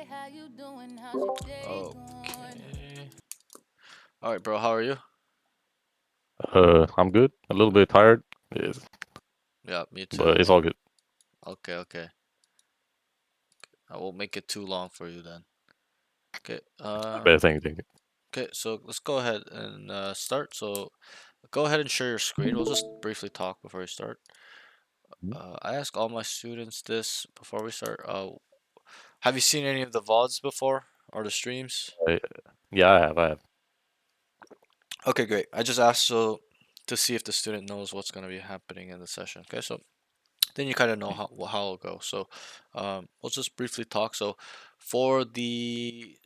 Okay. All right, bro. How are you? I'm good. A little bit tired, yes, Yeah, me too. but it's all good. Okay, okay. I won't make it too long for you then. Okay. Better thank you. Okay. So let's go ahead and start. So go ahead and share your screen. We'll just briefly talk before we start. Mhm. I ask all my students this before we start. Have you seen any of the VODs before or the streams? I, yeah, I have. Okay, great. I just asked so to see if the student knows what's going to be happening in the session. Okay, so then you kind of know how it'll go. So we'll just briefly talk. So for the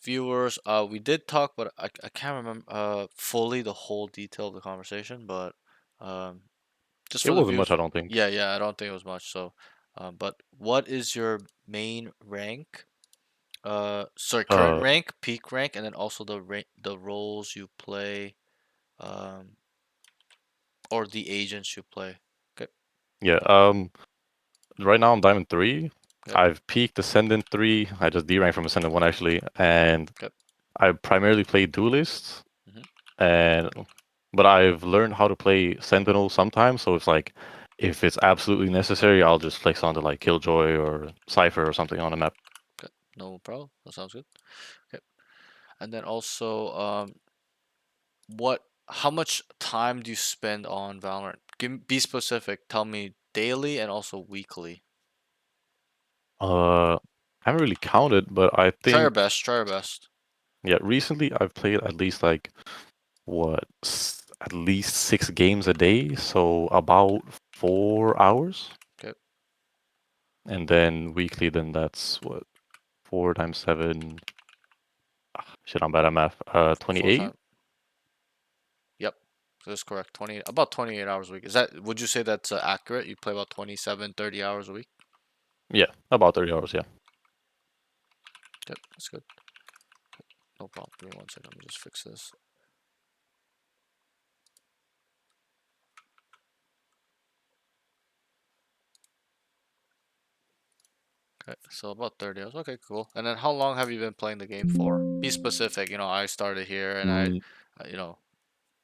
viewers, we did talk, but I can't remember fully the whole detail of the conversation. But um, just It for the wasn't much, I viewers, don't think. yeah, I don't think it was much. So, but what is your main rank? Sorry, current Uh, rank, peak rank, and then also the roles you play, um, or the agents you play. Okay. yeah. Right now I'm Diamond 3. Yep. I've peaked Ascendant 3. I just D-ranked from Ascendant 1 actually, and Yep. I primarily play Duelist, Hmm. and but I've learned how to play Sentinel sometimes. So it's like, if it's absolutely necessary, I'll just flex onto like Killjoy or Cypher or something on a map. Okay. No problem. That sounds good. Okay. And then also, how much time do you spend on Valorant? Be specific. Tell me daily and also weekly. I haven't really counted, but I Try your think best. Try your best. yeah, recently I've played at least like at least 6 games a day, so about 4 hours. Okay. And then weekly, then that's what 4 times 7. Shit, I'm bad at math. Full 28. time. Yep. That's correct. About 28 hours a week. Would you say that's accurate? You play about 27, 30 hours a week? Yeah, about 30 hours. Yeah. Yep. That's good. No problem. Give me one second. Let me just fix this. Okay, so about 30 hours. Okay, cool. And then how long have you been playing the game for? Be specific. I started here and Mm, uh, you know,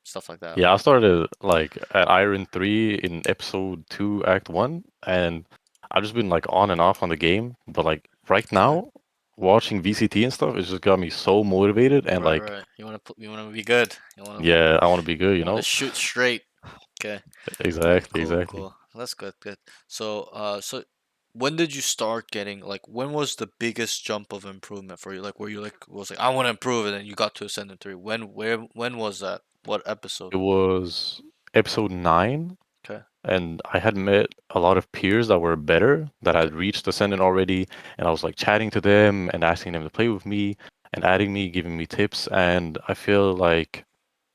stuff like that. yeah, I started like at Iron 3 in episode 2, Act 1, and I've just been like on and off on the game. But like right Okay. now, watching VCT and stuff, it's just got me so motivated and Right, like, right. You want to be good. yeah, I want to be good, You want to shoot straight. Okay. All right, Exactly, cool, exactly. cool. That's good, good. So when did you start getting like when was the biggest jump of improvement for you? Like where you was like I want to improve and then you got to Ascendant 3. When was that? What episode? It was episode 9, Okay. and I had met a lot of peers that were better, that Okay. had reached Ascendant already, and I was like chatting to them and asking them to play with me and adding me, giving me tips, and I feel like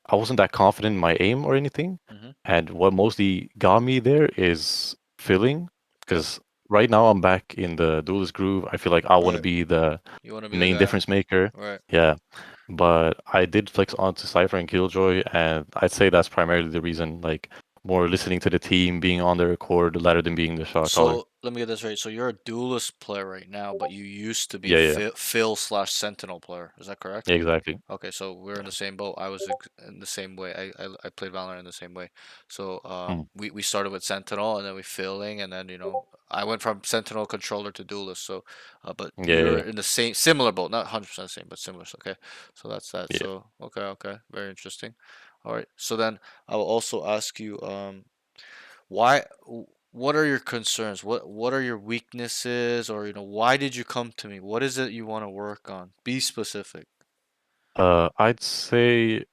I wasn't that confident in my aim or anything. Mm-hmm. And what mostly got me there is filling, Okay. because right now I'm back in the duelist groove. I feel like I want to Right. be the You want to be the main guy. difference maker. Right. Yeah, but I did flex onto Cypher and Killjoy, and I'd say that's primarily the reason, like more listening to the team, being on the record, rather than being the shot caller. So let me get this right. So you're a duelist player right now, but you used to be Yeah, yeah, Phil slash Sentinel player. Is that correct? yeah, exactly. Okay, so we're in the same boat. I was in the same way. I played Valorant in the same way. So Mm. we started with Sentinel and then we filling and then I went from Sentinel controller to Duelist. So but Yeah, you're yeah, in the similar boat, not 100% the same, but similar. Okay, so that's that. yeah. So okay, okay, very interesting. All right. So then I will also ask you why what are your concerns? What are your weaknesses or why did you come to me? What is it you want to work on? Be specific. I'd say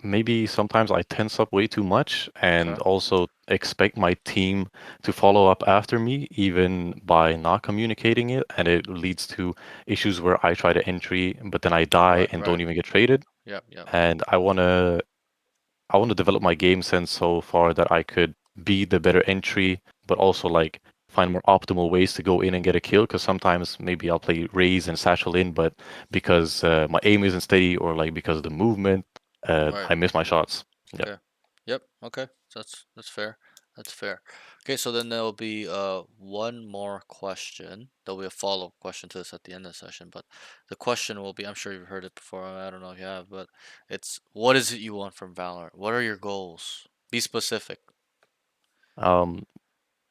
maybe sometimes I tense up way too much and Okay. also expect my team to follow up after me, even by not communicating it, and it leads to issues where I try to entry, but then I die Right, and right. don't even get traded. Yep, yep. And I want to develop my game sense so far that I could be the better entry, but also like find more optimal ways to go in and get a kill. Because sometimes maybe I'll play Raze and Satchel in, but because my aim isn't steady or like because of the movement, Right. I miss my shots. Yeah. Okay. Yep. Okay. That's fair. That's fair. Okay, so then there'll be one more question. There'll be a follow-up question to this at the end of the session, but the question will be, I'm sure you've heard it before, I don't know if you have, but it's what is it you want from Valorant? What are your goals? Be specific. Um,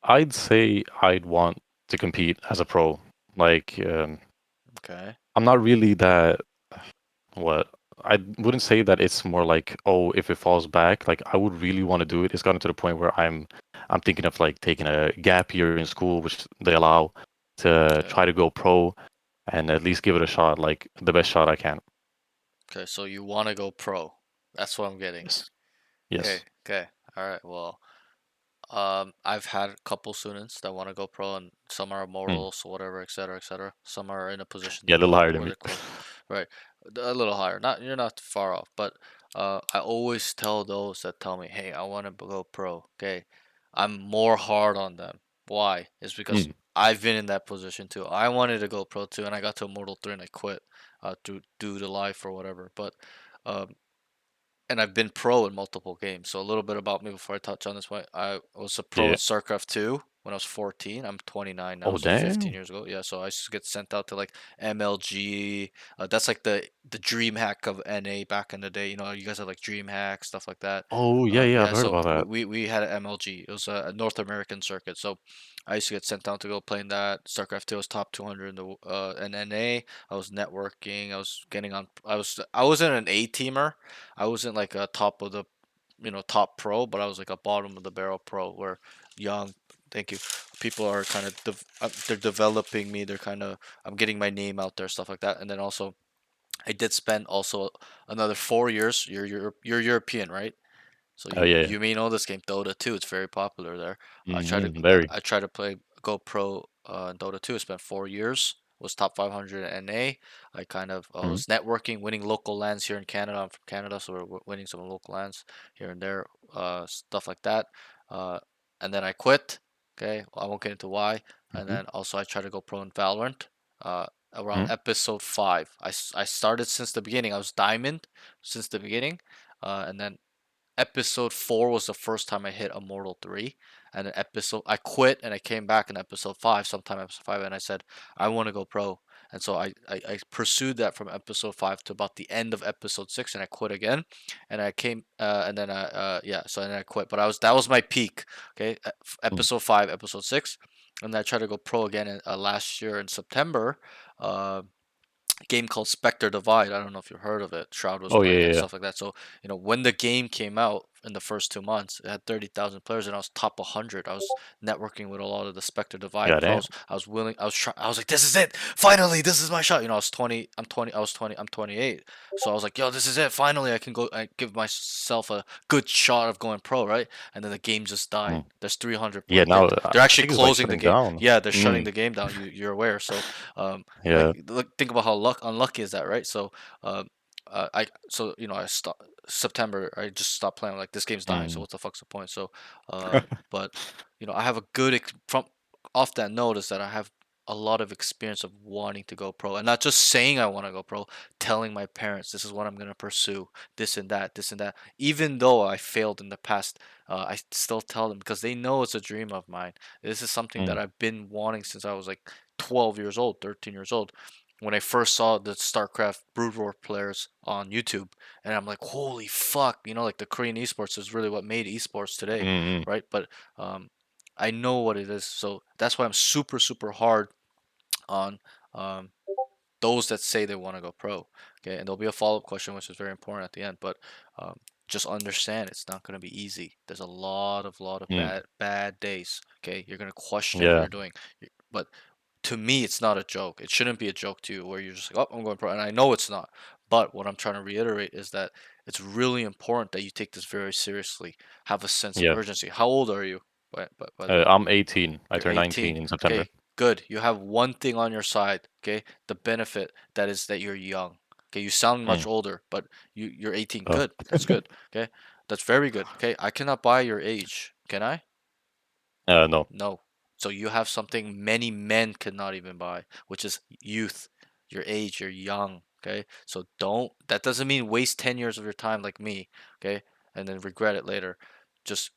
I'd say I'd want to compete as a pro. Like, Okay. I'm not really that what I wouldn't say that it's more like, oh, if it falls back, like I would really want to do it. It's gotten to the point where I'm thinking of like taking a gap year in school, which they allow, to Okay. try to go pro and at least give it a shot, like the best shot I can. Okay, so you want to go pro. That's what I'm getting. Yes. Okay, Yes. okay. All right. Well, I've had a couple students that want to go pro, and some are Mm. immortals, whatever, et cetera, et cetera. Some are in a position Yeah, to a little go higher than where me. they're close, right? A little higher. Not you're not far off, but I always tell those that tell me, "Hey, I want to go pro." Okay, I'm more hard on them. Why? Is because Mm. I've been in that position too. I wanted to go pro too, and I got to Immortal 3 and I quit, due to life or whatever. But um, and I've been pro in multiple games. So a little bit about me before I touch on this point. I was a pro Yeah. in StarCraft 2 when I was 14. I'm 29 now, Oh, so 15 damn. years ago. Yeah, so I used to get sent out to like MLG. That's like the dream hack of NA back in the day. You know, you guys have like dream hack stuff like that. Oh, yeah, yeah, I've Yeah, heard so about that. we had an MLG. It was a North American circuit. So I used to get sent out to go play in that. StarCraft 2 was top 200 in the in NA. I was networking. I was getting on. I wasn't an A teamer. I wasn't like a top of the, top pro, but I was like a bottom of the barrel pro where young, thank you, people are kind of they're developing me. They're kind of I'm getting my name out there, stuff like that. And then also I did spend also another 4 years. You're European, right? So Oh, you yeah, yeah. you may know this game, Dota 2. It's very popular there. Very. I try to play Go Pro in Dota 2. I spent 4 years. Was top 500 at NA. I kind of Mm. was networking, winning local lands here in Canada. I'm from Canada, so we're winning some local lands here and there, stuff like that. Uh, and then I quit. Okay, well, I won't get into why. And Mm-hmm. then also I try to go pro in Valorant. Around Mm. episode 5. I started since the beginning. I was diamond since the beginning. And then episode 4 was the first time I hit Immortal 3. And then I quit and I came back in episode 5, sometime episode 5, and I said, I want to go pro. And so I pursued that from episode 5 to about the end of episode 6, and I quit again. And I came, and then yeah, so then I quit. But that was my peak, okay? Mm. Episode 5, episode 6. And then I tried to go pro again last year in September. Uh, Game called Spectre Divide. I don't know if you heard of it. Shroud was Oh, yeah, playing yeah, it, yeah. stuff like that. So, when the game came out in the first 2 months, it had 30,000 players, and I was top 100. I was networking with a lot of the Spectre Divide God damn. pros. I was willing. I was like, this is it. Finally, this is my shot. I was 20. I'm 20. I was 20. I'm 28. So I was like, yo, this is it. Finally, I can go. I give myself a good shot of going pro, right? And then the game just died. Mm. There's 300 Yeah, players. now They're I actually think it's like closing the shutting game. down. Yeah, they're shutting Mm. the game down. You're aware. So, Yeah. like, look, think about how unlucky is that, right? So, I so I stopped September. I just stopped playing. Like, this game's dying, so Mm. what the fuck's the point? So, but I have a good from off that note is that I have a lot of experience of wanting to go pro, and not just saying I want to go pro, telling my parents this is what I'm gonna pursue, this and that, this and that. Even though I failed in the past, I still tell them because they know it's a dream of mine. This is something that Mm. I've been wanting since I was like 12 years old, 13 years old, when I first saw the StarCraft Brood War players on YouTube, and I'm like, holy fuck, like the Korean esports is really what made esports today, Mm. right? But um, I know what it is, so that's why I'm super, super hard on um, those that say they want to go pro. Okay, and there'll be a follow-up question, which is very important at the end, but um, just understand it's not going to be easy. There's a lot of Mm. bad days. Okay, you're going to question what Yeah. you're doing, but to me, it's not a joke. It shouldn't be a joke to you where you're just like, oh, I'm going pro. And I know it's not. But what I'm trying to reiterate is that it's really important that you take this very seriously. Have a sense of Yeah. urgency. How old are you, by the way? I'm 18. I You're turn 18. 19 in September. Okay, good. You have one thing on your side. Okay, the benefit that is that you're young. Okay, you sound much Mm. older, but you're 18. Oh. Good. That's good. Okay, that's very good. Okay, I cannot buy your age. Can I? No. No. So you have something many men cannot even buy, which is youth. Your age, you're young. Okay. So that doesn't mean waste 10 years of your time like me. Okay. And then regret it later. Just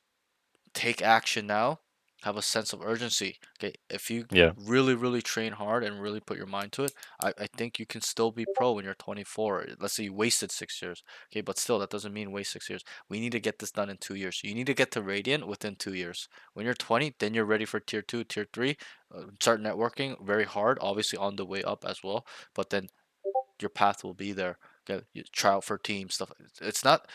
take action now. Have a sense of urgency. Okay, if you Yeah. really train hard and really put your mind to it, I think you can still be pro when you're 24. Let's say you wasted 6 years. Okay, but still that doesn't mean waste 6 years. We need to get this done in 2 years. You need to get to Radiant within 2 years. When you're 20, then you're ready for tier 2, tier 3. Start networking very hard, obviously on the way up as well. But then your path will be there. Okay, you try out for teams stuff. It's not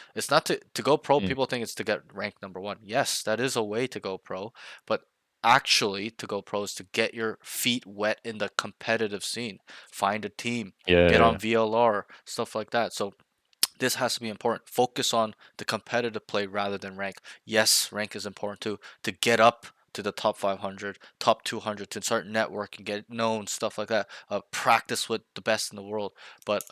to go pro. Mm. People think it's to get ranked number one. Yes, that is a way to go pro, but actually to go pro is to get your feet wet in the competitive scene. Find a team, get Yeah. on VLR, stuff like that. So this has to be important. Focus on the competitive play rather than rank. Yes, rank is important too to get up to the top 500, top 200, to start networking, get known, stuff like that. Practice with the best in the world. But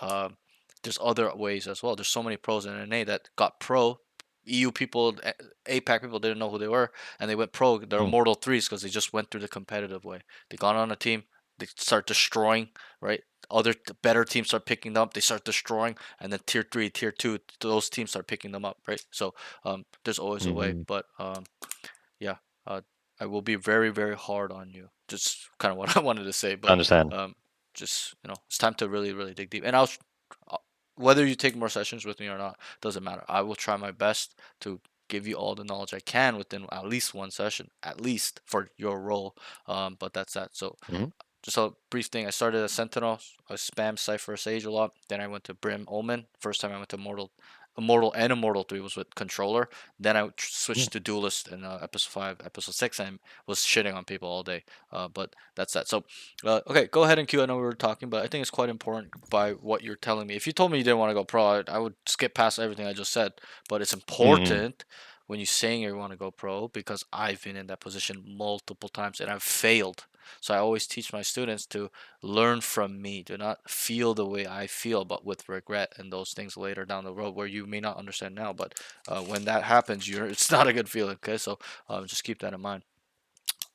there's other ways as well. There's so many pros in NA that got pro. EU people, APAC people didn't know who they were, and they went pro. They're Mm. Immortal threes because they just went through the competitive way. They got on a team, they start destroying, right? Other better teams start picking them up. They start destroying, and then tier 3, tier 2, those teams start picking them up, right? So there's always a way, Mm-hmm. but yeah, uh, I will be very hard on you. Just kind of what I wanted to say, I but understand. just it's time to really dig deep. And uh, whether you take more sessions with me or not doesn't matter. I will try my best to give you all the knowledge I can within at least one session, at least for your role. But that's that. So Hmm. just a brief thing. I started as Sentinel. I spammed Cypher Sage a lot. Then I went to Brim Omen. First time I went to Immortal and Immortal 3 was with Controller. Then I switched to Duelist in episode 5, episode 6, and was shitting on people all day. But that's that. So, okay, go ahead and Q. I know we were talking, but I think it's quite important by what you're telling me. If you told me you didn't want to go pro, I would skip past everything I just said. But it's Mm-hmm. important when you're saying you want to go pro because I've been in that position multiple times and I've failed. So I always teach my students to learn from me. Do not feel the way I feel, but with regret and those things later down the road where you may not understand now. But when that happens, it's not a good feeling. Okay, so just keep that in mind,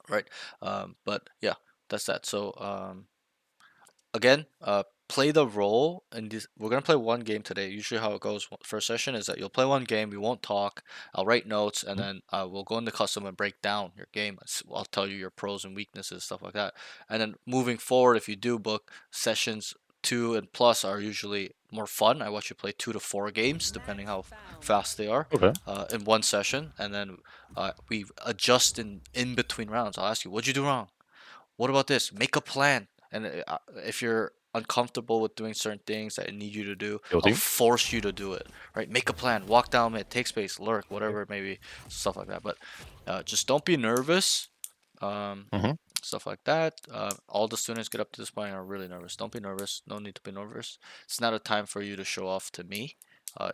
right? But yeah, that's that. So again, play the role, and this, we're gonna play one game today. Usually, how it goes first session is that you'll play one game. We won't talk. I'll write notes, and then we'll go into custom and break down your game. I'll tell you your pros and weaknesses, stuff like that. And then moving forward, if you do book sessions 2 and plus are usually more fun. I watch you play 2 to 4 games, depending how fast they are, Okay. in one session, and then we adjust in between rounds. I'll ask you, what'd you do wrong? What about this? Make a plan. And if you're uncomfortable with doing certain things that I need you to do, Your I'll team? force you to do it. Right? Make a plan. Walk down mid. Take space. Lurk. Okay. Whatever it may be. Stuff like that. But just don't be nervous. Um, Mm-hmm. stuff like that. All the students get up to this point are really nervous. Don't be nervous. No need to be nervous. It's not a time for you to show off to me.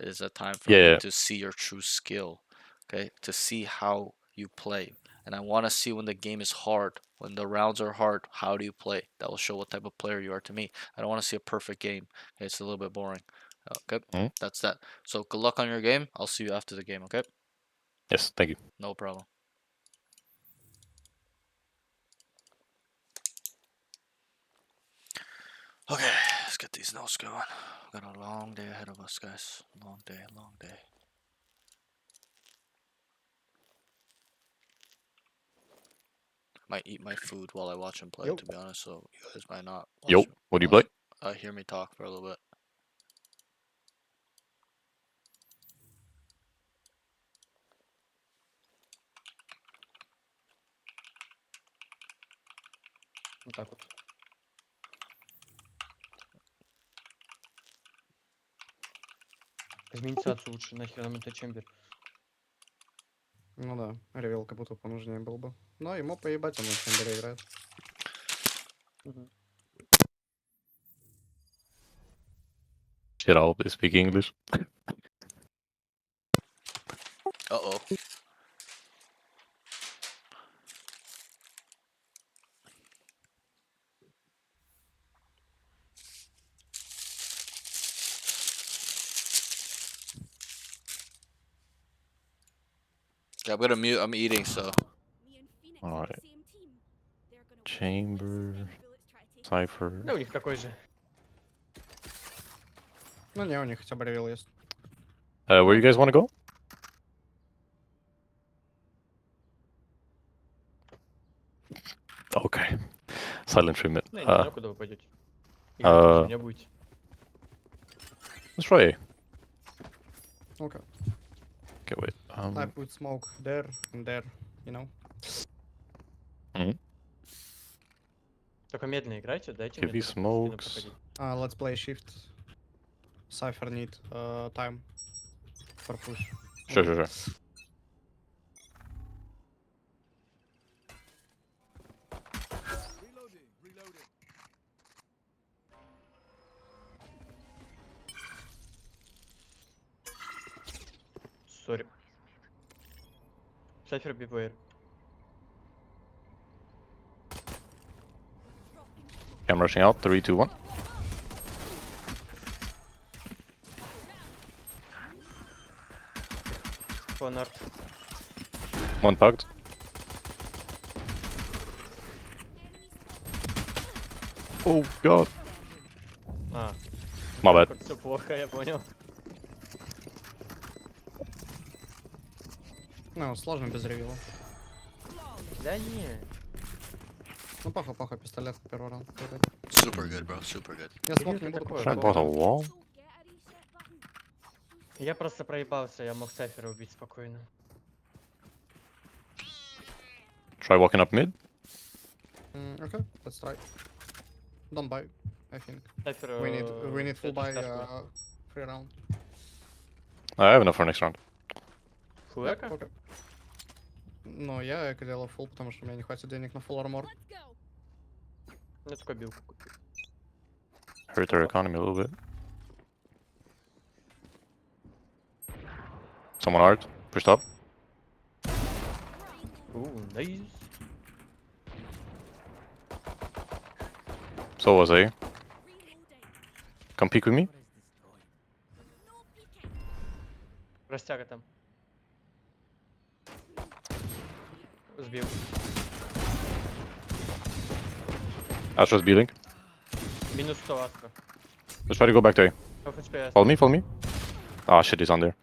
It's a time for me Yeah. to see your true skill. Okay, to see how you play. And I want to see when the game is hard, when the rounds are hard, how do you play? That will show what type of player you are to me. I don't want to see a perfect game. Okay, it's a little bit boring. Okay, Mm-hmm. that's that. So good luck on your game. I'll see you after the game. Okay, Yes. Thank you. no problem. Okay, let's get these notes going. Got a long day ahead of us, guys. Long day, long day. Might eat my food while I watch him play, Yo. to be honest. So you guys might not Yo. What do you play? hear me talk for a little bit. Вот так вот. Возьми инициацию лучше, нахер нам это чембер. Ну да, ревел как будто понужнее был бы. Но ему поебать, он на Чембере играет. Shit, I'll speak English. Uh-oh. Okay, I'm gonna mute. I'm eating, so. Alright. Chamber. Cypher. Да, у них такой же. Ну не, у них хотя бы ревел есть. Where you guys want to go? Okay. Silent treatment. Ну, я не знаю, куда вы пойдете. Или вы тоже Uh, меня будете. let's try A. Okay. Okay, wait. I put smoke there and there, you know. Mhm. Только медленно играйте, дайте Heavy мне только спину smokes. проходить. Let's play shift. Cypher need time for push. Sure, Okay. sure, sure. Сори. Cypher beware. I'm rushing out. 3, 2, 1. One art. One pugged. Oh god. А. My bad. Все плохо, я понял. Ну, сложно без ревила. Да не. Ну, похуй, пистолет первый раунд. Super good, bro. Super good. Я смог не Ревилка буду такое, Should I пушить. bought a wall? Я просто проебался, я мог Cypher убить спокойно. Try walking up mid. Okay, let's try. Don't buy, I think. Cypher... We need full buy стартовый. free round. I have enough for next round. Фуэка? Окей. Но я эко делал full, потому что у меня не хватит денег на full armor. Я такой билку купил. Hurt their economy a little bit. Someone art. Pushed up. Найс. So was A. Come peek with me. Растяга там. Сбил. Astra's B-Link. Минус 100 Астра. Let's try to go back to A. FPS. Follow me, follow me. Ah, shit, he's on there.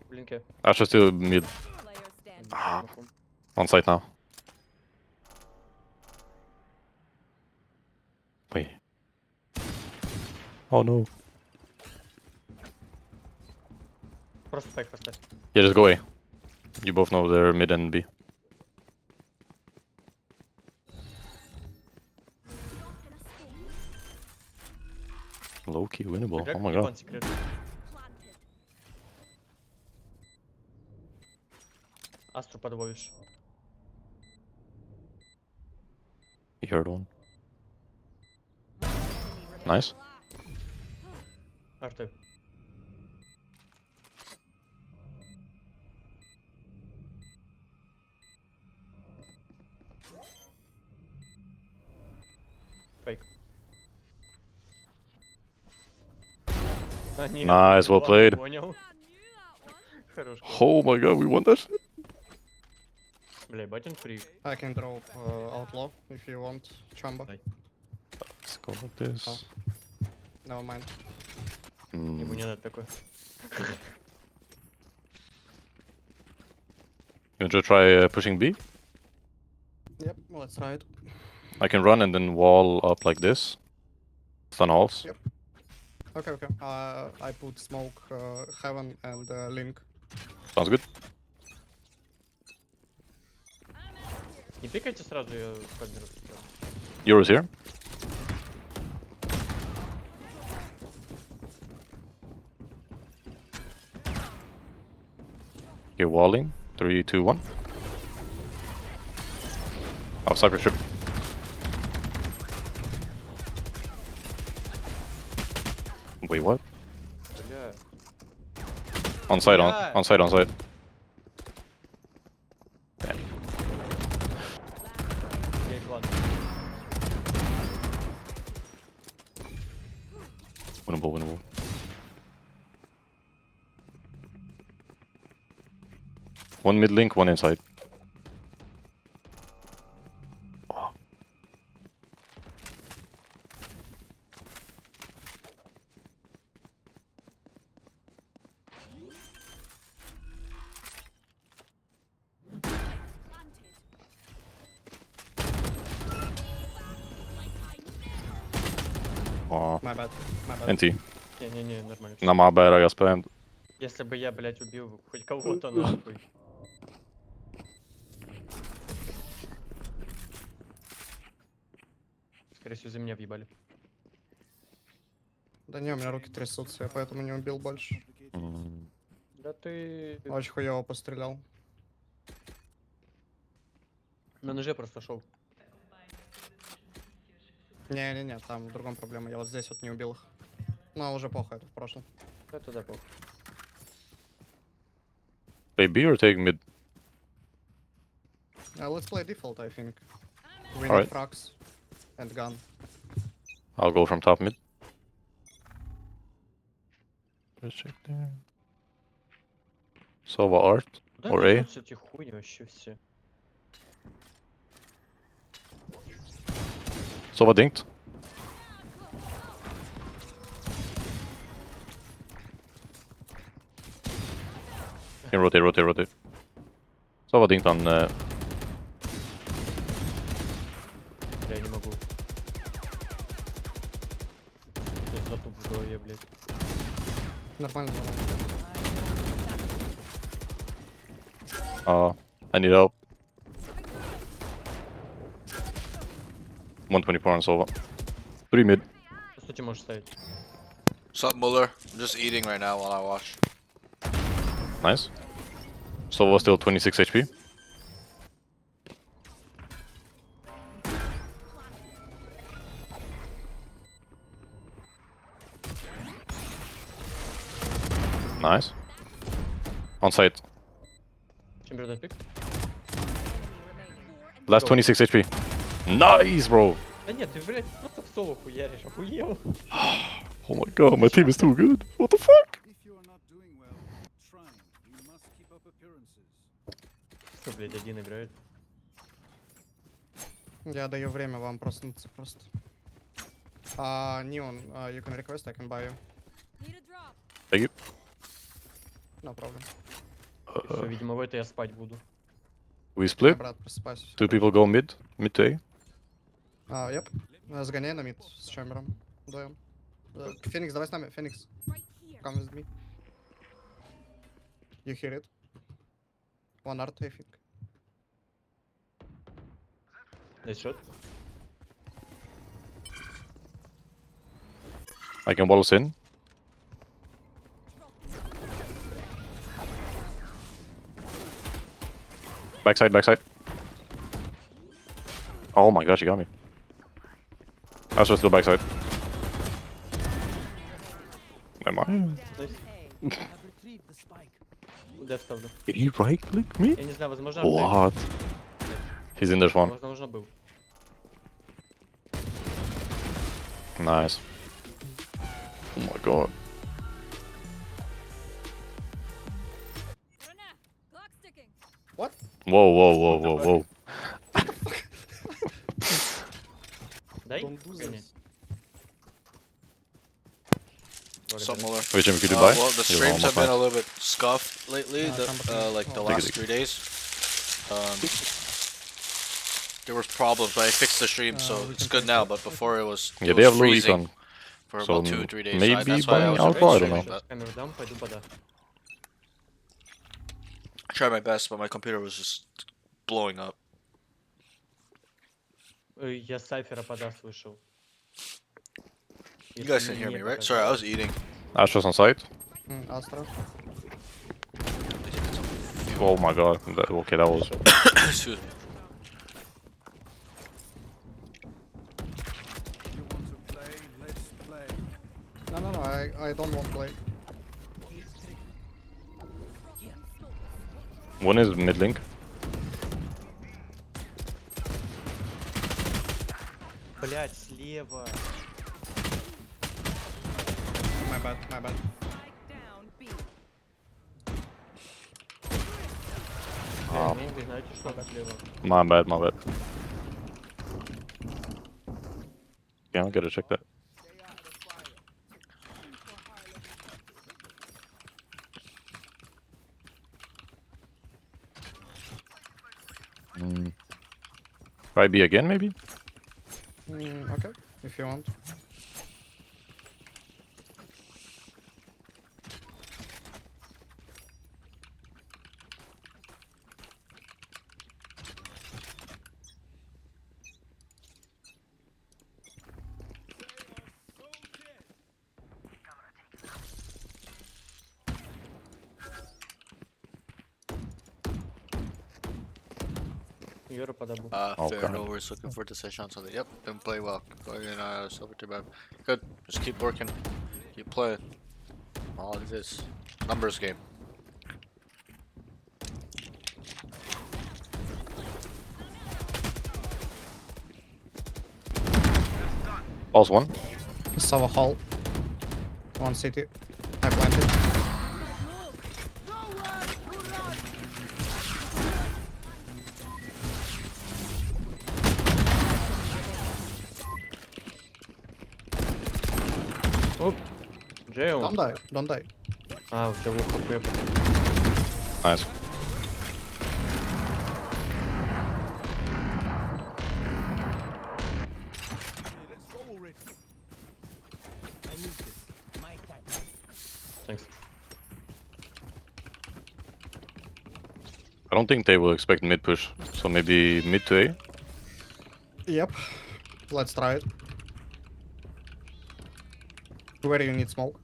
Блинке. Astra's still mid. Ah. On site now. Wait. Oh no. Просто спайк поставь. Yeah, just go A. You both know they're mid and B. Low key winnable. Oh my god. Япон секрет. Астру подводишь. You heard one. Nice. Арты. Фейк. А, нет, Nice, well ладно, played. Понял. Хорош. Oh my god, we won that shit. Бля, батин фри. I can drop outlaw if you want. Chamba. Дай. Let's go like this. Never mind. Ему не надо такое. You want to try pushing B? Yep, let's try it. I can run and then wall up like this. Stun halls. Yep. Okay. I put smoke heaven and link. Sounds good. Не пикайте сразу, я подберу. Euro's here. You're walling. 3, 2, 1. Oh, cyber strip. Wait, what? Бля. On site, Yeah. on site, on site. Damn. Гейт ладно. Winnable, winnable. One mid link, one inside. Oh. О, My bad. My bad. NT. Не-не-не, нормально. На my bad, I got spammed. Если бы я, блядь, убил хоть кого-то, нахуй. Скорее всего, за меня въебали. Да не, у меня руки трясутся, я поэтому не убил больше. М, Да ты Очень хуёво пострелял. на ноже просто шел. Не-не-не, там в другом проблема. Я вот здесь вот не убил их. Но уже похуй, это в прошлом. Это да, похуй. Play B or take mid? Let's play default, I think. We need Alright. frags and gun. I'll go from top mid. Let's check there. Sova art. Куда Or они A. идут эти хуйни вообще все? Sova dinked. Can rotate. Sova dinked on Я не могу. Тут затуп в голове, блядь. Нормально, нормально. I need help. 124 on Sova. 3 mid. По сути, можешь ставить. What's up, Muller? I'm just eating right now while I watch. Nice. Sova still 26 HP. Nice. On site. Чембер дай пик. Last 26 HP. Nice, bro. Да нет, ты, блядь, просто в соло хуяришь, охуел. Oh my god, my team is too good. What the fuck? If you are not doing well, trying. You must keep up appearances. Что, блядь, один играет? Я даю время вам проснуться просто. Neon, you can request, I can buy you. Need a drop. Thank you. No problem. Все, видимо, в это я спать буду. We Я, split. брат, просыпайся. Two people go mid. Mid to A. Yep. Сгоняй на мид с Чембером. Вдвоем. Феникс, давай с нами. Феникс, Right here. come with me. You hear it? One art, I think. Nice shot. I can wall us in. Backside. Oh my gosh, you got me. I was supposed to go backside. Never mind. Nice. Куда ставлю? Did he right click me? Я не знаю, возможно, артек. What? He's in this one. Возможно, нужно был. Nice. Oh my god. Rana, clock sticking. What? Whoa. Дай? Don't do Гони. this. What's up, Благодарю. Muller? Wait, Jimmy, could you buy? Well, the You're streams have almost been a fine. little bit scuffed lately, like the Oh. last Take it. 3 days. There was problems, but I fixed the stream, so we it's can good take now. it. But before it was, Yeah, it they was have low freezing econ. for So about 2 or 3 days. maybe That's why I buying was alpha, I don't know. streaming, but Камеру дам, пойду пода. I tried my best, but my computer was just blowing up. Я с Сайфера пода слышал. You guys can hear me, right? Sorry, I was eating. Astra's on site. Astra. Oh my god. Okay, that was. Excuse me. You want to play? Let's play. No, I don't want to play. One is mid link. Блять, слева. My bad. Down, B. Вы знаете, что так слева? My bad. Yeah, I gotta check that. Try B again, maybe? Okay, if you want. Юра подобу. Fair, Okay. no worries. Looking forward to session on Sunday. Yep, been playing well. Going in silver to bad. Good. Just keep working. Keep playing. All it is. Numbers game. Pulse one. Saw a hall. One city. I planted. Оп. Джей он. Don't die. Don't die. А, у тебя в ухо прям. Nice. Thanks. I don't think they will expect mid push, so maybe mid to A. Yep. Let's try it. Where you need smoke?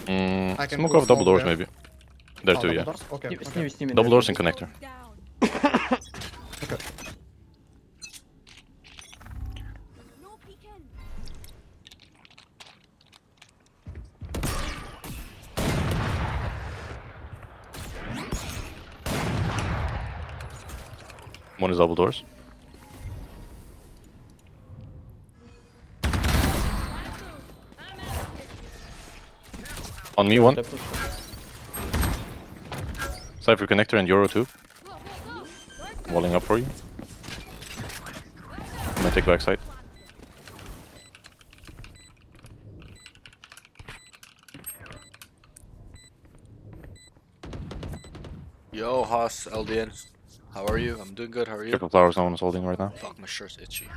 I can Smoke put off double smoke doors there. maybe. There Oh, too, double yeah. doors? Okay. С Okay. ними, с ними. Double doors and connector. Down. Okay. No peeking. One is double doors. On me one. Cypher connector and Euro two. Go, go, go. Walling up for you. I'm gonna take backside. Yo, Haas, LDN. How are you? I'm doing good. How are you? Careful flowers, no one is holding right now. Fuck, my shirt's itchy.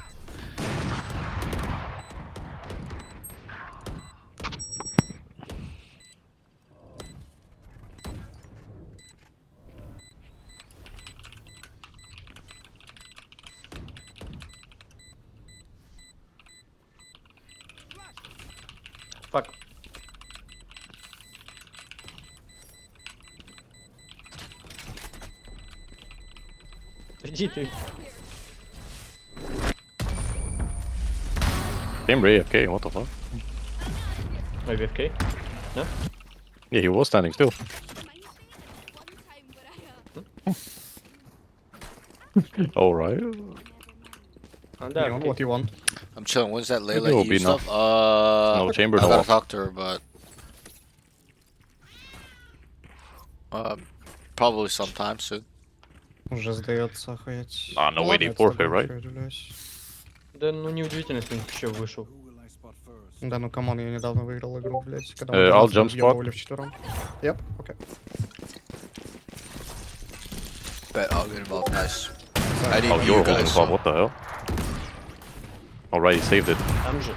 Фак. Иди ты. Chamber AFK, what the fuck? Maybe FK? Yeah, he was standing still. Alright. А, да, Neon, окей. what you want? I'm chilling. When's that Maybe Layla it'll EU be stuff? No chamber, I no gotta off. talk to her, but probably sometime soon. Уже сдается охуеть. Ah, no Ну way, ладно, they я с тобой forfeit, right? ещё удивляюсь. Да, ну неудивительно, если он еще вышел. Who will I spot first? Да ну камон, я недавно выиграл игру, блять, когда I'll jump spot. въебывали вчетвером. Yep, okay. Bet I'll get involved. Nice. I need Oh, you you're holding guys. top, So. what the hell? Alright, he saved it. Там же.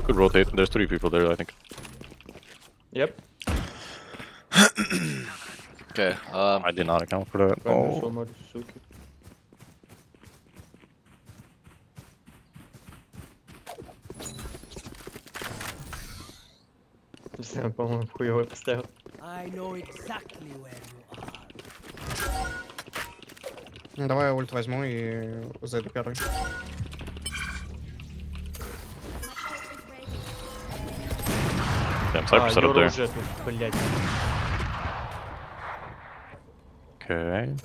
Could rotate. There's 3 people there, I think. Yep. Okay. I did not account for that. Правильно, Oh. Марь, суки. Не знаю, по-моему, хуёвый поставил. I know exactly where you are. Ну, давай я ульт возьму и зайду первый. Damn, Cypher set up Юра there. уже тут, блядь. Okay.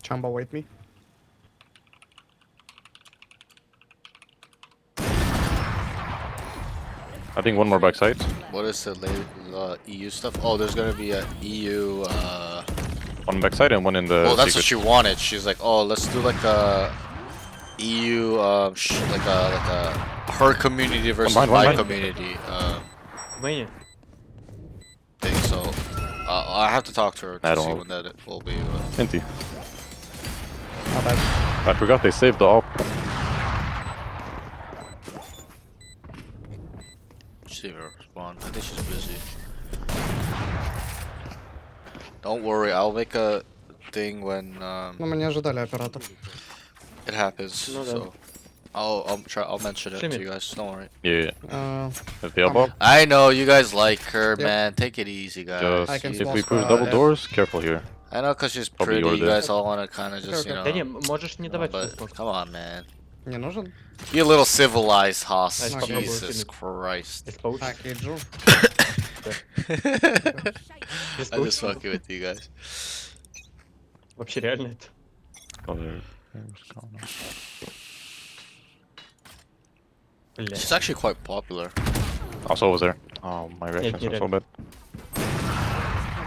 Chamba, wait me. I think one more backside. What is the EU stuff? Oh, there's gonna be a EU. One backside and one in the Oh, that's what secret. she wanted. She's like, oh, let's do like a EU, like a her community versus One my behind. community В мейне. thing. So I have to talk to her I to don't see know. when that will be. Inti. Not bad. I forgot they saved the op. See her respond. I think she's busy. Don't worry, I'll make a thing when. Ну, мы не ожидали оператор. It happens. No, So I'll mention it Shimmy. to you guys. Don't worry. Yeah. If the I'm elbow. here. I know you guys like her, Yep. man. Take it easy, guys. Just can You- if we smoke, push uh, double that. doors, careful here. I know, cause she's Probably pretty. you're You dead. guys all want to kind of just, Okay, Да не, можешь не давать but смог. come on, man. Не нужен? Be a little civilized, Haas. Nice, попробую Jesus Shimmy. Christ. Без пауч. Так, иджу. Без I'm just пауч. fucking with you guys. Вообще реально это. Oh, there's going on. Бля. She's actually quite popular. Also was there. Oh, my reactions get are so it. bad.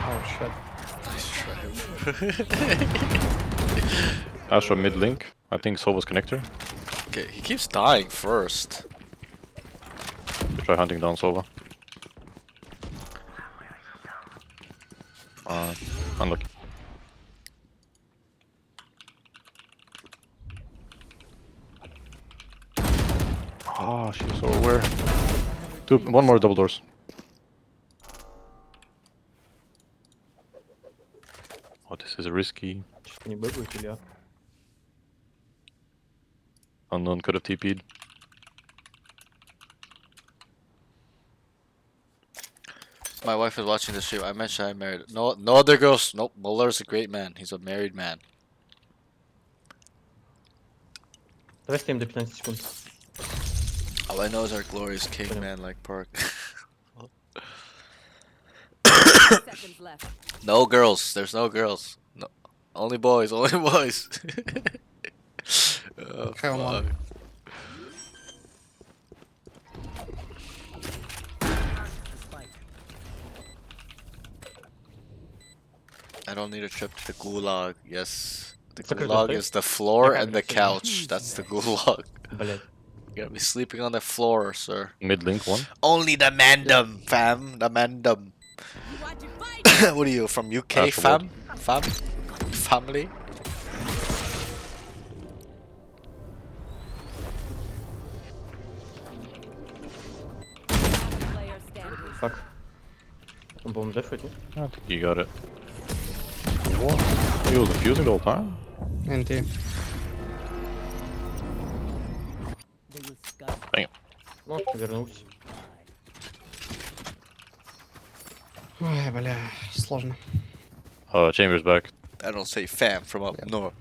Oh, shit. Astra mid link. I think Sova's connector. Okay, he keeps dying first. We try hunting down Sova. Unlucky. Oh, she's so aware. One more double doors. Oh, this is risky. Что-то не бегают или а? Unknown could have TP'd. My wife is watching the stream. I mentioned I'm married. No other girls. Nope. Muller's a great man. He's a married man. Давай стоим до 15 секунд. All I know is our glorious king, man, like Park. Seconds left. No girls. There's no girls. No. Only boys. Only boys. Oh, Hell no. fuck. I don't need a trip to the gulag. Yes. The It's okay, gulag don't is the floor I and the can't see. couch. That's the gulag. Блять. You're gonna be sleeping on the floor, sir. Mid link one. Only the mandem, fam. The mandem. You want to fight? What are you from UK, That's the fam? Fam? Family? Player standing. Фак. Он, по-моему, дефает, нет? I think you got it. What? He was defusing the whole time? NT. They will scatter. Ну, вернулся. Ой, бля, сложно. Chamber's back. I don't say fam from up north.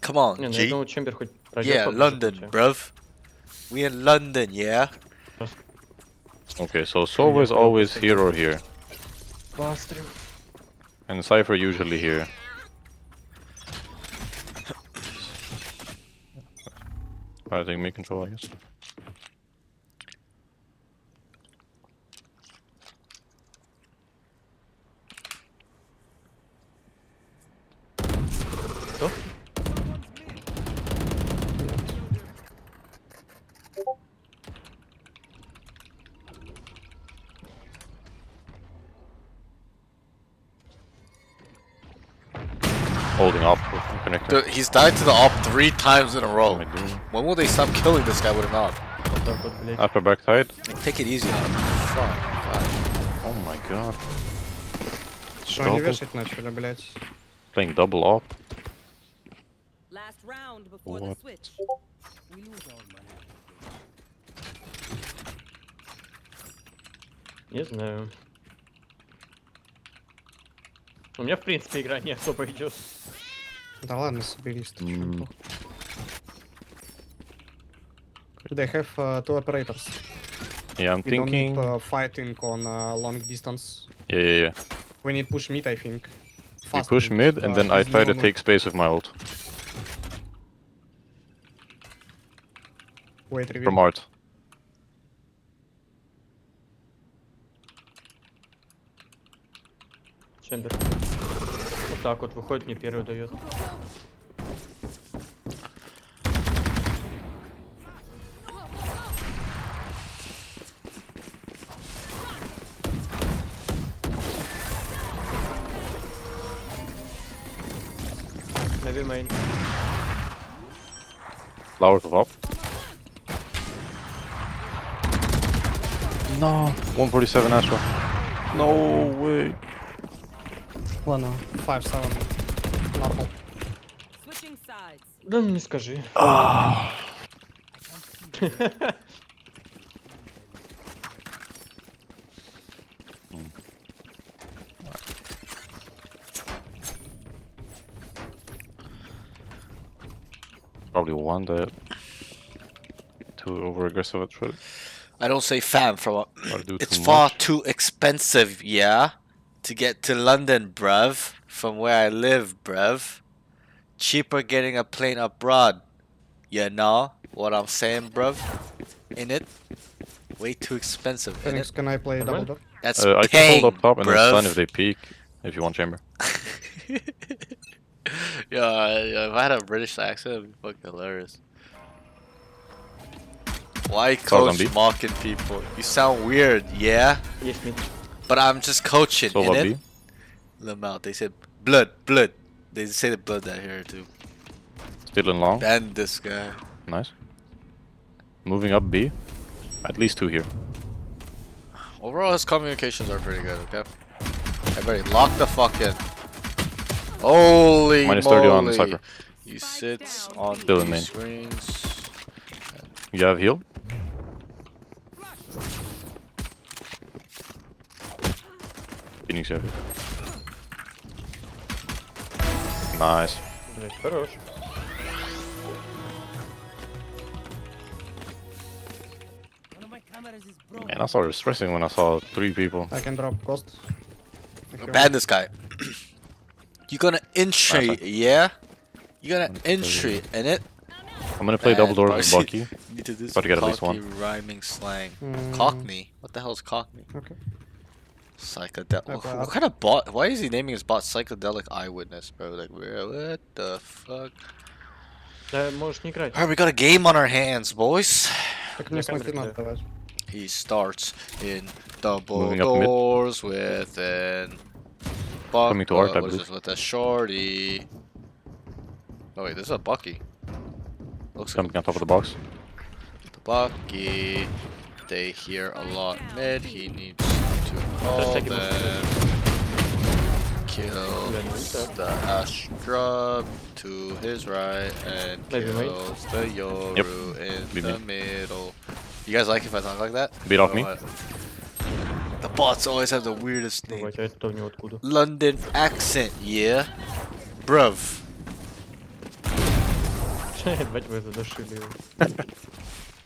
Come on, Не, ну я G. думаю, Чембер хоть пройдет. Yeah, поближе London, к тебе. bruv. We in London, yeah? Okay, so Sova is always here or here. Посмотрим. And Cypher usually here. I think me control, I guess. Что? Holding up with connector. Dude, he's died to the op 3 times in a What row. am I doing? When will they stop killing this guy with an op? Вот так вот, блять. After backside. Like, take it easy on him. Fuck. God. Oh my god. Что они Double. вешать начали, блядь? Playing double up. Last round before the What? switch. We lose our money. Не знаю. У меня, в принципе, игра не особо идет. Да ладно, соберись ты, чё. Mm. They have two operators. Yeah, I'm We don't need thinking. fighting on long distance. Yeah. We need push mid, I think. We Fast push mid and then I try to take space with my ult. Wait, reveal. From Art. Чембер. Вот так вот выходит, мне первый дает. Maybe main. Flowers of up. No. 147 Astra. No way. Ладно, 5-7. Normal. Switching sides. Да ну не скажи. Probably one that too over aggressive at first. I don't say fam from a Or do it's too far much. too expensive, yeah, to get to London, bruv, from where I live, bruv. Cheaper getting a plane abroad. You know what I'm saying, bruv? In it? Way too expensive, in Phoenix, it? can I play double Нормально? door? That's I can hold up paying, top and then stun if bruv. they peek. If you want chamber. Yeah, if I had a British accent, it'd be fucking hilarious. Why Stars on coach B. mocking people? You sound weird, yeah? Есть мид. But I'm just coaching, Sova innit? B. Them out. They said blood, blood. They say the blood out here too. Still in long. Ban this guy. Nice. Moving up B. At least two here. Overall, his communications are pretty good. Okay. Everybody, lock the fuck in. Holy Minus moly! 30 on Cypher. He sits on Still in the main. screens. You have heal? Phoenix, you have heal. Nice. Блять, хорош. One of my cameras is broken. Man, I started stressing when I saw 3 people. I can drop Ghost. Thank you. Ban this guy. You gonna entry, Nice. yeah? You gonna Nice. entry in it? I'm gonna play double door with Parsi, Bucky. Need to do Try some to get at least cocky one. rhyming slang. Mm. Cockney? What the hell is Cockney? Okay. Psychedelic. Okay, What kind of bot? Why is he naming his bot Psychedelic Eyewitness, bro? Like, what the fuck? Да, можешь не играть. Alright, we got a game on our hands, boys. Так мне камеры смотри надо кидаю. давать. He starts in double Moving up mid. doors with an Coming to art, I what is believe. this, with a shorty. Oh wait, this is a Bucky. Looks like Jumping on top of the box. the Bucky. They hear a lot mid. He needs to call take him them. Kills the Astra to his right and Maybe wait. kills the Yoru in Maybe. the middle. You guys like if I talk like that? Beat off Or me. what? The bots always have the weirdest name. Бывает, а это у него откуда? London accent, yeah? Bruv. Ебать, вы задушили его.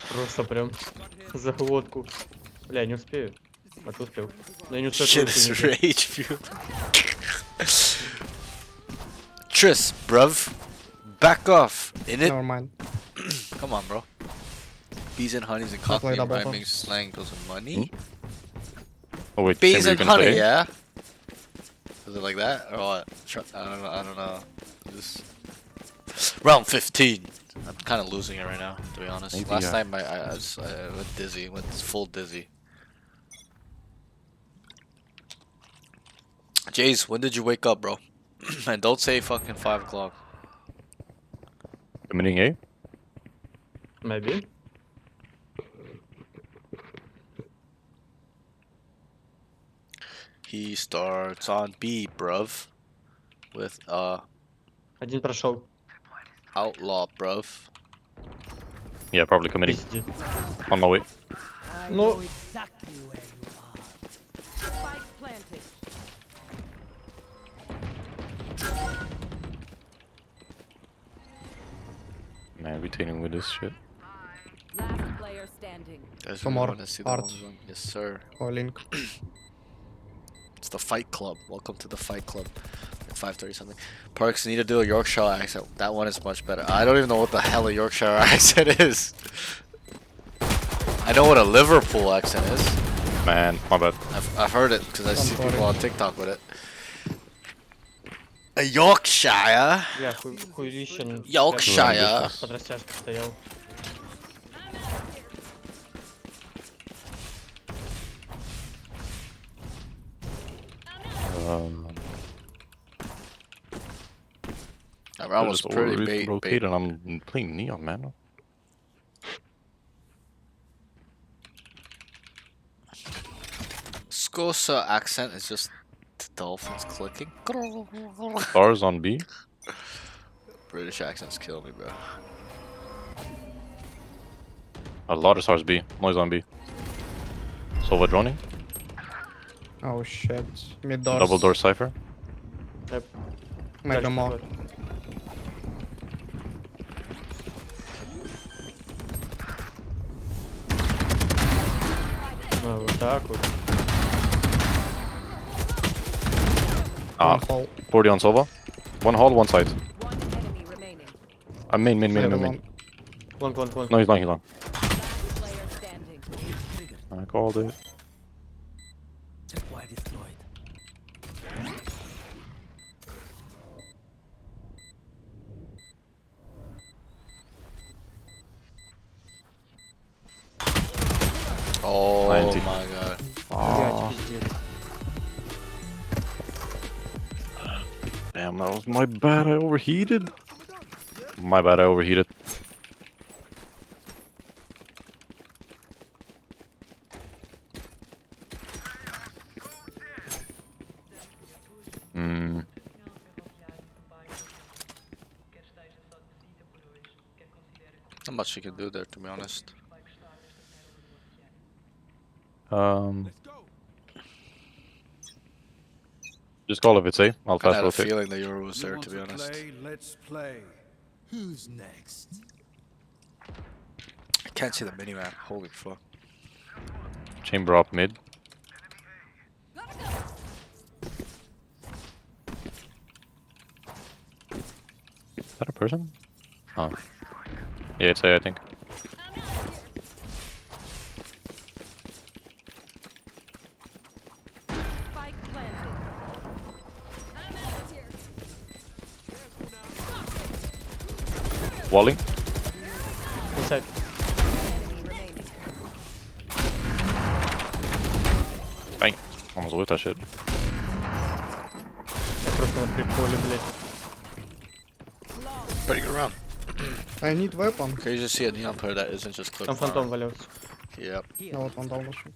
Просто прям за глотку. Бля, не успею. А ты успел. Но я не успел. Shit твою is хуйню взять. rage fuel. Tris, bruv. Back off. In it? Never mind. Come on, bro. Bees and honeys and I'll play cockney double rhyming door. slang goes money. Oh wait, Bees chamber, you and can honey, play? yeah? Is it like that? Or what? I don't know. I don't know. This round 15. I'm kind of losing it right now, to be honest. Maybe, Last yeah. time I went dizzy, went full dizzy. Jace, when did you wake up, bro? And don't say fucking 5 o'clock. Committing A? Maybe. He starts on B, bruv. With Один прошел. outlaw, bruv. Yeah, probably committing. Пиздец. On my way. I No. know exactly where you are. Spike planted. Man, retaining with this shit. Last player standing. Guys, Some really more wanna see the art. ones on- Yes, sir. Or Link. It's the Fight Club. Welcome to the Fight Club. At 5:30 something. Parks need to do a Yorkshire accent. That one is much better. I don't even know what the hell a Yorkshire accent is. I know what a Liverpool accent is. Man, my bad. I've heard it because I see sorry. people on TikTok with it. A Yorkshire. Бля, хуйлищен. Yorkshire. Под растяжкой стоял. That round was Just pretty over- bait. rotate and I'm playing Neon, man. Scosa accent is just the dolphins clicking. Stars on B. British accents kill me, bro. A lot of stars B. Noise on B. Sova droning. Oh shit. Mid doors. Double door cipher. Yep. Maybe Дальше more. подходит. Ну, вот так вот. Ah, One hole. 40 on Sova. One hall, one side. One enemy remaining. Main. Maybe one. Клон. No, he's long. Last player standing. I called it. Tripwire destroyed. Oh 90. my god. Блядь, пиздец. Damn, that was my bad. I overheated. My bad. I overheated. Hmm. Not much you can do there, to be honest. Just call if it's A. I'll I fast had a rotate. feeling the Euro was You there, want to be honest. play? Let's play. Who's next? I can't see the minimap. Holy fuck. Chamber up mid. Is that a person? Oh. Yeah, it's A, I think. Spike planted. Walling. Inside. Enemy remaining. Bang. Almost with that shit. Я просто на приколе, блядь. Pretty good round. I need weapon. Okay, you just see a neon player that isn't just clip Там farm. фантом валялся. Yep. No, вот он дал лучше.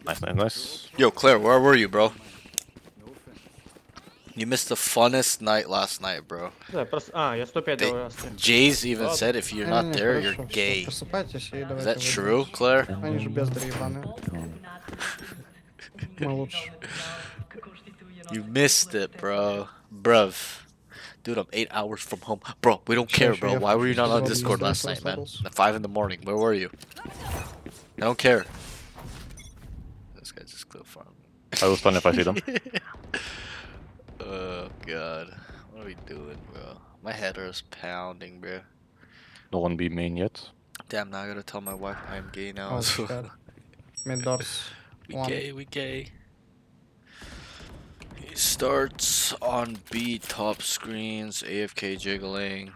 Nice. Yo, Claire, where were you, bro? You missed the funnest night last night, bro. Да, просто... А, я 105 They- давай оставил. Jays even Ладно. said if you're Не-не-не, not there, хорошо, you're всё, gay. Просыпайтесь и Is давайте that true, выдвинемся. Claire? Они же бездари ебаные. Мы лучше. You missed it, bro. Bruv. Dude, I'm 8 hours from home. Bro, we don't care, bro. Why were you not on Discord last night, man? At 5 in the morning. Where were you? I don't care. This guy just clip farm. I will stun if I see them. Oh, God. What are we doing, bro? My head is pounding, bro. No one be main yet. Damn, now I gotta tell my wife I'm gay now. Oh so- shit. Mid doors. We One. we gay. He starts on B top screens, AFK jiggling.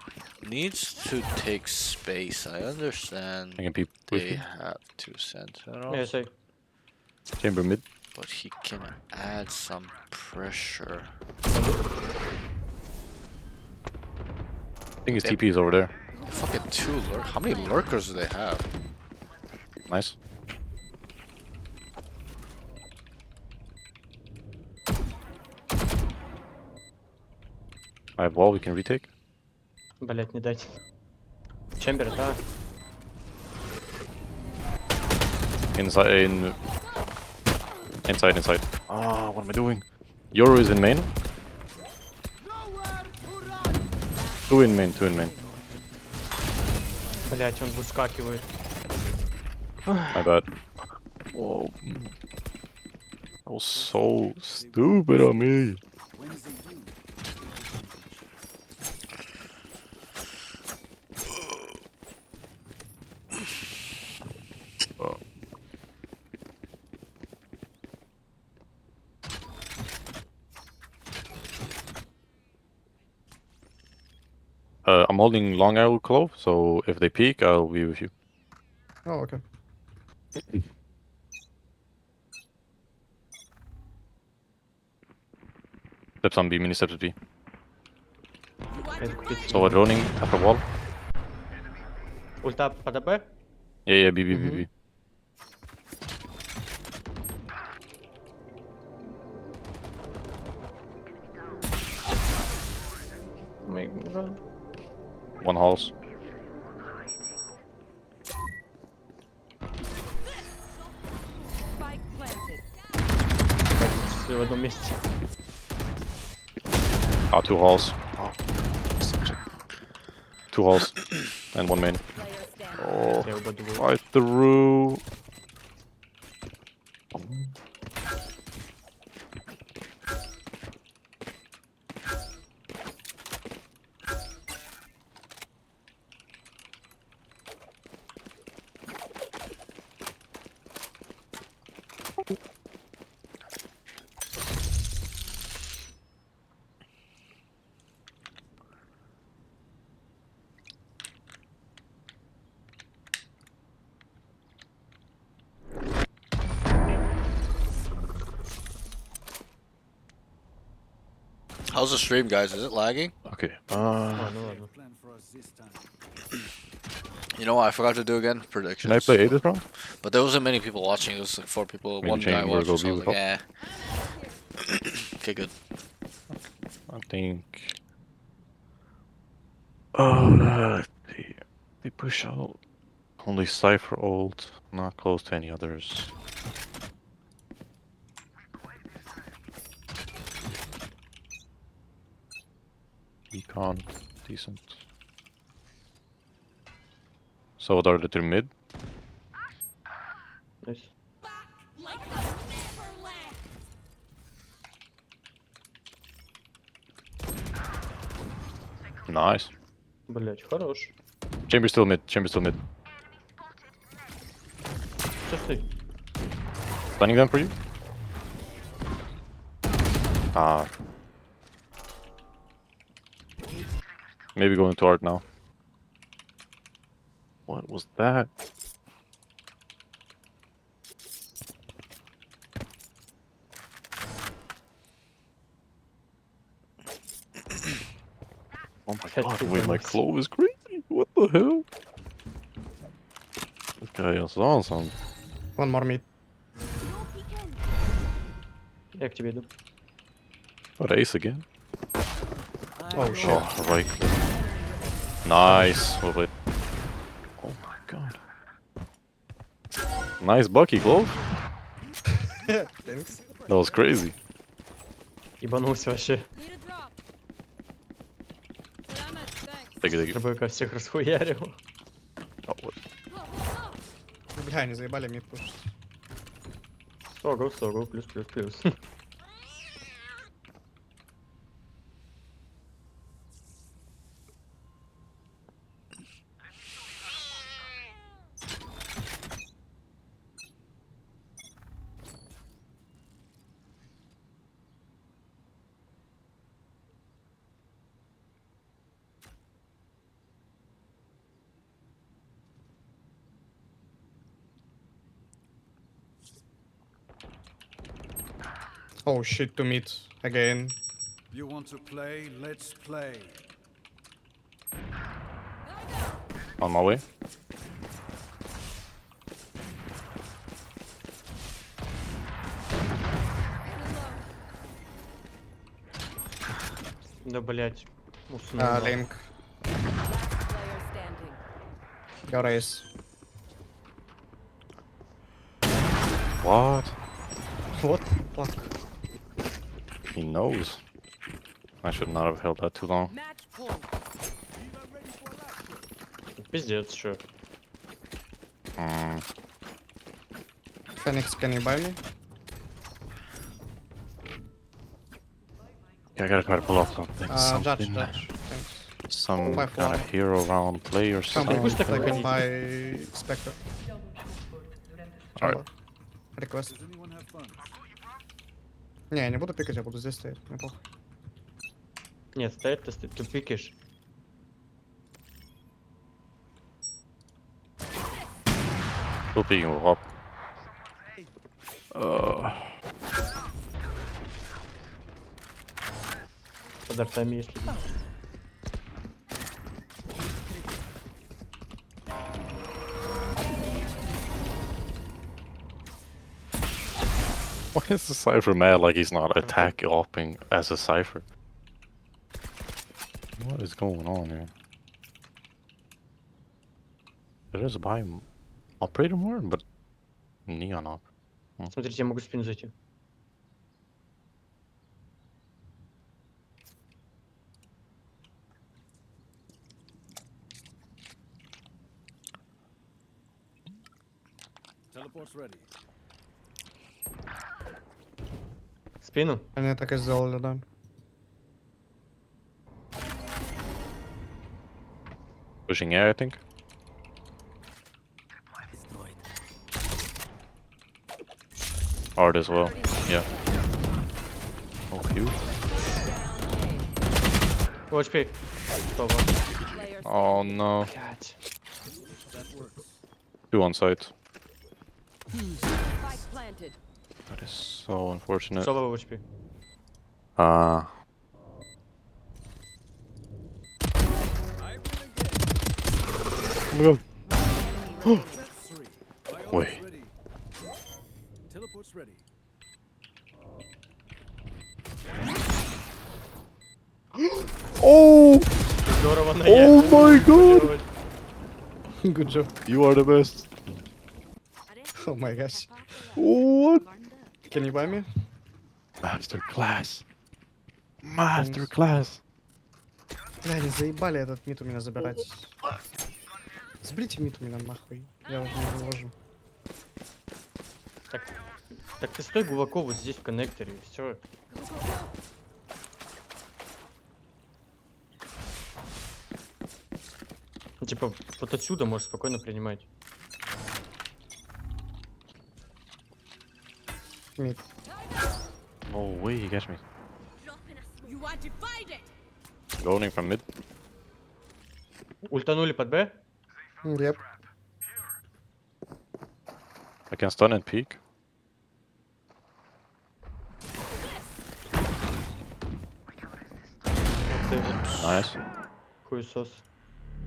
Needs to take space. I understand I can peep with they you. have two Я sentinels, сей. Chamber mid. but he can add some pressure. I think his Yep. TP is over there. Fucking two lurk. How many lurkers do they have? Nice. I have wall we can retake. Блять, не дать. Чембер, да. Inside. Ah, what am I doing? Euro is in main. Two in main. Блять, он выскакивает. My bad. Whoa. That was so stupid of me. I'm holding long arrow clove, so if they peek, I'll be with you. Oh, okay. Steps on B, mini steps B. Опять купить. So droning after wall. Ульта под АБ? Yeah, B. Мы... One halls. Spike planted. Всі в одному місці. Two halls. Two halls. And one main. Player standing. Oh, Я ободвую. right through. How's the stream, guys? Is it lagging? Okay. А, ну ладно. Plan for us this time. You know what I forgot to do again? Predictions. Can I play A this round? But there wasn't many people watching. There was like 4 people. Maybe One guy change where watching. go So I B was would like, okay, good. I think. Oh, let's see. They push out. Only Cypher ult, not close to any others. Econ, decent. So what are the two mid? Nice. Nice. Блять, хорош. Chamber still mid, chamber still mid. Чистий. Stunning them for you? Ah. Maybe going to art now. What was that? Oh my Head god, to wait, my Duelist. clove is crazy. What the hell? This guy is awesome. One more mid. Я к тебе иду. What, ace again? Oh shit. Oh, right click. Nice. Well played. Oh my god. Nice Bucky, Clove. Thanks. That was crazy. Ебанулся вообще. Need a drop. Damn it, thanks. Take it, take it. РБК всех расхуярил. Oh, what? Бля, не заебали мид пушить. Согл, плюс. Oh shit, to mid again. You want to play? Let's play. On my way. Да блять. Уснул. Link. Last player standing. Your ace. What? What the fuck? He knows. I should not have held that too long. Match point. Пиздец, чё. Phoenix, can you buy me? Yeah, I gotta try to pull off something. Judge, something. judge. Thanks. Some By kind of fly. hero round play or Come something. on, Пусть так I выходите. can buy Spectre. Alright. Request. Does anyone have fun? Не, я не буду пикать, я буду здесь стоять. Мне похуй. Нет, стоять ты пикаешь. Still picking up. Под артами, если... Why is the Cypher mad like he's not attack opping as a Cypher? What is going on here? There is a buy operator more, but neon op. Смотрите, я могу в спину зайти. Teleport's ready. В спину. Они так и сделали, да. Pushing air, I think. Destroyed. Hard as well. Yeah. Oh, phew. Watch P. Готово. Player Oh standing. no. Блять. That works. 2 on site. Spike planted. That is so unfortunate. Соло в HP. Ah. That's three. My Wait. ult's ready. Teleport's ready. Oh! Здорово на Oh my god! Good job. You are the best. Oh my gosh. What? Can you buy me? Masterclass. Masterclass. Бля, они заебали этот мид у меня забирать. Сбрите мид у меня нахуй. Я уже не вывожу. Так ты стой глубоко вот здесь в коннекторе, все. Типа, вот отсюда можешь спокойно принимать. Мид. No way, you catch me. You want to fight it? Going from mid. Ультанули под Б. Yep. I can stun and peek. Вот ты вот Nice. хуесос.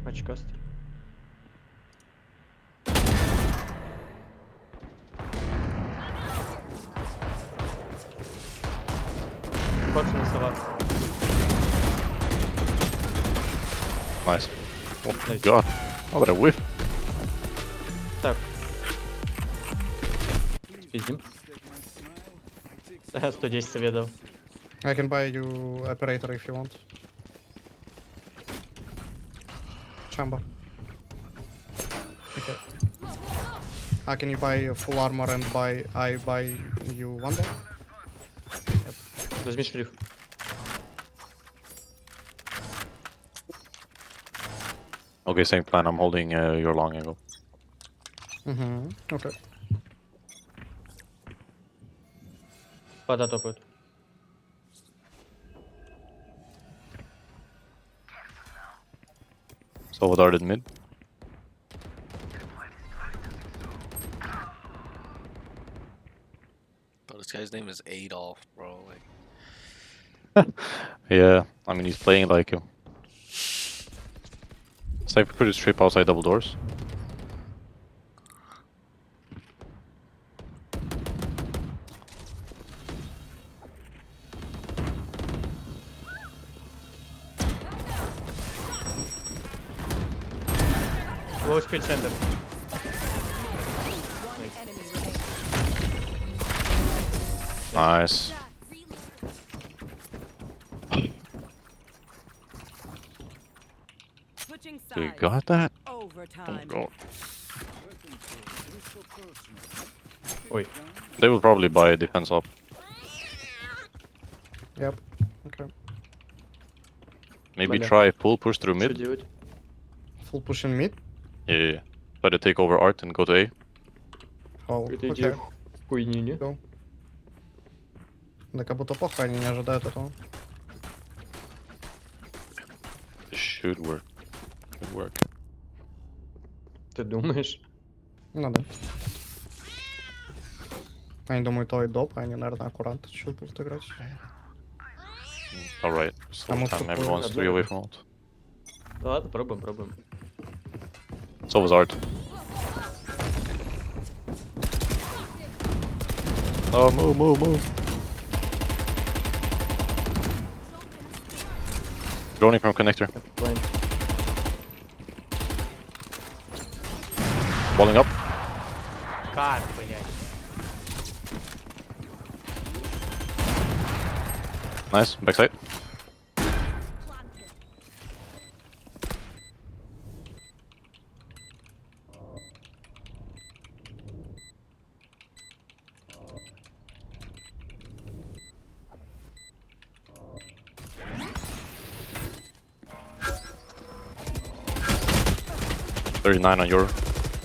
Очкастый. Бакс на салат. Nice. Oh my Nice. god. Oh, what a whiff. Так. Пиздим. Ага, 110 себе дал. I can buy you operator if you want. Chamber. Okay. Can you buy full armor and I buy you one day? Возьми шриф. Okay, same plan. I'm holding your long angle. Mm-hmm. Okay. Вода топает. So what darted mid. Bro, this guy's name is Adolf, bro. Like, Yeah, I mean he's playing like him. Sniper could just trip outside double doors. Low speed center. One enemy remaining. Nice. Switching You sides. got that? Oh Overtime. god. Weapon pull. It's so personal. Ой. They will probably buy a defense up. Yep. Okay. Maybe Bля. try pull push through Что mid. делать? Full push in mid. Yeah. Try to take over art and go to A. Oh, Это okay. идея. Хуйни, не? Go. Да как будто похуй, они не ожидают этого. This should work. Should work. Ты думаешь? Ну да. Они думают, ой, доп, а они, наверное, аккуратно чуть будут играть. Alright. So I'm time also everyone's pulling 3 away up. from ult. Да ладно, пробуем. So was art. Oh, move. Droning from connector. Blind. Walling up. Как, блядь? Nice. Backside. Planted. 39 on your.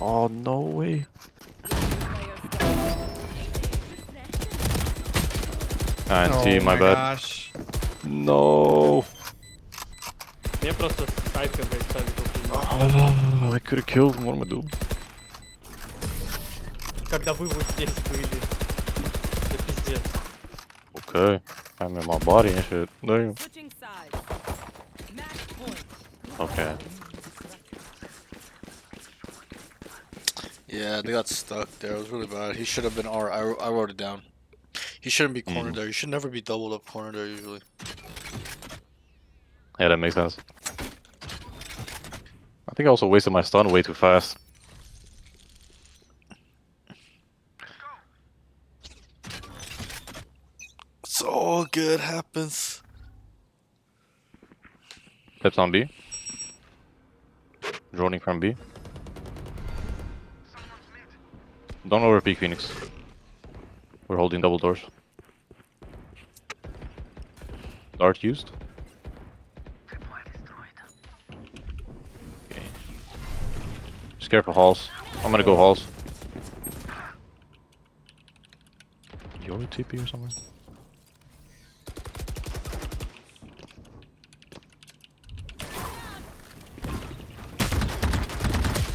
Oh, no way. Anti, Oh my bad. gosh. No. Мне просто скайпер, блядь, ставит хуйню. Oh, I could have killed him. What am I doing? Когда вы вот здесь были. Это пиздец. Okay. I'm in my body and shit. Damn. Switching sides. Match point. Okay. Yeah, they got stuck there. It was really bad. He should have been R. I wrote it down. He shouldn't be cornered there. You should never be doubled up cornered there usually. Yeah, that makes sense. I think I also wasted my stun way too fast. It's all good happens. Steps on B. Droning from B. Don't overpeak Phoenix. We're holding double doors. Dart used. Okay. Just careful halls. I'm gonna go halls. Your TP or something?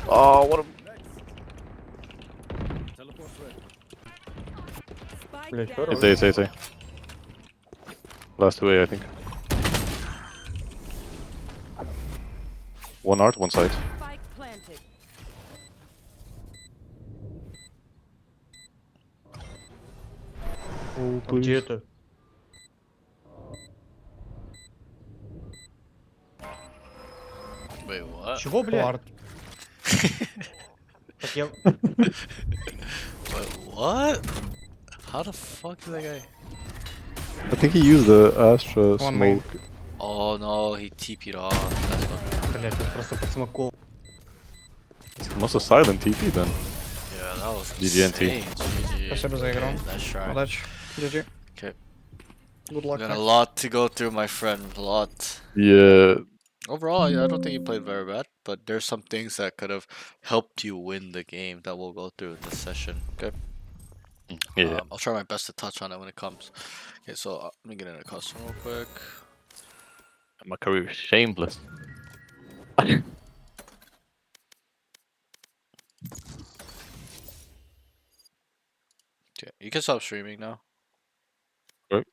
Oh, what a... Teleport ready. Spike Блядь, down. хорош. It's A. Last 2A, I think. One art, one side. Spike planted. Oh, А где это? Wait, what? Чего, блядь? Hard. Так я... Wait, what? How the fuck did that guy? I think he used the Astra One main. smoke. Oh no, he TP'd off. That's what... Блядь, тут просто подсмокол. Must have silent TP then. Yeah, that was GGNT. insane. GG. Спасибо за игру. Okay, nice try. Удачи. GG. Okay. Good luck. Got a next. lot to go through, my friend. A lot. Yeah. Overall, I don't think you played very bad, but there's some things that could have helped you win the game that we'll go through in this session. Okay. Yeah. I'll try my best to touch on it when it comes. Okay, so let me get in a custom real quick. My career is shameless. Okay, you can stop streaming now. Right.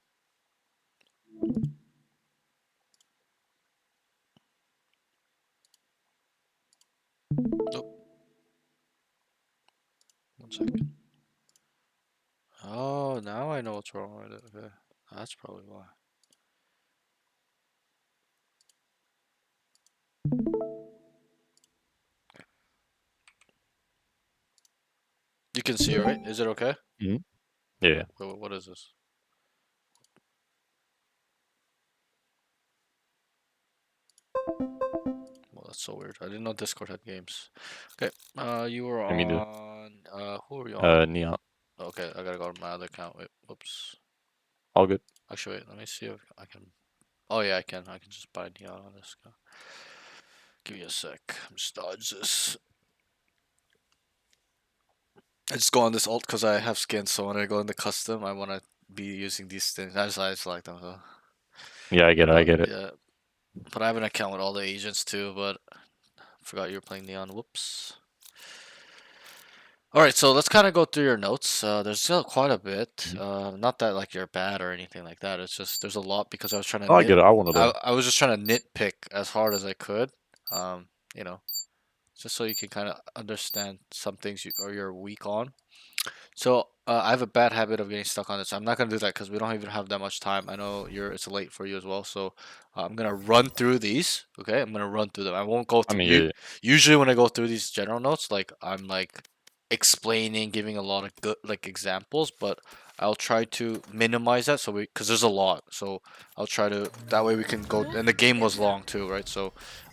Nope. 1 second. Oh, now I know what's wrong with it. Okay, that's probably why. You can see it, right? Is it okay? Yeah. Wait, what is this? Well, that's so weird. I didn't know Discord had games. Okay, you were Me neither. on. Who were you on? Neon. Okay, I gotta go to my other account. Wait, whoops. All good. Actually, wait. Let me see if I can. Oh yeah, I can. I can just buy Neon on this guy. Give me a sec. I'm just dodge this. I just go on this alt because I have skins. So when I go into custom, I want to be using these things. I just like them. So. Yeah, I get it. I get it. Yeah, but I have an account with all the agents too. But forgot you were playing Neon. Whoops. All right, so let's kind of go through your notes. There's still quite a bit. Not that like you're bad or anything like that. It's just there's a lot because I was trying to. Oh, I get it. I want to know. I was just trying to nitpick as hard as I could. You know, just so you can kind of understand some things you're weak on. So I have a bad habit of getting stuck on this. I'm not gonna do that because we don't even have that much time. I know it's late for you as well, so I'm gonna run through these. Okay, I'm gonna run through them. I won't go I through mean, you. yeah. Usually when I go through these general notes, like I'm like explaining, giving a lot of good like examples, but I'll try to minimize that so we because there's a lot. So I'll try to that way we can go and the game was long too, right? So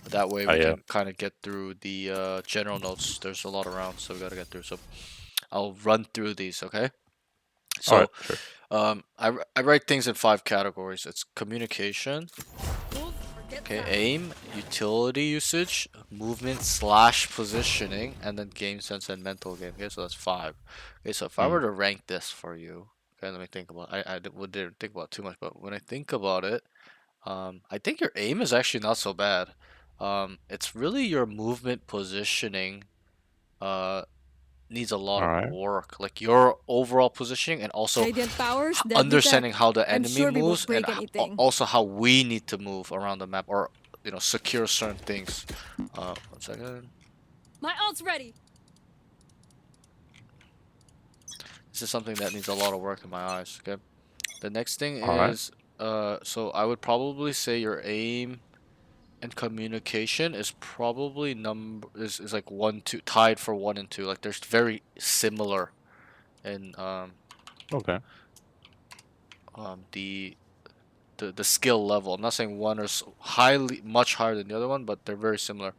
that way we Yeah. can kind of get through the general notes. There's a lot of rounds, so we gotta get through. So I'll run through these, okay? All right, So, sure. I write things in 5 categories. It's communication, Fools, forget okay, that. aim, utility usage, movement slash positioning, and then game sense and mental game. Okay, so that's 5. Okay, so if I were Mm. to rank this for you, okay, let me think about. Didn't think about it too much, but when I think about it, I think your aim is actually not so bad. It's really your movement positioning. Needs a lot All of right. work. Like your overall positioning and also Radiant powers, deadly tech. understanding how the I'm enemy sure we moves won't and break anything. also how we need to move around the map or secure certain things. 1 second. My ult's ready. This is something that needs a lot of work in my eyes. Okay. The next thing All right. is so I would probably say your aim and communication is probably is like 1 2 tied for 1 and 2. Like they're very similar in Okay. the the skill level. I'm not saying one is highly much higher than the other one, but they're very similar.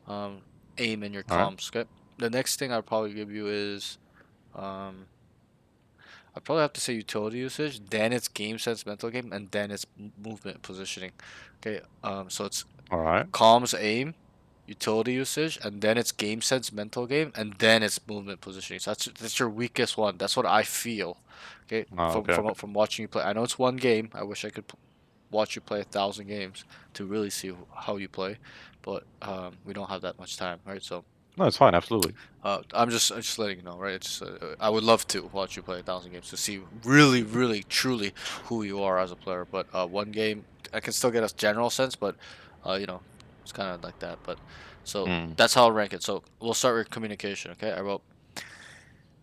Um, aim in your All right. comps. Okay. The next thing I'd probably give you is I'd probably have to say utility usage. Then it's game sense, mental game, and then it's movement positioning. Okay. So it's All right. comms, aim, utility usage, and then it's game sense, mental game, and then it's movement positioning. So that's your weakest one. That's what I feel. Okay. Oh, From okay. Okay. watching you play, I know it's one game. I wish I could watch you play 1,000 games to really see how you play, but we don't have that much time, right? So No, it's fine. Absolutely. I'm just letting you know, right? It's I would love to watch you play 1,000 games to see really, really, truly who you are as a player. But one game, I can still get a general sense, but it's kind of like that. But so Mm. that's how I'll rank it. So we'll start with communication. Okay, I wrote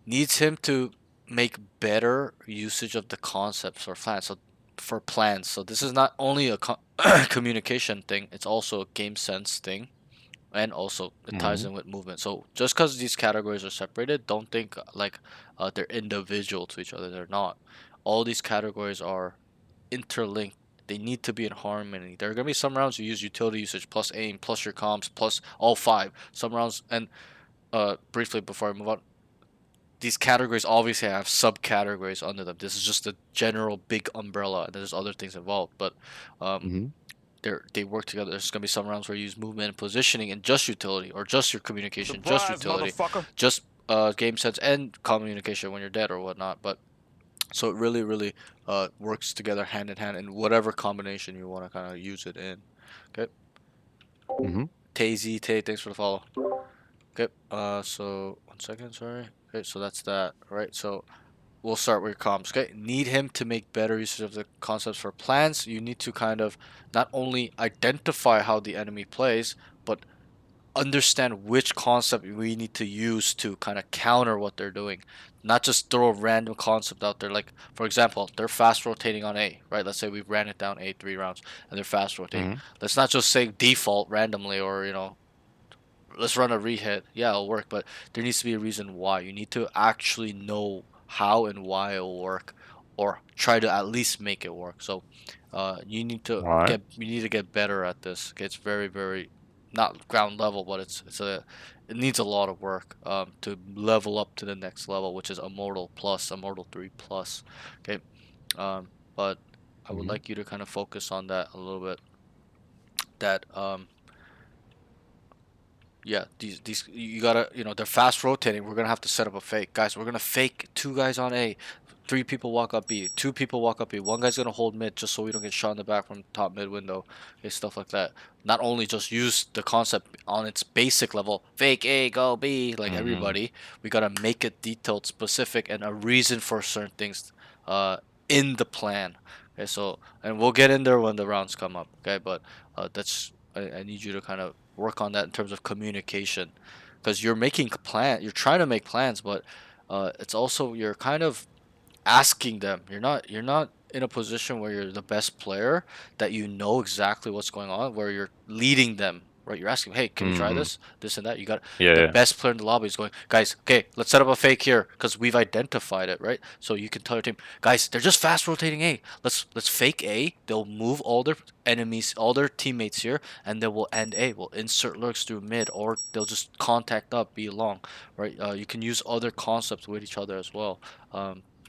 needs him to make better usage of the concepts or plans. So for plans, so this is not only a communication thing; it's also a game sense thing, and also it ties Mm. in with movement. So just because these categories are separated, don't think like they're individual to each other. They're not. All these categories are interlinked. They need to be in harmony. There are gonna be some rounds you use utility usage plus aim plus your comms plus all 5. Some rounds and briefly before I move on, these categories obviously have subcategories under them. This is just a general big umbrella, and there's other things involved. But um, Mm-hmm. they work together. There's gonna be some rounds where you use movement and positioning and just utility, or just your communication, just utility, just game sense and communication when you're dead or whatnot. But so it really, really works together hand in hand in whatever combination you want to kind of use it in. Okay. Mm-hmm. Tay, thanks for the follow. Okay. So 1 second, sorry. Okay, so that's that. Right. So we'll start with your comms. Okay, need him to make better usage of the concepts for plans. You need to kind of not only identify how the enemy plays, but understand which concept we need to use to kind of counter what they're doing. Not just throw a random concept out there. Like, for example, they're fast rotating on A, right? Let's say we ran it down A 3 rounds and they're fast rotating. Mm-hmm. Let's not just say default randomly or, let's run a rehit. Yeah, it'll work, but there needs to be a reason why. You need to actually know how and why it'll work, or try to at least make it work. So, All right. you need to get better at this. Okay, it's very very not ground level, but it needs a lot of work to level up to the next level, which is Immortal Plus, Immortal 3 Plus. Okay, but I would Mm-hmm. like you to kind of focus on that a little bit. That Yeah, these you gotta they're fast rotating. We're gonna have to set up a fake, guys. We're gonna fake 2 guys on A, 3 people walk up B, 2 people walk up B. One guy's gonna hold mid just so we don't get shot in the back from top mid window, okay, stuff like that. Not only just use the concept on its basic level, fake A, go B, like Mm-hmm. everybody. We gotta make it detailed, specific, and a reason for certain things, uh, in the plan. Okay, so and we'll get in there when the rounds come up. Okay, but I need you to kind of work on that in terms of communication, because you're trying to make plans, but it's also you're kind of asking them. You're not in a position where you're the best player that you know exactly what's going on, where you're leading them, right? You're asking, hey, can you try Mm-hmm. this and that. You got Yeah, the yeah. best player in the lobby is going, guys, okay, let's set up a fake here because we've identified it, right? So you can tell your team, guys, they're just fast rotating A. Let's fake A. They'll move all their enemies, all their teammates here, and then we'll end A. We'll insert lurks through mid, or they'll just contact up B long, right? You can use other concepts with each other as well.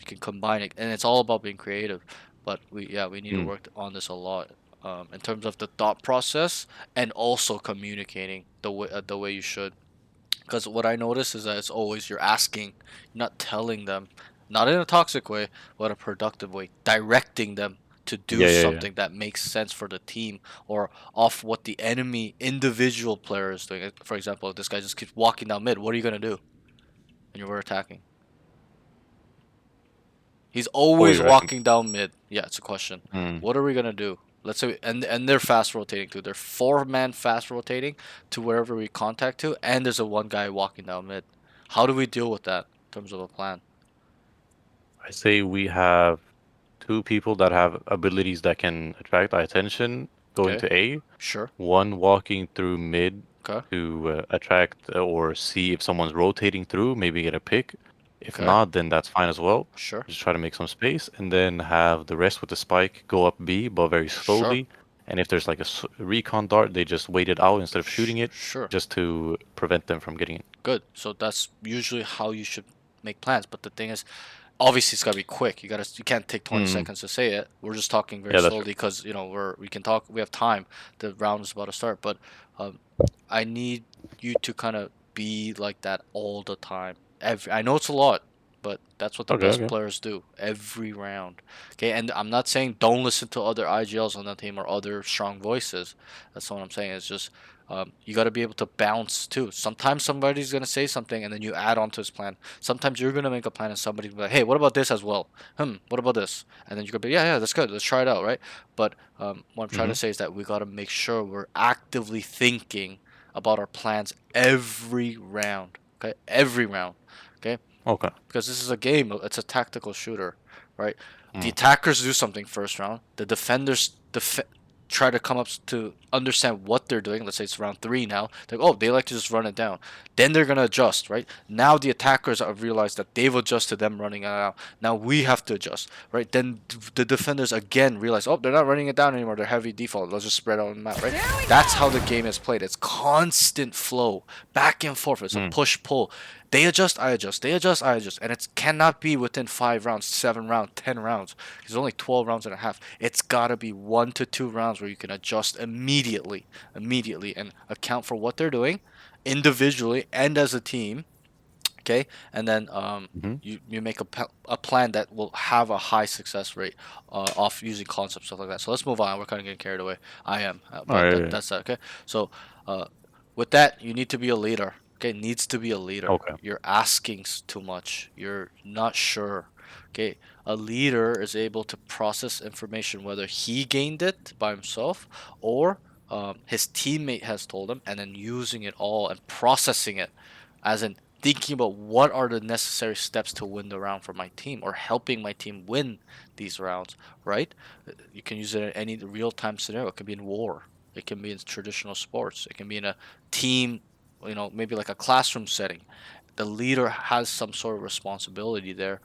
You can combine it, and it's all about being creative. But we need to Mm. work on this a lot, in terms of the thought process and also communicating the way you should. Because what I notice is that it's always you're asking, you're not telling them, not in a toxic way, but a productive way, directing them to do Yeah, yeah, yeah. something that makes sense for the team or off what the enemy individual player is doing. For example, if this guy just keeps walking down mid, what are you gonna do? And you were attacking. He's What were always you asking? walking down mid. Yeah, it's a question. Mm. What are we gonna do? Let's say, and they're fast rotating too. They're four-man fast rotating to wherever we contact to, and there's a one guy walking down mid. How do we deal with that in terms of a plan? I say we have two people that have abilities that can attract our attention going Okay, to A, sure. one walking through mid Okay, to attract or see if someone's rotating through, maybe get a pick. If okay, not, then that's fine as well. sure, Just try to make some space and then have the rest with the spike go up B, but very sure, slowly. And if there's like a recon dart, they just wait it out instead of shooting it sure. just to prevent them from getting in. Good. So that's usually how you should make plans. But the thing is, obviously it's gotta be quick. You can't take 20 Mm. seconds to say it. We're just talking very Yeah, that's true. slowly because we can talk. We have time. The round is about to start. But um, I need you to kind of be like that all the time. I know it's a lot, but that's what the Okay, best okay. players do every round. Okay, and I'm not saying don't listen to other IGLs on the team or other strong voices. That's not what I'm saying. It's just you got to be able to bounce too. Sometimes somebody's gonna say something and then you add on to his plan. Sometimes you're gonna make a plan and somebody's gonna be like, hey, what about this as well? What about this? And then you're gonna be, yeah, that's good. Let's try it out, right? But what I'm trying to Mm-hmm. say is that we got to make sure we're actively thinking about our plans every round. Okay, every round. Okay, Okay. because this is a game. It's a tactical shooter, right? The Mm. attackers do something first round. The defenders try to come up to understand what they're doing. Let's say it's round three now. They're like, oh, they like to just run it down. Then they're gonna adjust, right? Now the attackers have realized that they've adjusted them running it out. Now we have to adjust, right? Then the defenders again realize, oh, they're not running it down anymore. They're heavy default. Let's just spread out on the map, right? That's how the game is played. It's constant flow, back and forth. It's a Mm. push pull. They adjust, I adjust. They adjust, I adjust. And it cannot be within 5 rounds, 7 rounds, 10 rounds. It's only 12 rounds and a half. It's gotta be 1 to 2 rounds where you can adjust immediately, and account for what they're doing individually and as a team. Okay, and then Mm-hmm. you make a plan that will have a high success rate off using concepts, stuff like that. So let's move on. We're kind of getting carried away. I am, All but right. Yeah, yeah. that's that. Okay, so uh, with that, you need to be a leader. Okay, needs to be a leader. Okay. You're asking too much. You're not sure. Okay, a leader is able to process information whether he gained it by himself or his teammate has told him, and then using it all and processing it, as in thinking about what are the necessary steps to win the round for my team or helping my team win these rounds, right? You can use it in any real-time scenario. It can be in war. It can be in traditional sports. It can be in a team, maybe like a classroom setting. The leader has some sort of responsibility there,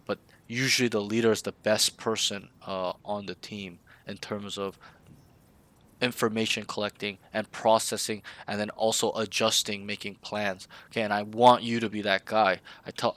but usually the leader is the best person on the team in terms of information collecting and processing, and then also adjusting, making plans. Okay, and I want you to be that guy.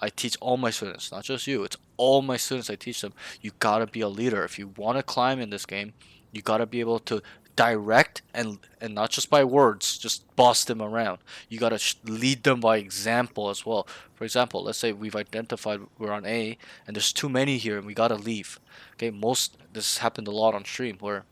I teach all my students, not just you, it's all my students. I teach them, you gotta be a leader if you want to climb in this game. You gotta be able to direct and not just by words just boss them around. You gotta lead them by example as well. For example, let's say we've identified we're on A and there's too many here and we gotta leave. Okay, most this happened a lot on stream where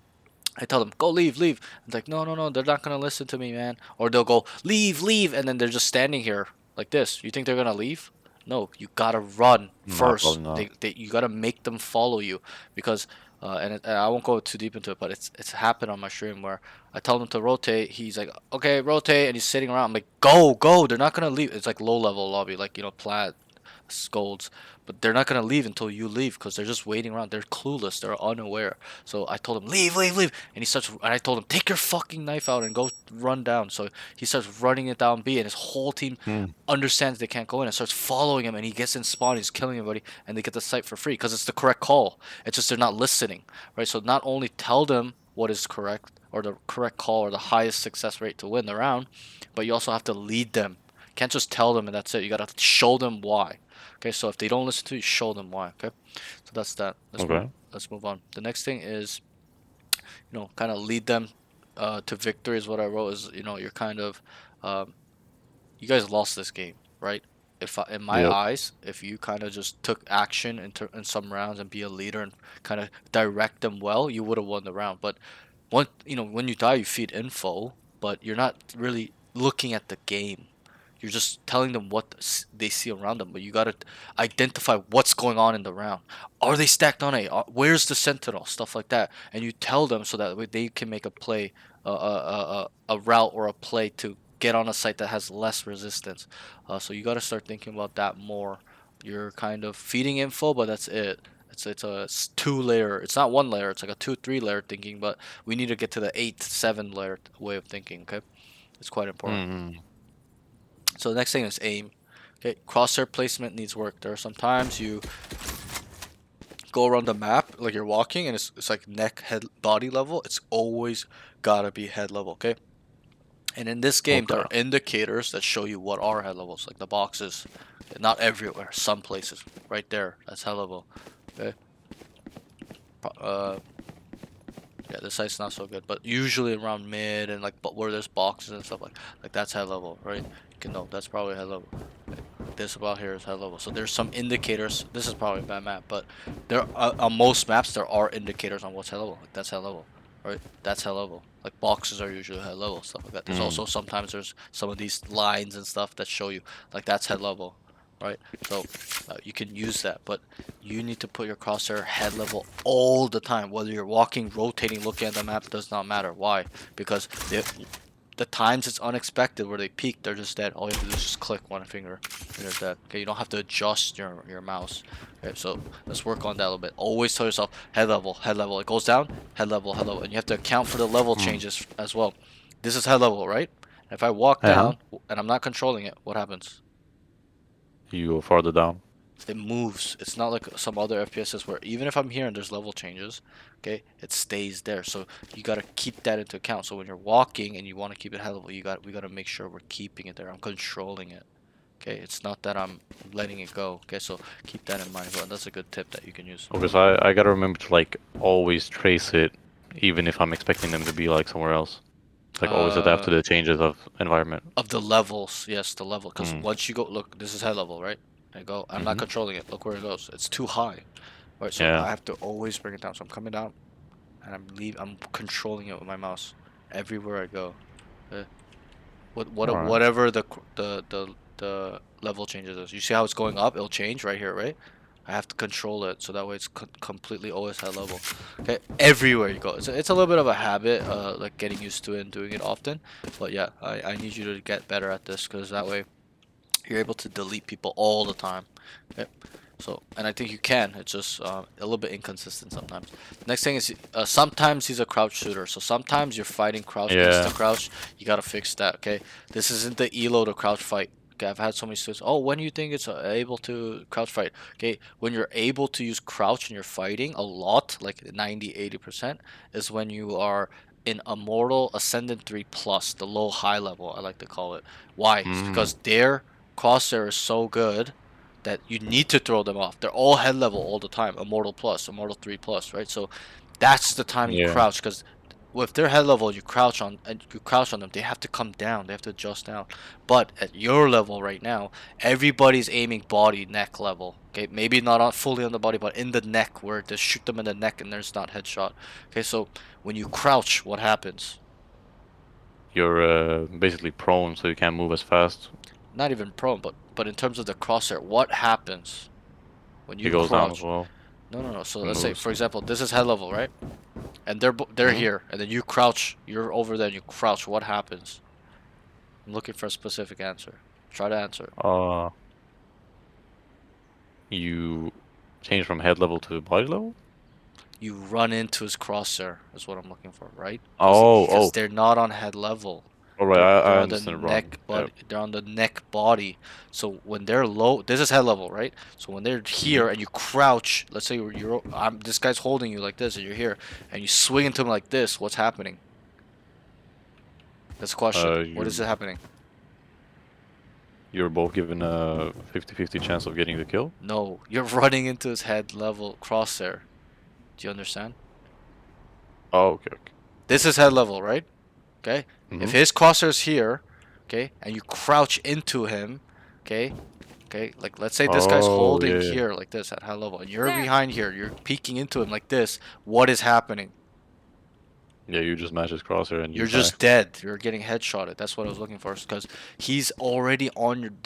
I tell them, go leave, leave. It's like, no, no, no, they're not gonna listen to me, man. Or they'll go, leave, leave, and then they're just standing here like this. You think they're gonna leave? No, you gotta run No, first. probably not. You gotta make them follow you because, and I won't go too deep into it, but it's happened on my stream where I tell him to rotate. He's like, okay, rotate, and he's sitting around. I'm like, go, go. They're not gonna leave. It's like low level lobby, like plat, scolds, but they're not gonna leave until you leave because they're just waiting around. They're clueless. They're unaware. So I told him leave, leave, leave, and he starts. And I told him take your fucking knife out and go run down. So he starts running it down B, and his whole team understands they can't go in and starts following him, and he gets in spawn. He's killing everybody, and they get the site for free because it's the correct call. It's just they're not listening, right? So not only tell them what is correct or the correct call or the highest success rate to win the round, but you also have to lead them. Can't just tell them and that's it. You gotta show them why. Okay, so if they don't listen to you, show them why. Okay, so that's that. Okay. Let's move on. The next thing is, kind of lead them to victory. Is what I wrote. Is you're kind of, you guys lost this game, right? In my Yep. eyes, if you kind of just took action in some rounds and be a leader and kind of direct them well, you would have won the round. But when you die, you feed info, but you're not really looking at the game. You're just telling them what they see around them, but you gotta identify what's going on in the round. Are they stacked on A? Where's the Sentinel? Stuff like that, and you tell them so that way they can make a play, a route or a play to get on a site that has less resistance. So you gotta start thinking about that more. You're kind of feeding info, but that's it. It's a two layer. It's not one layer. It's like a 2-3 layer thinking, but we need to get to the 8-7 layer way of thinking. Okay, it's quite important. Mm. So the next thing is aim. Okay, crosshair placement needs work. There are some times you go around the map like you're walking and it's like neck, head, body level. It's always gotta be head level. Okay. And in this game, there Okay. are indicators that show you what are head levels, like the boxes. Not everywhere, some places. Right there, that's head level. Okay. Yeah, this site's not so good, but usually around mid and but where there's boxes and stuff like that's high level, right? You can know that's probably high level. This about here is high level. So there's some indicators. This is probably a bad map, but there on most maps there are indicators on what's high level. Like that's high level, right? That's high level. Like boxes are usually high level, stuff like that. There's also sometimes there's some of these lines and stuff that show you like that's head level, right? So you can use that, but you need to put your crosshair head level all the time. Whether you're walking, rotating, looking at the map, does not matter. Why? Because the times it's unexpected where they peak, they're just dead. All you have to do is just click one finger and they're dead. Okay, you don't have to adjust your mouse. Okay, so let's work on that a little bit. Always tell yourself head level, head level. It goes down, head level, and you have to account for the level changes as well. This is head level, right? And if I walk Uh-huh. down and I'm not controlling it, what happens? You go farther down. It moves. It's not like some other FPSs where even if I'm here and there's level changes, okay, it stays there. So you gotta keep that into account. So when you're walking and you want to keep it high level, we gotta make sure we're keeping it there. I'm controlling it. Okay, it's not that I'm letting it go. Okay, so keep that in mind. Well, that's a good tip that you can use. Because I gotta remember to like always trace it, even if I'm expecting them to be like somewhere else. Like always adapt to the changes of environment. Of the levels, yes, the level. Because Mm. once you go, look, this is high level, right? I go, I'm not controlling it. Look where it goes. It's too high. Right, so Yeah. I have to always bring it down. So I'm coming down, and I'm controlling it with my mouse everywhere I go. Okay. Alright. Whatever the level changes is. You see how it's going up? It'll change right here, right? I have to control it so that way it's completely always high level. Okay, everywhere you go. It's a little bit of a habit, like getting used to it and doing it often. But yeah, I need you to get better at this because that way you're able to delete people all the time. Okay. So, and I think you can. It's just a little bit inconsistent sometimes. Next thing is sometimes he's a crouch shooter. So sometimes you're fighting crouch, Yeah. insta crouch. You gotta fix that. Okay, this isn't the elo to crouch fight. Okay, I've had so many students. Oh, when do you think it's able to crouch fight? Okay, when you're able to use crouch and you're fighting a lot, like 90-80%, is when you are in Immortal Ascendant 3 plus, the low high level, I like to call it. Why? It's because their crosshair is so good that you need to throw them off. They're all head level all the time. Immortal plus, Immortal 3 plus, right? So that's the time you Yeah. crouch because if they're head level, you crouch on them. They have to come down. They have to adjust down. But at your level right now, everybody's aiming body neck level. Okay, maybe not fully on the body, but in the neck where they shoot them in the neck and there's not headshot. Okay, so when you crouch, what happens? You're basically prone, so you can't move as fast. Not even prone, but in terms of the crosshair, what happens when you It goes down as crouch? well. No. So It let's say, moves. for example, this is head level, right? And they're here, and then you crouch. You're over there, and you crouch. What happens? I'm looking for a specific answer. Try to answer. You change from head level to body level? You run into his crosshair is what I'm looking for, right? Oh, Because oh, they're not on head level. all right. They're I on the understand wrong. neck Yeah. body. They're on the neck body. So when they're low, this is head level, right? So when they're here and you crouch, let's say this guy's holding you like this, and you're here, and you swing into him like this. What's happening? That's a question. What is You it happening? you're both given a 50-50 chance of getting the kill. No, you're running into his head level crosshair. Do you understand? Oh, okay, okay. This is head level, right? Okay. If Mm-hmm. his crosshair's here, okay, and you crouch into him, okay, okay, like let's say this guy's Oh, holding yeah, yeah. here like this at high level, and you're There. behind here, you're peeking into him like this. What is happening? Yeah, you just match his crosshair and you You're die. just dead. You're getting headshotted. That's what I was looking for, because he's already on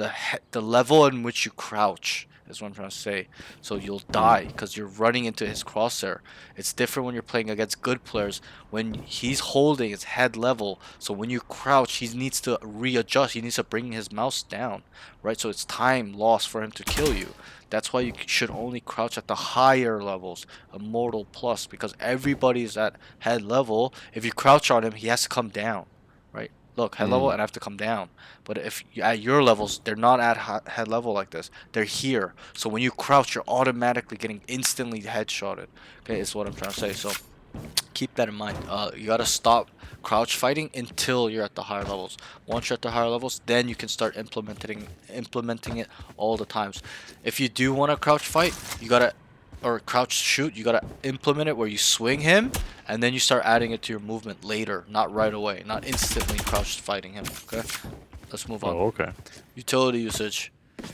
the level in which you crouch. Is what I'm trying to say. So you'll die because you're running into his crosshair. It's different when you're playing against good players. When he's holding his head level, so when you crouch, he needs to readjust. He needs to bring his mouse down, right? So it's time lost for him to kill you. That's why you should only crouch at the higher levels, Immortal Plus, because everybody's at head level. If you crouch on him, he has to come down, right? Look, head level, and I have to come down. But if at your levels, they're not at head level like this. They're here. So when you crouch, you're automatically getting instantly headshotted. Okay, is what I'm trying to say. So keep that in mind. You gotta stop crouch fighting until you're at the higher levels. Once you're at the higher levels, then you can start implementing it all the times. If you do want to crouch fight, you gotta or crouch shoot, you gotta implement it where you swing him and then you start adding it to your movement later, not right away, not instantly crouch fighting him. Okay, let's move on. Oh, okay. Utility usage.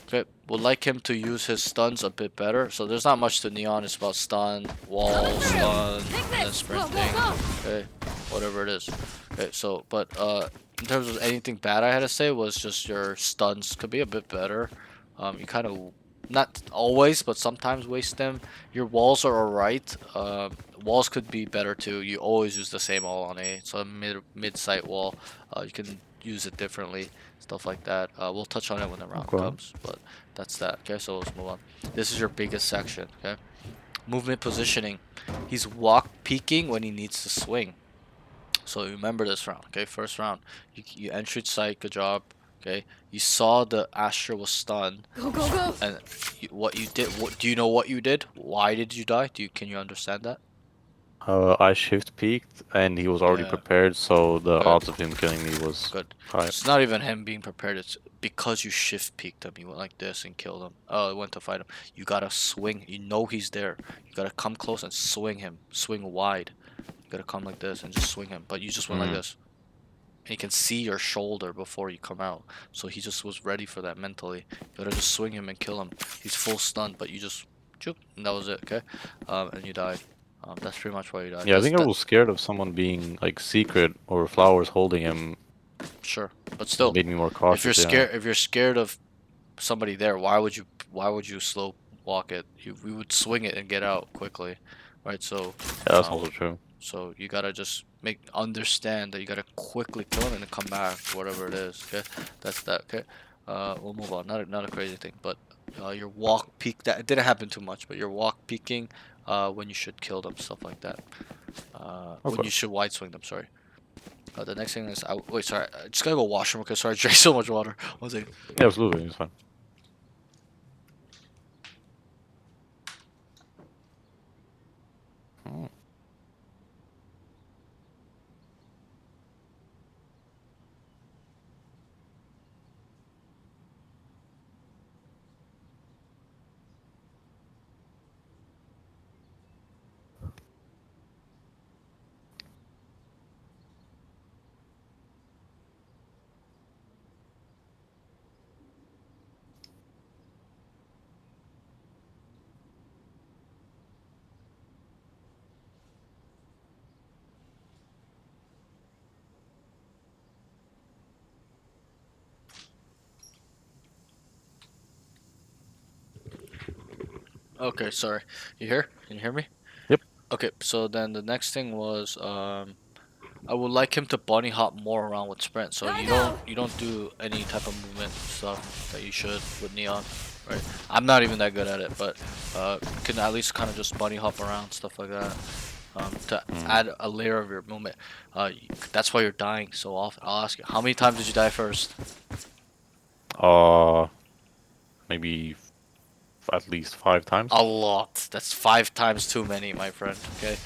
Okay, would like him to use his stuns a bit better. So there's not much to Neon. It's about stun, wall, stun, Take and then this. Go, sprinting. go, go. Okay, whatever it is. Okay, so but in terms of anything bad I had to say was just your stuns could be a bit better. You kind of not always, but sometimes waste them. Your walls are alright. Walls could be better too. You always use the same wall on A. So a mid sight wall. You can use it differently, stuff like that. We'll touch on it when the round Okay. comes, but that's that. Okay, so let's move on. This is your biggest section. Okay, movement positioning. He's walk peeking when he needs to swing. So remember this round. Okay, first round. You entered sight. Good job. Okay, you saw the Astra was stunned, Go, go, go. and what you did. What do you know? What you did? Why did you die? Can you understand that? I shift peeked and he was already Yeah. prepared, so the Good. odds of him killing me was Good. high. It's not even him being prepared. It's because you shift peeked him. You went like this and killed him. Oh, went to fight him. You gotta swing. You know he's there. You gotta come close and swing him. Swing wide. You gotta come like this and just swing him. But you just went like this. And he can see your shoulder before you come out. So he just was ready for that mentally. You gotta just swing him and kill him. He's full stunned, but you just choop, and that was it. Okay. And you died. That's pretty much why you died. Yeah, I That's think I that. was scared of someone being like secret or flowers holding him. Sure, but still. Made me more If cautious. if you're scared of somebody there, why would you slow walk it? We would swing it and get out quickly, right? So Yeah, that's um, also true. so you gotta just understand that you gotta quickly kill him and then come back, whatever it is. Okay, that's that. Okay, we'll move on. Not a crazy thing, but your walk peak, that it didn't happen too much, but your walk peaking when you should kill them, stuff like that. When Okay. you should wide swing them. Sorry. The next thing is wait, sorry, I just gotta go washroom. Okay, sorry, I drank so much water. One second. Yeah, absolutely, it's fine. Oh. Okay, sorry. You here? Can you hear me? Yep. Okay, so then the next thing was I would like him to bunny hop more around with sprint, so Gotta you go. don't do any type of movement stuff that you should with Neon, right? I'm not even that good at it, but you can at least kind of just bunny hop around stuff like that, to add a layer of your movement. That's why you're dying so often. I'll ask you, how many times did you die first? Maybe at least 5 times. A lot. That's 5 times too many, my friend. Okay.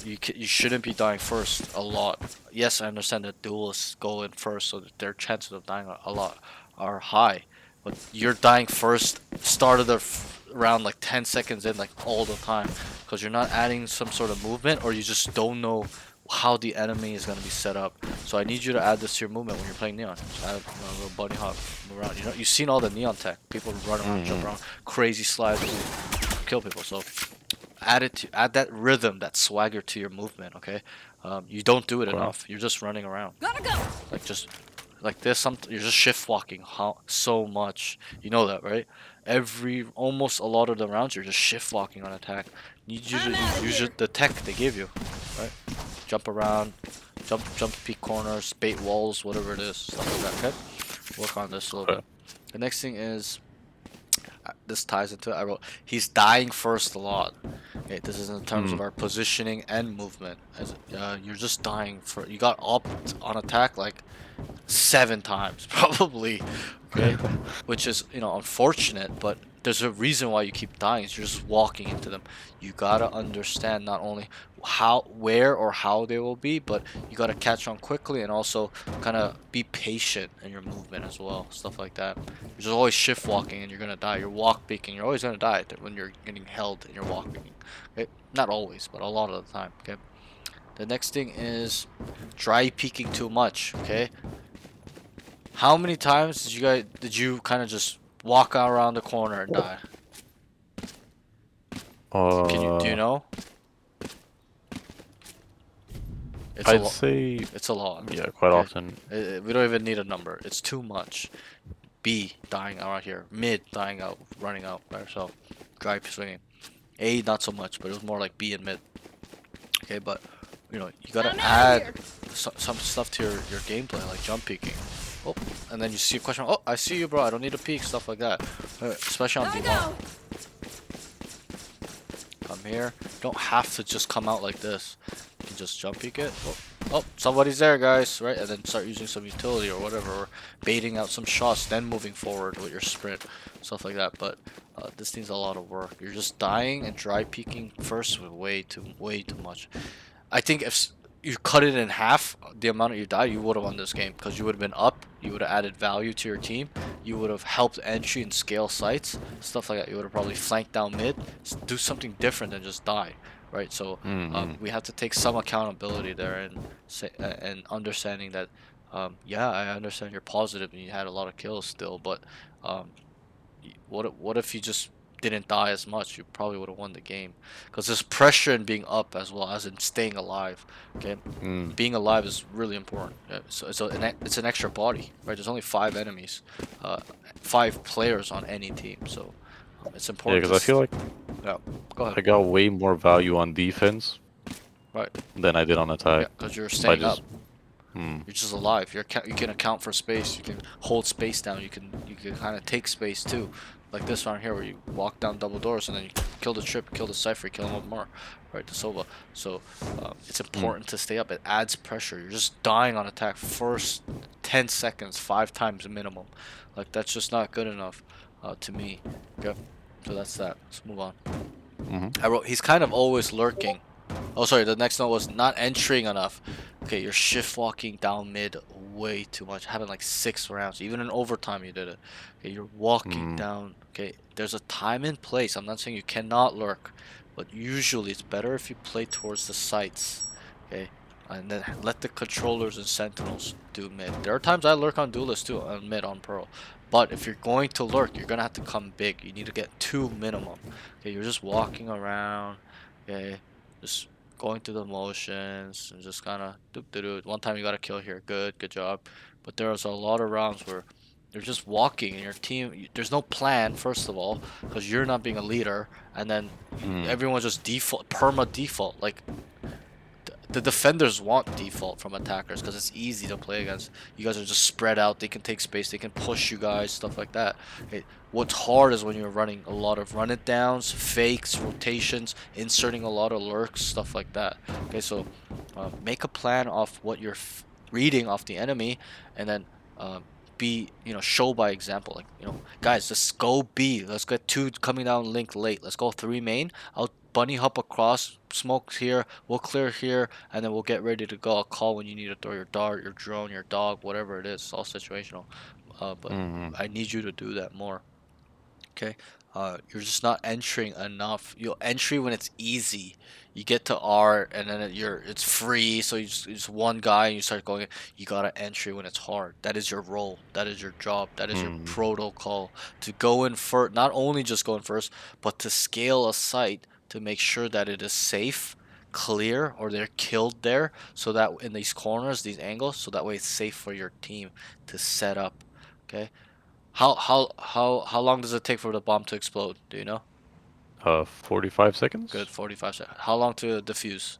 You shouldn't be dying first a lot. Yes, I understand that duelists go in first, so that their chances of dying a lot are high. But you're dying first, start of the round like 10 seconds in, like all the time, because you're not adding some sort of movement, or you just don't know how the enemy is gonna be set up. So I need you to add this to your movement when you're playing Neon. Just add a little bunny hop, move around. You know, you've seen all the Neon tech. People run around, jump around, crazy slides, kill people. So add that rhythm, that swagger to your movement. Okay, you don't do it Okay. enough. You're just running around, Gotta go. like just like this. You're just shift walking so much. You know that, right? Almost a lot of the rounds, you're just shift walking on attack. You I'm outta use here. the tech they give you, right? Jump around, jump peek corners, bait walls, whatever it is, stuff like that. Okay, work on this a little Okay. bit. The next thing is, this ties into it. I wrote he's dying first a lot. Okay, this is in terms of our positioning and movement. As you're just dying for. You got upped on attack like 7 times probably. Okay, which is unfortunate, but there's a reason why you keep dying. Is you're just walking into them. You gotta understand not only where or how they will be, but you gotta catch on quickly and also kind of be patient in your movement as well. Stuff like that. You're just always shift walking and you're gonna die. You're walk peeking. You're always gonna die when you're getting held and you're walk peeking. Okay, not always, but a lot of the time. Okay. The next thing is dry peeking too much. Okay. How many times did you kind of just walk around the corner and die? Do you know? It's a I'd lot. say It's a lot. yeah, quite Okay. often. We don't even need a number. It's too much. B dying out here. Mid dying out, running out by yourself. Drive swinging. A not so much, but it was more like B and mid. Okay, but you gotta I'm outta add here. some stuff to your gameplay, like jump peeking. Oh, and then you see a question. Oh, I see you, bro. I don't need a peek. Stuff like that. Especially on Gotta D1. go. Come here. You don't have to just come out like this. You can just jump peek it. Oh, somebody's there, guys. Right, and then start using some utility or whatever, or baiting out some shots, then moving forward with your sprint, stuff like that. But this needs a lot of work. You're just dying and dry peeking first with way too much. I think if you cut it in half, the amount that you die, you would have won this game because you would have been up. You would have added value to your team. You would have helped entry and scale sites, stuff like that. You would have probably flanked down mid, do something different than just die, right? So we have to take some accountability there and understanding that, yeah, I understand you're positive and you had a lot of kills still, but what if you just didn't die as much? You probably would have won the game because there's pressure in being up as well as in staying alive. Okay, being alive is really important. Yeah, so it's an extra body, right? There's only 5 enemies, 5 players on any team, so it's Yeah, important. because I feel like Yeah, go I ahead. got way more value on defense Right, than I did on yeah, attack. because you're By staying up. just hmm, You're just alive. You can account for space. You can hold space down. You can kind of take space too, like this one here where you walk down double doors and then you kill the trip, kill the cipher, kill him more, right? The Sova. So it's important to stay up. It adds pressure. You're just dying on attack first 10 seconds, 5 times minimum. Like that's just not good enough to me. Okay, so that's that. Let's move on. I wrote he's kind of always lurking. Oh, sorry. The next note was not entering enough. Okay, you're shift walking down mid way too much. Happened like 6 rounds. Even in overtime, you did it. Okay, you're walking down. Okay, there's a time and place. I'm not saying you cannot lurk, but usually it's better if you play towards the sites. Okay, and then let the controllers and sentinels do mid. There are times I lurk on Duelist too, on mid on Pearl. But if you're going to lurk, you're gonna have to come big. You need to get 2 minimum. Okay, you're just walking around. Okay, just going through the motions and just kind of do. One time you got a kill here, good job. But there's a lot of rounds where you're just walking and your team, there's no plan first of all, because you're not being a leader, and then everyone's just perma default. Like the defenders want default from attackers because it's easy to play against. You guys are just spread out. They can take space. They can push you guys, stuff like that. Okay. What's hard is when you're running a lot of run it downs, fakes, rotations, inserting a lot of lurks, stuff like that. Okay, so make a plan off what you're reading off the enemy, and then be show by example. Like guys, let's go B. Let's get 2 coming down link late. Let's go 3 main. I'll bunny hop across, smokes here, we'll clear here, and then we'll get ready to go. I'll call when you need to throw your dart, your drone, your dog, whatever it is. It's all situational. But Mm-hmm. I need you to do that more. Okay. You're just not entering enough. You'll entry when it's easy. You get to R and then it's free, so you just one guy and you start going. You gotta entry when it's hard. That is your role. That is your job. That is your Mm-hmm. protocol to go in first. Not only just go in first, but to scale a site to make sure that it is safe, clear, or they're killed there. So that in these corners, these angles, so that way it's safe for your team to set up. Okay. How long does it take for the bomb to explode? Do you know? 45 seconds. Good, 45 seconds. How long to defuse?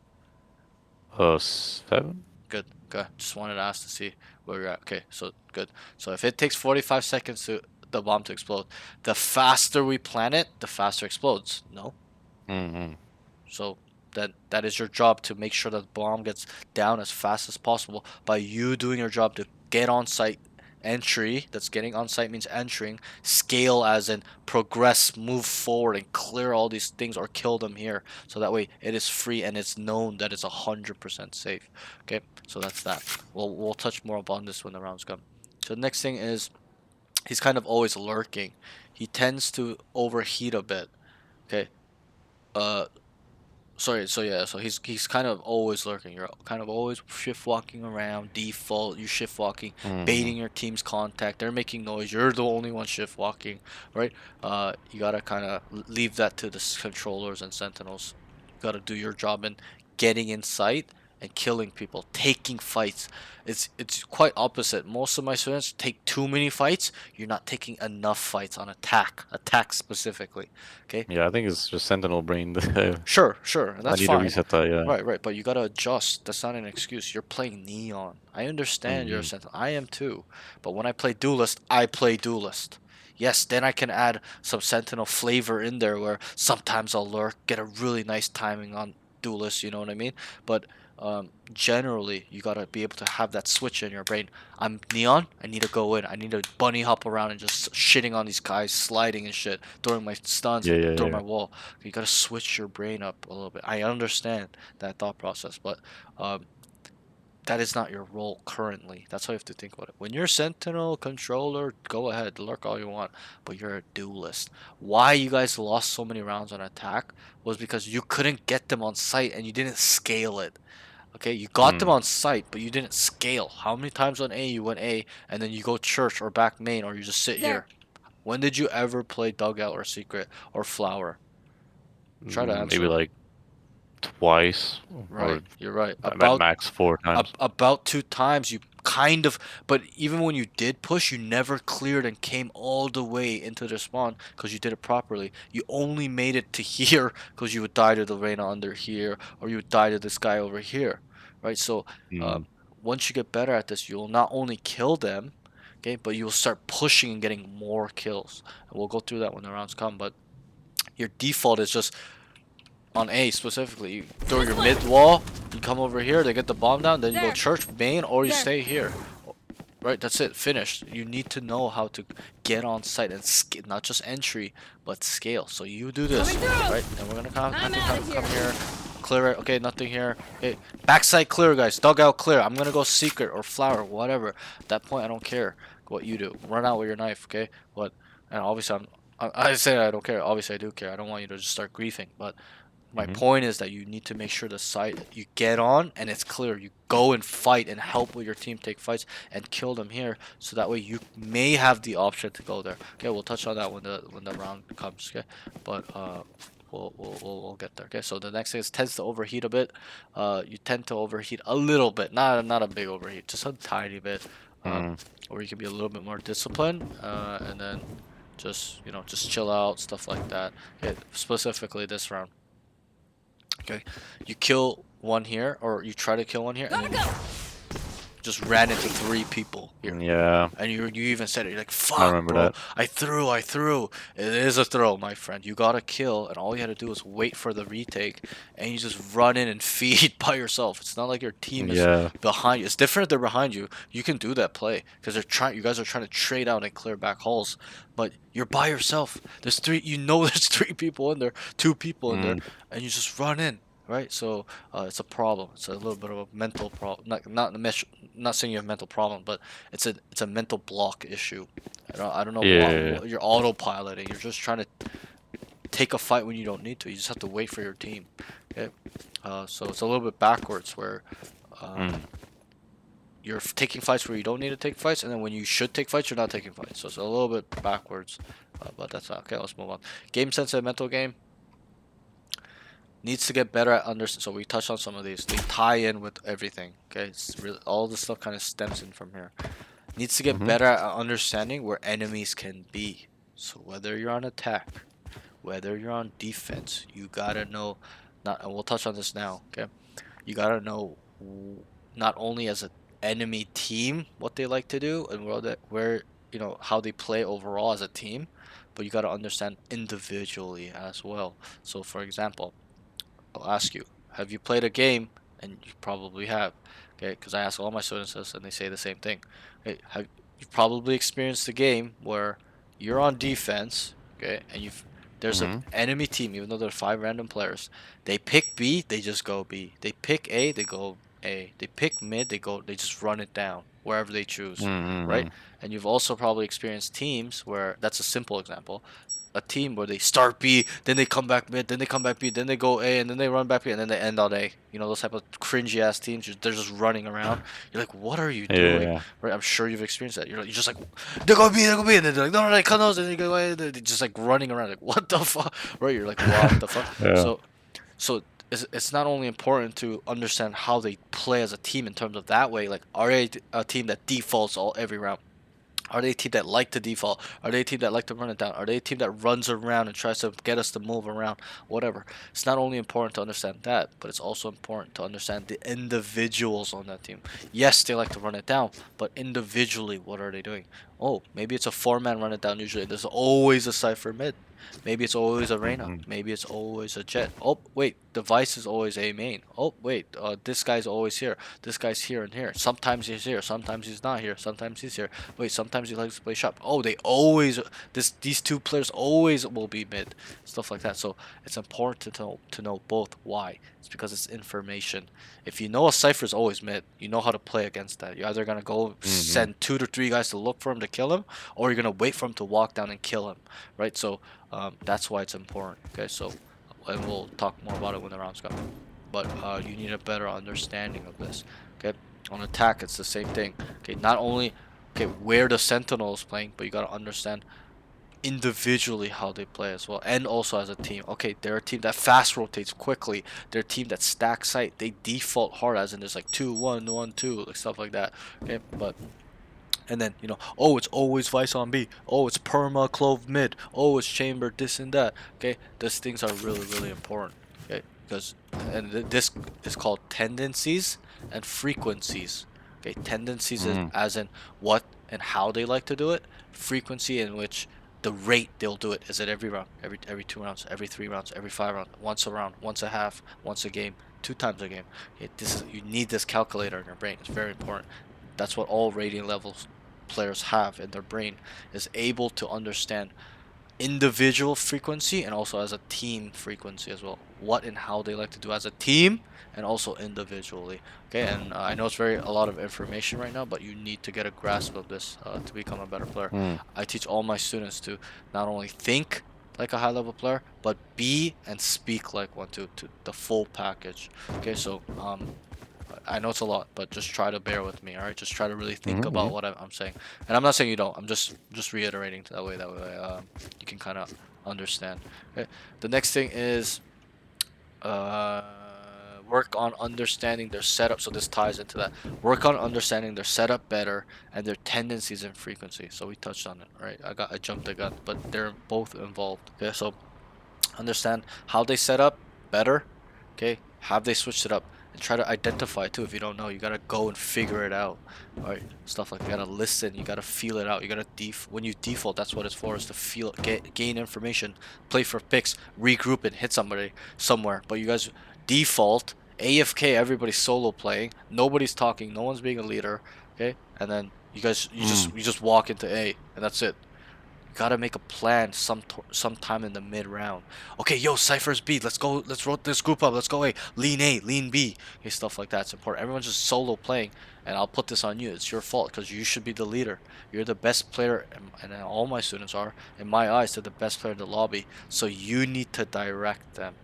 7. Good. Good. Just wanted to ask to see where you're at. Okay, so good. So if it takes 45 seconds to the bomb to explode, the faster we plan it, the faster it explodes. No? Mm-hmm. So that is your job to make sure that the bomb gets down as fast as possible by you doing your job to get on site. Entry, that's getting on site means entering. Scale as in progress, move forward and clear all these things or kill them here. So that way it is free and it's known that it's 100% safe. Okay, so that's that. We'll touch more upon this when the rounds come. So the next thing is he's kind of always lurking. He tends to overheat a bit. Okay. Uh Sorry, so yeah, so he's kind of always lurking. You're kind of always shift walking around, default, you shift walking, Mm-hmm. baiting your team's contact. They're making noise. You're the only one shift walking, right? You gotta kind of leave that to the controllers and sentinels. You gotta do your job in getting in sight and killing people, taking fights. It's quite opposite. Most of my students take too many fights. You're not taking enough fights on attack specifically. Okay, Yeah, I think it's just Sentinel brain. I sure, and that's need to fine. reset that. Yeah. Right, but you gotta adjust. That's not an excuse. You're playing Neon. I understand you're a Mm-hmm. Sentinel. I am too. But when I play Duelist, I play Duelist. Yes, then I can add some Sentinel flavor in there where sometimes I'll lurk, get a really nice timing on Duelist, you know what I mean? But generally, you gotta be able to have that switch in your brain. I'm Neon, I need to go in. I need to bunny hop around and just shitting on these guys, sliding and shit, throwing my stuns, Yeah, yeah, throwing yeah. my wall. You gotta switch your brain up a little bit. I understand that thought process, but um, that is not your role currently. That's how you have to think about it. When you're Sentinel controller, go ahead, lurk all you want, but you're a duelist. Why you guys lost so many rounds on attack was because you couldn't get them on site and you didn't scale it. Okay, you got them Mm. on site, but you didn't scale. How many times on A you went A and then you go church or back main or you just sit There. here? When did you ever play dugout or secret or flower? Try to Maybe answer. like twice or Right, you're right. at max 4 times. About 2 times you kind of, but even when you did push, you never cleared and came all the way into the spawn because you did it properly. You only made it to here because you would die to the Reyna under here or you would die to this guy over here, right? So Mm. once you get better at this, you'll not only kill them, okay, but you'll start pushing and getting more kills. And we'll go through that when the rounds come, but your default is just on A specifically. You throw your mid wall, you come over here, they get the bomb down, then you go There. church main or you There. stay here. Right, that's it, finished. You need to know how to get on site and not just entry, but scale. So you do this, Coming through. right? And we're gonna come, I'm have outta to come here. here, clear it. Okay, nothing here. Okay, backside clear, guys. Dugout clear. I'm gonna go secret or flower, whatever. At that point, I don't care what you do. Run out with your knife, okay? But and obviously, I say I don't care. Obviously, I do care. I don't want you to just start griefing, but my Mhm. point is that you need to make sure the site you get on and it's clear. You go and fight and help with your team take fights and kill them here, so that way you may have the option to go there. Okay, we'll touch on that when the round comes. Okay, but we'll get there. Okay, so the next thing is tends to overheat a bit. You tend to overheat a little bit, not a big overheat, just a tiny bit. Mm. Or you can be a little bit more disciplined, and then just just chill out, stuff like that. Okay, specifically this round. Okay, you kill one here, or you try to kill one here, and Gotta then go. just ran into 3 people here. Yeah, And you even said it, you're like, I fuck, remember bro, that. I threw. It is a throw, my friend. You got to kill, and all you had to do was wait for the retake, and you just run in and feed by yourself. It's not like your team is Yeah. behind you. It's different if they're behind you. You can do that play because you guys are trying to trade out and clear back halls, but you're by yourself. There's 3, there's 3 people in there, 2 people in there, Mm. and you just run in. Right, so it's a problem. It's a little bit of a mental problem. Not saying you have a mental problem, but it's a mental block issue. I don't know Yeah. what you're autopiloting. You're just trying to take a fight when you don't need to. You just have to wait for your team. Okay, so it's a little bit backwards where Mm. you're taking fights where you don't need to take fights, and then when you should take fights, you're not taking fights. So it's a little bit backwards, but that's not okay. Let's move on. Game sense and mental game needs to get better at understand. So we touched on some of these. They tie in with everything. Okay, it's really all this stuff kind of stems in from here. Needs to get Mhm. better at understanding where enemies can be. So whether you're on attack, whether you're on defense, you gotta know. Not, and we'll touch on this now. Okay, you gotta know not only as an enemy team what they like to do and where how they play overall as a team, but you gotta understand individually as well. So for example, I'll ask you, have you played a game? And you probably have, okay? Because I ask all my students this, and they say the same thing. Okay, have you probably experienced a game where you're on defense, okay, and there's an Mhm. enemy team, even though there are 5 random players. They pick B, they just go B. They pick A, they go A. They pick mid, they just run it down wherever they choose, right? Mm. And you've also probably experienced teams where that's a simple example, a team where they start B, then they come back mid, then they come back B, then they go A, and then they run back B, and then they end on A. You know, those type of cringy ass teams. They're just running around. You're like, what are you doing? Yeah. Right? I'm sure you've experienced that. You're just like, they're going B, and then they're like, no, cut those, and then you go away. They're just like running around, like, what the fuck? Right? You're like, what the fuck? Yeah. So it's not only important to understand how they play as a team in terms of that way. Like, are they a team that defaults every round? Are they a team that like to default? Are they a team that like to run it down? Are they a team that runs around and tries to get us to move around? Whatever. It's not only important to understand that, but it's also important to understand the individuals on that team. Yes, they like to run it down, but individually, what are they doing? Oh, maybe it's a 4-man run it down usually. There's always a Cypher mid. Maybe it's always a Reyna. Mhm. Maybe it's always a Jet. Oh, wait, Device is always a main. Oh, wait, this guy's always here. This guy's here and here. Sometimes he's here. Sometimes he's not here. Sometimes he's here. Wait, sometimes he likes to play shop. Oh, these 2 players always will be mid. Stuff like that. So it's important to know both. Why? It's because it's information. If you know a Cypher is always mid, you know how to play against that. You're either gonna go Mhm. send 2 to 3 guys to look for him to kill him, or you're gonna wait for him to walk down and kill him, right? So that's why it's important. Okay, so and we'll talk more about it when the rounds come. But you need a better understanding of this. Okay, on attack it's the same thing. Okay, not only where the Sentinel is playing, but you gotta understand individually how they play as well, and also as a team. Okay, they're a team that fast rotates quickly. They're a team that stacks site. They default hard, as in there's like 2-1-1-2, like stuff like that. Okay, but and then oh, it's always Vice on B. Oh, it's perma clove mid. Oh, it's chamber this and that. Okay, these things are really important. Okay, because this is called tendencies and frequencies. Okay, tendencies is Mhm. as in what and how they like to do it. Frequency in which the rate they'll do it. Is it every round, every 2 rounds, every 3 rounds, every 5 rounds, once a round, once a half, once a game, 2 times a game. Okay, you need this calculator in your brain. It's very important. That's what all rating levels players have in their brain, is able to understand individual frequency and also as a team frequency as well, what and how they like to do as a team and also individually. Okay, and I know it's a lot of information right now, but you need to get a grasp of this to become a better player. Mm. I teach all my students to not only think like a high level player, but be and speak like one, to the full package. Okay, so I know it's a lot, but just try to bear with me, all right? Just try to really think Mhm. about Mhm. what I'm saying. And I'm not saying you don't. I'm just reiterating that way you can kind of understand. Okay. The next thing is uh, work on understanding their setup. So this ties into that. Work on understanding their setup better and their tendencies and frequency. So we touched on it, right? I jumped the gun, but they're both involved. Okay, so understand how they set up better. Okay, have they switched it up? And try to identify too. If you don't know, you gotta go and figure it out. All right, stuff like you gotta listen, you gotta feel it out. You gotta when you default, that's what it's for, is to feel, gain information, play for picks, regroup and hit somebody somewhere. But you guys default AFK. Everybody's solo playing. Nobody's talking. No one's being a leader. Okay, and then you guys you just walk into A, and that's it. You gotta make a plan sometime in the mid round. Okay, yo, Cypher's B. Let's go. Let's roll this group up. Let's go A. Lean A. Lean B. Okay, stuff like that's important. Everyone's just solo playing, and I'll put this on you. It's your fault because you should be the leader. You're the best player, and all my students are. In my eyes, they're the best player in the lobby. So you need to direct them.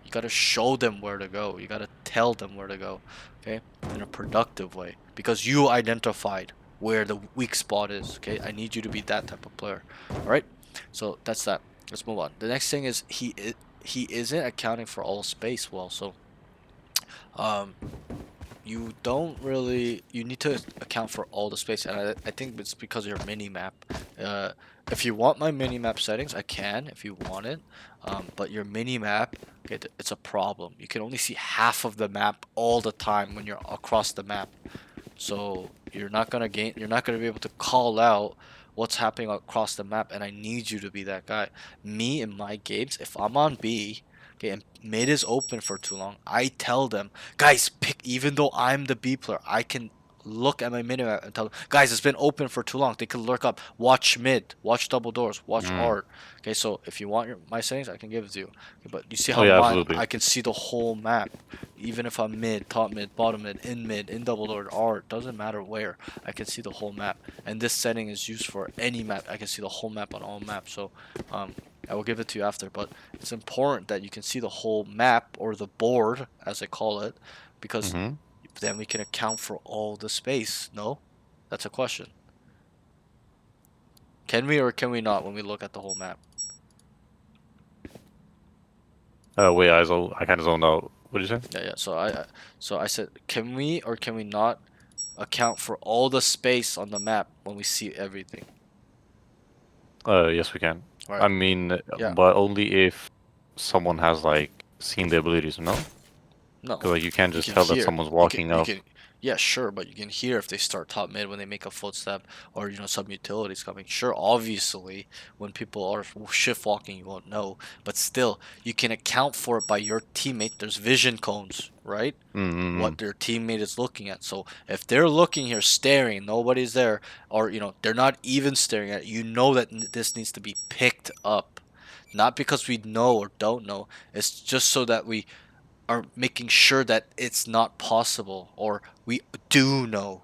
You gotta show them where to go. You gotta tell them where to go. Okay, in a productive way because you identified where the weak spot is. Okay, I need you to be that type of player. All right, so that's that. Let's move on. The next thing is he isn't accounting for all space well. So um you don't really, you need to account for all the space, and I think it's because of your mini map. If you want my mini map settings, I can if you want it, but your mini map, okay, it's a problem. You can only see half of the map all the time when you're across the map. So you're not gonna be able to call out what's happening across the map, and I need you to be that guy. Me in my games, if I'm on B, okay, and mid is open for too long, I tell them, guys, pick. Even though I'm the B player, I can look at my minimap and tell them, guys, it's been open for too long. They can lurk up. Watch mid. Watch double doors. Watch art. Okay, so if you want my settings, I can give it to you. Okay, but you see Oh how yeah, mine, absolutely. I can see the whole map. Even if I'm mid, top mid, bottom mid, in double door, art, doesn't matter where, I can see the whole map. And this setting is used for any map. I can see the whole map on all maps. So I will give it to you after, but it's important that you can see the whole map, or the board as I call it, because Mm-hmm. then we can account for all the space. No? That's a question. Can we or can we not when we look at the whole map? Wait, I kind of zoned out. What did you say? Yeah. So I said, can we or can we not account for all the space on the map when we see everything? Yes, we can. All I right. mean, Yeah. but only if someone has like seen the abilities, no? No. Because like you can't You just can tell that hear. someone's walking You up. can. Yeah, sure, but you can hear if they start top mid when they make a footstep, or some utilities coming. Sure, obviously, when people are shift walking, you won't know, but still, you can account for it by your teammate. There's vision cones, right? Mm-hmm. What their teammate is looking at. So if they're looking here, staring, nobody's there, or they're not even staring at you, that this needs to be picked up, not because we know or don't know. It's just so that we are making sure that it's not possible, or we do know.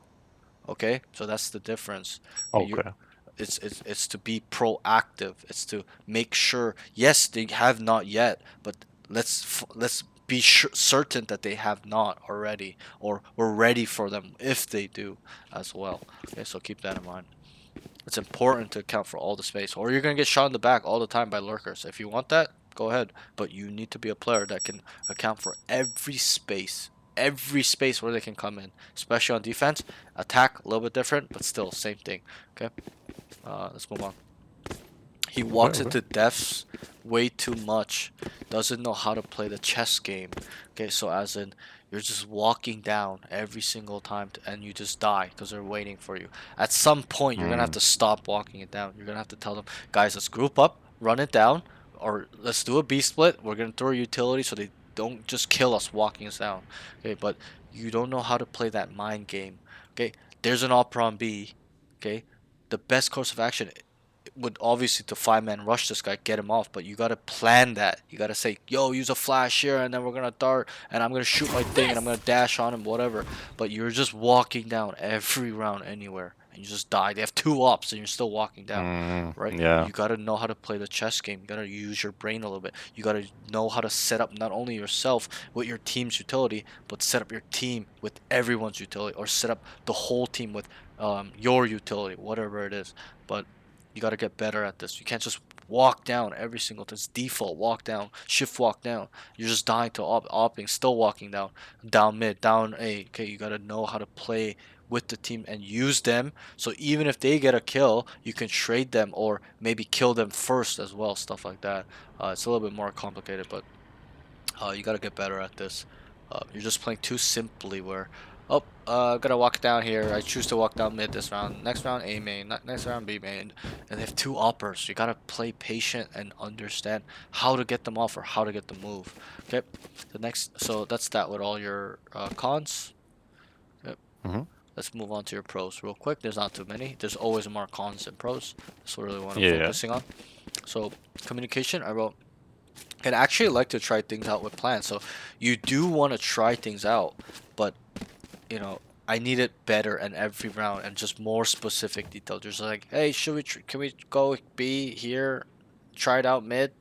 Okay, so that's the difference. Okay, Okay. it's to be proactive. It's to make sure. Yes, they have not yet, but let's be certain that they have not already, or we're ready for them if they do as well. Okay, so keep that in mind. It's important to account for all the space, or you're gonna get shot in the back all the time by lurkers. If you want that, go ahead, but you need to be a player that can account for every space where they can come in, especially on defense. Attack a little bit different, but still same thing. Okay, let's move on. He Okay. walks into deaths way too much. Doesn't know how to play the chess game. Okay, so as in, you're just walking down every single time, and you just die because they're waiting for you. At some point, you're gonna have Mm. to stop walking it down. You're gonna have to tell them, guys, let's group up, run it down, or let's do a B split. We're gonna throw a utility so they don't just kill us walking us down. Okay, but you don't know how to play that mind game. Okay, there's an opera on B. Okay, the best course of action would obviously to five-man rush this guy, get him off, but you gotta plan that. You gotta say, yo, use a flash here, and then we're gonna dart, and I'm gonna shoot my thing, and I'm gonna dash on him, whatever. But you're just walking down every round anywhere, and you just die. They have two ops, and you're still walking down, right? Yeah. You gotta know how to play the chess game. You gotta use your brain a little bit. You gotta know how to set up not only yourself with your team's utility, but set up your team with everyone's utility, or set up the whole team with your utility, whatever it is. But you got to get better at this. You can't just walk down every single time. It's default. Walk down, shift walk down. You're just dying to opping, still walking down, down mid, down A. Okay, you got to know how to play with the team and use them. So even if they get a kill, you can trade them or maybe kill them first as well. Stuff like that. It's a little bit more complicated, but You gotta get better at this. You're just playing too simply where, oh, gotta walk down here. I choose to walk down mid this round. Next round A main, next round B main. And they have two uppers. You gotta play patient and understand how to get them off or how to get them move. Okay, so that's that with all your cons. Okay. Mhm. Let's move on to your pros real quick. There's not too many. There's always more cons than pros. That's really what I'm Yeah. focusing on. So communication, I wrote, and actually like to try things out with plans. So you do want to try things out, but you know, I need it better in every round and just more specific detail. Just like, hey, can we go B here? Try it out mid.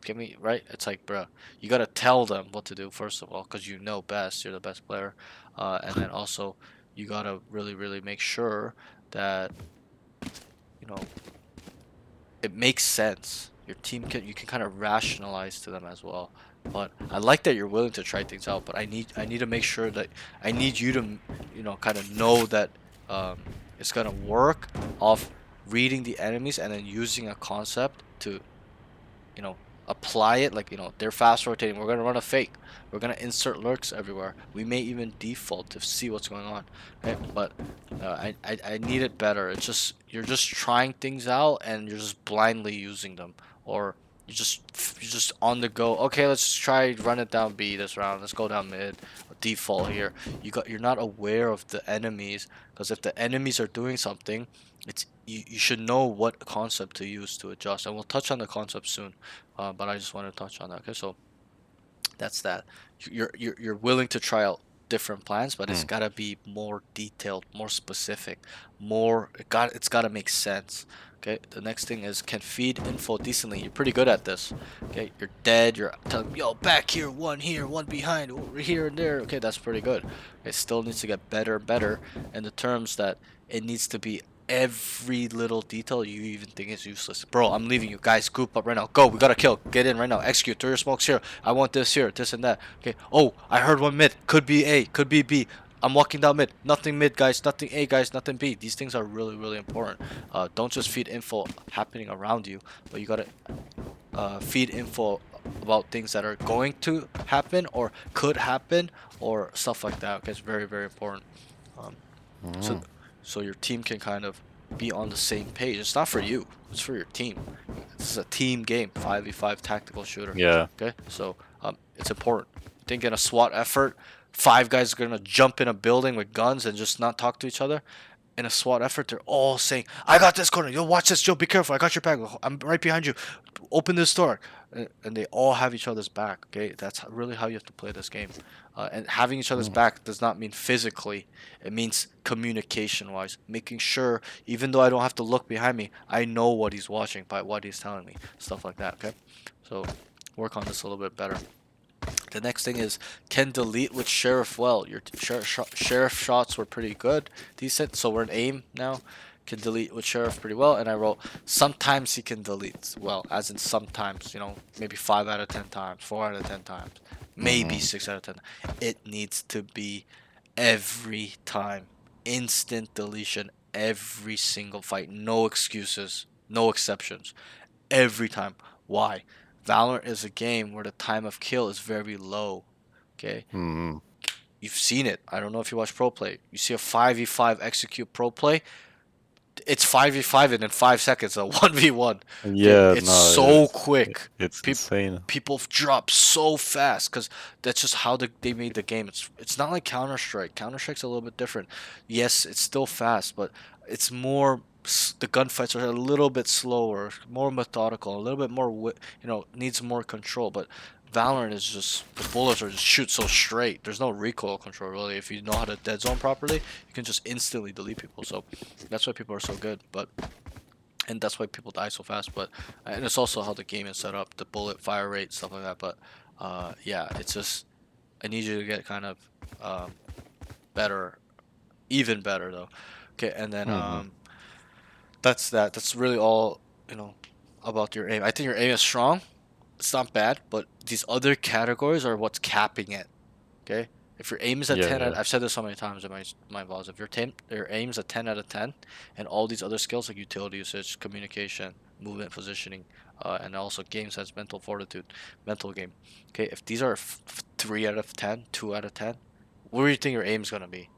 Can we, right? It's like, bro, you gotta tell them what to do first of all, because you know best. You're the best player, and then also you gotta really make sure that you know it makes sense. Your team can, you can kind of rationalize to them as well. But I like that you're willing to try things out. But I need to make sure that I need you to kind of know that it's gonna work off reading the enemies and then using a concept to you know apply it. Like they're fast rotating. We're gonna run a fake. We're gonna insert lurks everywhere. We may even default to see what's going on. Right? But I need it better. It's just you're just trying things out and you're just blindly using them, or you're just on the go. Okay, let's try run it down B this round. Let's go down mid. Default here. You're not aware of the enemies, because if the enemies are doing something, you should know what concept to use to adjust. And we'll touch on the concept soon. But I just want to touch on that. Okay, so that's that. You're willing to try out different plans, but it's Mm. gotta be more detailed, more specific, it's gotta make sense. Okay, the next thing is can feed info decently. You're pretty good at this. Okay, you're dead. You're telling yo back here, one behind, over here and there. Okay, that's pretty good. It still needs to get better and better in the terms that it needs to be every little detail you even think is useless. Bro, I'm leaving you. Guys, group up right now. Go, we gotta kill. Get in right now. Execute. Throw your smokes here. I want this here, this and that. Okay. Oh, I heard one mid. Could be A, could be B. I'm walking down mid. Nothing mid, guys. Nothing A, guys. Nothing B. These things are really important. Don't just feed info happening around you, but you gotta feed info about things that are going to happen or could happen or stuff like that. Okay, it's very important. Um, so Mm. so your team can kind of be on the same page. It's not for you. It's for your team. This is a team game, 5v5 tactical shooter. Yeah. Okay, so it's important. Think in a SWAT effort, five guys are gonna jump in a building with guns and just not talk to each other. In a SWAT effort, they're all saying, "I got this corner. Yo, watch this. Joe, be careful. I got your back. I'm right behind you. Open this door." And they all have each other's back. Okay, that's really how you have to play this game. And having each other's Mm. back does not mean physically. It means communication-wise, making sure even though I don't have to look behind me, I know what he's watching by what he's telling me. Stuff like that. Okay, so work on this a little bit better. The next thing is can delete with sheriff well. Your sheriff shots were pretty good, decent. So we're in aim now. Can delete with sheriff pretty well. And I wrote sometimes he can delete well, as in sometimes. Maybe 5 out of 10 times, 4 out of 10 times, maybe Mhm. 6 out of 10. It needs to be every time. Instant deletion every single fight. No excuses. No exceptions. Every time. Why? Valorant is a game where the time of kill is very low. Okay? Mhm. You've seen it. I don't know if you watch pro play. You see a 5v5 execute pro play, it's 5v5 and in 5 seconds a 1v1. Okay? Yeah. It's No. so quick. It's Peop insane. People drop so fast because that's just how they made the game. It's not like Counter Strike. Counter Strike's a little bit different. Yes, it's still fast, but it's more. The gunfights are a little bit slower, more methodical, a little bit more. Needs more control. But Valorant is just the bullets are just shoot so straight. There's no recoil control really. If you know how to dead zone properly, you can just instantly delete people. So that's why people are so good. And that's why people die so fast. And it's also how the game is set up, the bullet fire rate, stuff like that. But yeah, it's just I need you to get kind of better, even better though. Okay, and then Mhm. that's that. That's really all about your aim. I think your aim is strong. It's not bad, but these other categories are what's capping it. Okay, if your aim is a Yeah. 10, Yeah. I've said this so many times in my vlogs. If your aim is a 10 out of 10, and all these other skills like utility usage, communication, movement, positioning, and also game sense, mental fortitude, mental game. Okay, if these are 3 out of 10, 2 out of 10, where do you think your aim's gonna be?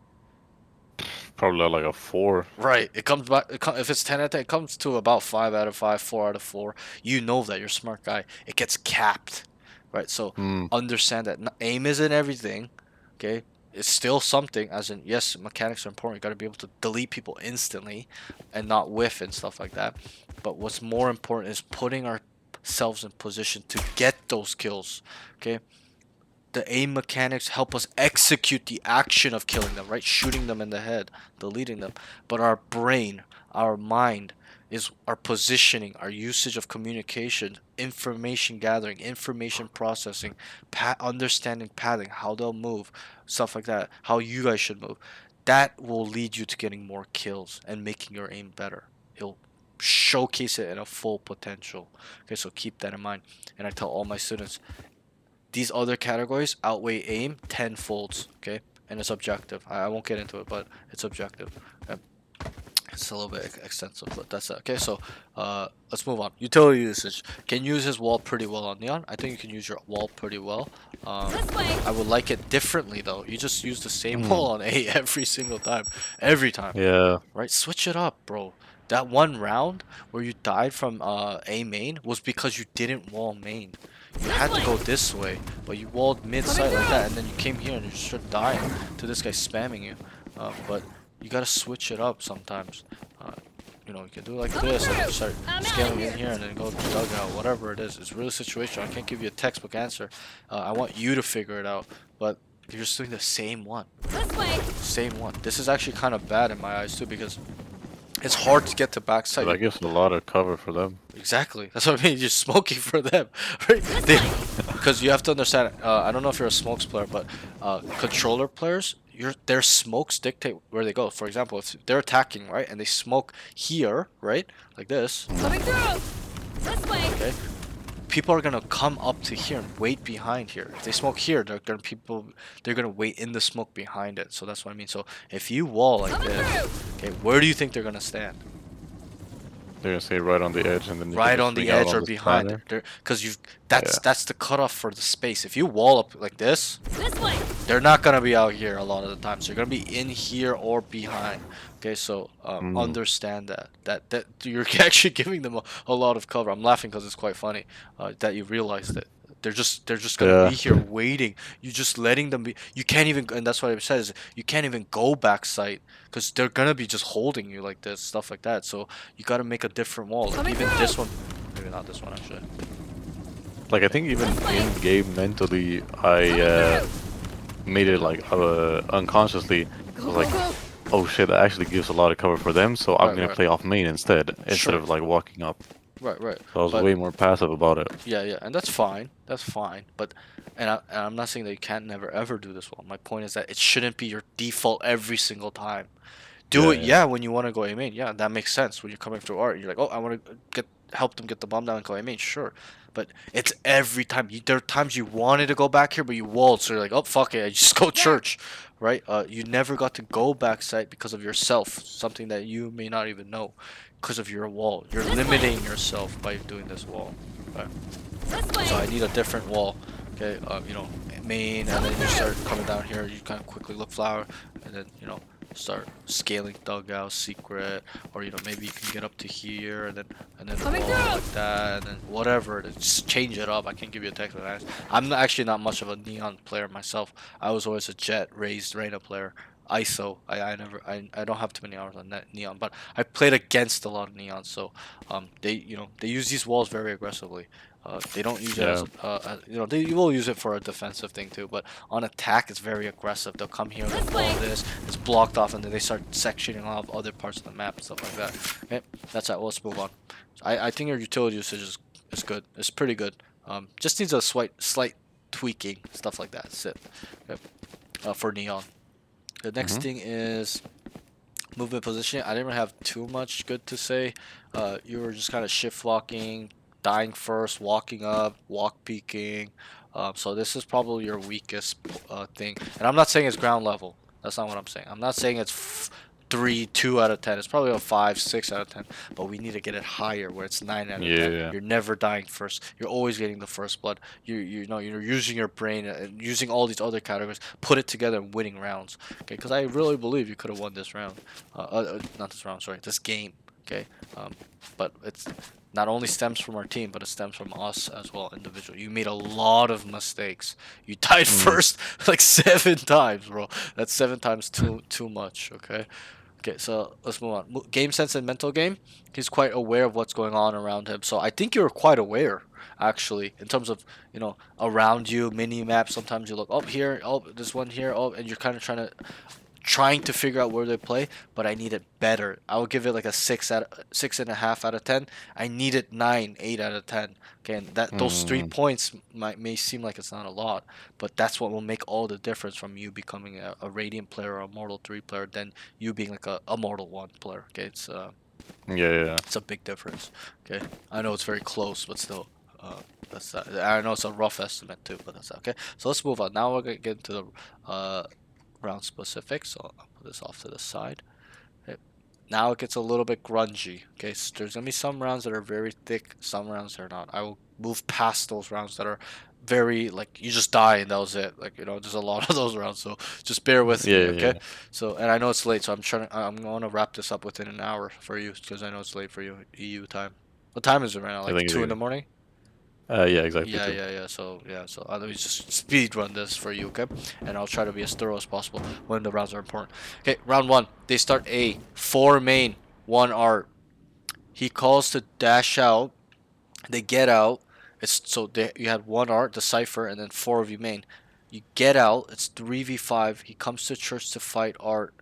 Probably like a 4. Right. It comes back. If it's 10 out of 10, it comes to about 5 out of 5, 4 out of 4. You know that you're a smart guy. It gets capped, right? So Mm. understand that aim isn't everything. Okay, it's still something. As in, yes, mechanics are important. You got to be able to delete people instantly, and not whiff and stuff like that. But what's more important is putting ourselves in position to get those kills. Okay, the aim mechanics help us execute the action of killing them, right? Shooting them in the head, deleting them. But our brain, our mind, is our positioning, our usage of communication, information gathering, information processing, understanding pathing, how they'll move, stuff like that, how you guys should move. That will lead you to getting more kills and making your aim better. It'll showcase it in a full potential. Okay, so keep that in mind. And I tell all my students, these other categories outweigh aim 10 folds, okay? And it's objective. I won't get into it, but it's objective. Okay? It's a little bit extensive, but that's it. Okay, so let's move on. Utility usage. Can use his wall pretty well on Neon. I think you can use your wall pretty well. I would like it differently though. You just use the same wall on A every single time. Every time. Yeah. Right? Switch it up, bro. That one round where you died from A main was because you didn't wall main. You had to go this way, but you walled mid-site like that, and then you came here and you just started dying to this guy spamming you. But you gotta switch it up sometimes. You know, you can do it like this, and then start scaling in here, and then go to dugout, whatever it is. It's really situational. I can't give you a textbook answer. I want you to figure it out, but you're just doing the same one. Same one. This is actually kind of bad in my eyes too, because it's hard to get to backside. That gives a lot of cover for them. Exactly. That's what I mean. You're smoking for them, right? Because you have to understand. I don't know if you're a smokes player, but controller players, their smokes dictate where they go. For example, if they're attacking, right, and they smoke here, right, like this. Coming through. This way. Okay. People are gonna come up to here and wait behind here. If they smoke here, they're gonna wait in the smoke behind it. So that's what I mean. So if you wall like this, okay, where do you think they're gonna stand? They're gonna stay right on the edge, and then you can Right just on the swing out edge or the behind spanner. it. Because that's the cutoff for the space. If you wall up like this, This way. they're not gonna be out here a lot of the time. So you're gonna be in here or behind. Okay, so understand that you're actually giving them a lot of cover. I'm laughing because it's quite funny that you realized it. They're just gonna be here waiting. You just letting them be. You can't even, and that's what it says. You can't even go back site because they're gonna be just holding you like this, stuff like that. So you gotta make a different wall. Like even this one, maybe not this one actually. Like I think even in game mentally, I made it like unconsciously. I was like, oh shit, that actually gives a lot of cover for them, so I'm gonna Right. play off main instead of like walking up. Right. So I was But way more passive about it. yeah, and that's fine. That's fine. But and I'm not saying that you can't never ever do this well. My point is that it shouldn't be your default every single time. Do it, Yeah. when you want to go A main. Yeah, that makes sense. When you're coming through art, you're like, oh, I want to help them get the bomb down and go A main. Sure, but it's every time. There are times you wanted to go back here, but you walled, so you're like, oh, fuck it, I just go church, right? You never got to go back site because of yourself, something that you may not even know, because of your wall. You're limiting yourself by doing this wall. Right? So I need a different wall. Okay, you know, main, and then you start coming down here. You kind of quickly look flower, and then start scaling dugout secret, or maybe you can get up to here, and then Coming wall through. like that, and then whatever. Just change it up. I can't give you a text on that. Actually not much of a neon player myself. I was always a jet raised Reyna player. ISO. I don't have too many hours on that neon, but I played against a lot of neon, so they use these walls very aggressively. They don't use it as they will use it for a defensive thing too, but on attack it's very aggressive. They'll come here, they'll wall this, it's blocked off, and then they start sectioning off other parts of the map and stuff like that. Okay, that's it. Let's move on. I think your utility usage is good. It's pretty good. Just needs a slight tweaking, stuff like that. That's it. Okay. For neon. The next thing is movement positioning. I didn't really have too much good to say. You were just kind of shift walking, dying first, walking up, walk peeking. So this is probably your weakest thing. And I'm not saying it's ground level. That's not what I'm saying. I'm not saying it's 3, 2 out of 10. It's probably a 5, 6 out of 10. But we need to get it higher, where it's 9 out of 10. Yeah. You're never dying first. You're always getting the first blood. You know you're using your brain and using all these other categories, put it together and winning rounds. Okay, because I really believe you could have won this round. Not this round, sorry, this game. Okay, but it's not only stems from our team, but it stems from us as well, individual. You made a lot of mistakes. You died first like 7 times, bro. That's 7 times too much. Okay. Okay, so let's move on. Game sense and mental game. He's quite aware of what's going on around him. So I think you're quite aware, actually, in terms of around you, mini map. Sometimes you look up here, oh, there's one here, oh, and you're kind of trying to figure out where they play, but I need it better. I would give it like a 6.5 out of 10. I need it 9, 8 out of 10. Okay, and those 3 points may seem like it's not a lot, but that's what will make all the difference from you becoming a Radiant player or a Mortal 3 player than you being like a Mortal 1 player. Okay, it's Yeah. it's a big difference. Okay, I know it's very close, but still, that's that. I know it's a rough estimate too, but that's that. Okay. So let's move on. Now we're gonna get into the round specifics. So I'll put this off to the side. Okay. Now it gets a little bit grungy. Okay, so there's gonna be some rounds that are very thick, some rounds that are not. I will move past those rounds that are very like you just die and that was it. Like there's a lot of those rounds, so just bear with me, okay? Yeah. So and I know it's late, so I'm going to wrap this up within an hour for you because I know it's late for you, EU time. What time is it right now? I Like think 2 in the morning? Yeah, exactly. Yeah, too. yeah. So let me just speed run this for you, okay? And I'll try to be as thorough as possible when the rounds are important. Okay, round 1. They start A. 4 main, 1 art. He calls to dash out. They get out. You had 1 art, the cipher, and then 4 of you main. You get out. It's 3v5. He comes to church to fight art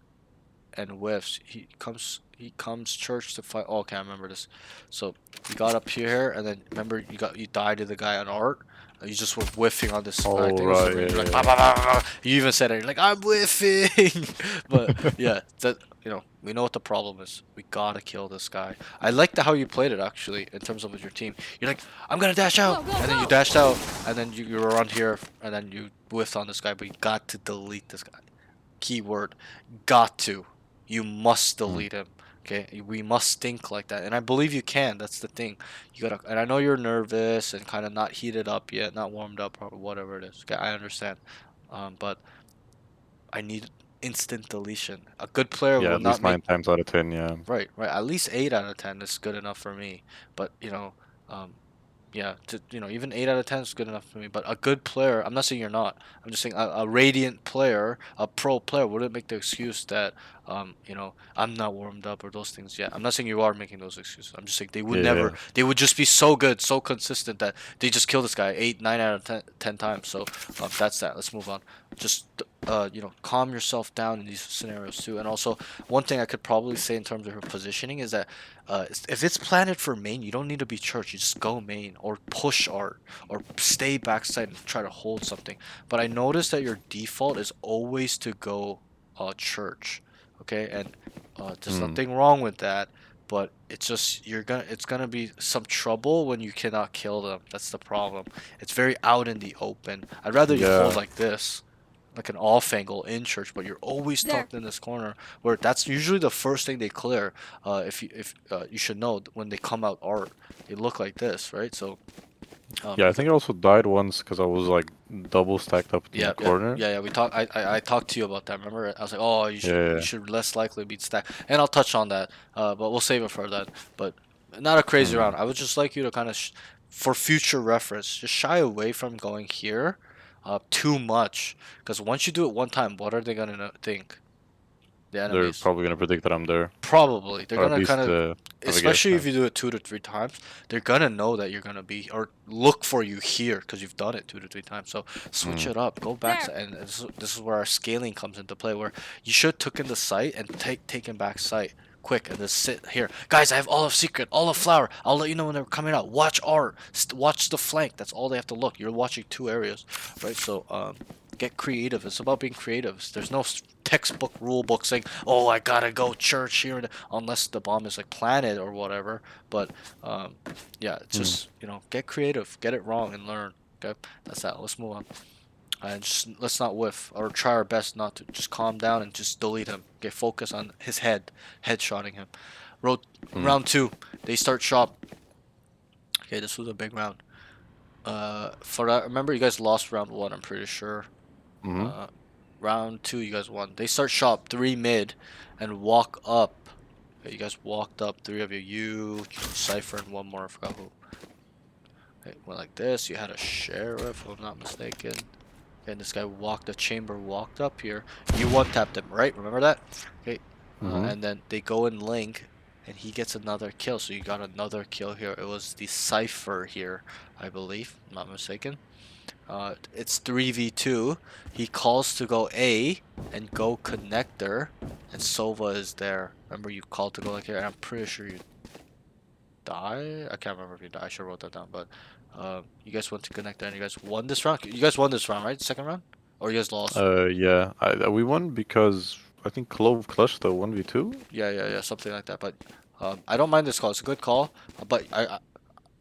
and whiffs. He comes church to fight. Oh, okay, I remember this. So you got up here, and then remember you died to the guy on art. You just were whiffing on this. I Oh, think it was the right, ring. You're like, yeah. "Bah, bah, bah, bah, bah." You even said it. You're like, I'm whiffing. But yeah, we know what the problem is. We gotta kill this guy. I liked how you played it actually in terms of with your team. You're like, I'm gonna dash out, Go, go, and then you go. dashed out, and then you were on here, and then you whiffed on this guy. But you got to delete this guy. Keyword, got to. You must delete him. Okay, we must think like that, and I believe you can. That's the thing. You gotta, and I know you're nervous and kind of not heated up yet, not warmed up or whatever it is. Okay, I understand, but I need instant deletion. A good player Yeah, will at not least make 9 times out of 10. Yeah. right. At least 8 out of 10 is good enough for me. But yeah, even 8 out of 10 is good enough for me. But a good player, I'm not saying you're not. I'm just saying a radiant player, a pro player, wouldn't make the excuse that, I'm not warmed up or those things yet. I'm not saying you are making those excuses. I'm just saying they would never, Yeah. they would just be so good, so consistent that they just kill this guy 8, 9 out of 10 times. So that's that. Let's move on. Just, calm yourself down in these scenarios too. And also, one thing I could probably say in terms of her positioning is that if it's planted for main, you don't need to be church. You just go main or push art or stay backside and try to hold something. But I noticed that your default is always to go church. Okay, and there's nothing wrong with that. But it's just it's gonna be some trouble when you cannot kill them. That's the problem. It's very out in the open. I'd rather you hold Yeah. like this, like an off angle in church, but you're always There. tucked in this corner where that's usually the first thing they clear. If you should know when they come out art, they look like this, right? So Yeah, I think I also died once because I was like double stacked up in yeah, the corner. yeah. We talked. I talked to you about that. Remember? I was like, oh, you Yeah. should less likely be stacked, and I'll touch on that. But we'll save it for that. But not a crazy round. I would just like you to kind of, for future reference, just shy away from going here, too much. Because once you do it one time, what are they gonna think? The They're enemies. probably gonna predict that I'm there, Probably. They're or at gonna least kind of, have a guess. especially if Yeah. you do it 2 to 3 times, they're gonna know that you're gonna be or look for you here because you've done it 2 to 3 times. So switch it up, go back, There. and this is where our scaling comes into play. Where you should took in the site and taken back site quick and just sit here, guys. I have all of secret, all of flower. I'll let you know when they're coming out. Watch art, watch the flank. That's all they have to look. You're watching 2 areas, right? So get creative. It's about being creative. There's no textbook rule book saying, "Oh, I gotta go church here," unless the bomb is like planted or whatever. But yeah, it's just get creative, get it wrong, and learn. Okay, that's that. Let's move on. And just let's not whiff, or try our best not to. Just calm down and just delete him. Okay, focus on his headshotting him. Round 2, they start shop. Okay, this was a big round. For that, remember you guys lost round 1. I'm pretty sure. Mm-hmm. Round 2, you guys won. They start shop 3 mid, and walk up. Okay, you guys walked up. 3 of you, Cypher, and 1 more. I forgot who. Okay, went like this. You had a sheriff, if I'm not mistaken. And this guy the chamber walked up here. You one-tapped him, right? Remember that? Okay. And then they go in link, and he gets another kill. So you got another kill here. It was the Cypher here, I believe. I'm not mistaken. It's 3v2. He calls to go A and go connector, and Sova is there. Remember you called to go like here, and I'm pretty sure you die. I can't remember if you died. I should have wrote that down, but you guys went to connector and you guys won this round. You guys won this round, right? Second round, or you guys lost? Yeah. We won because I think Clove clutched the 1v2. Yeah, something like that. But I don't mind this call. It's a good call. But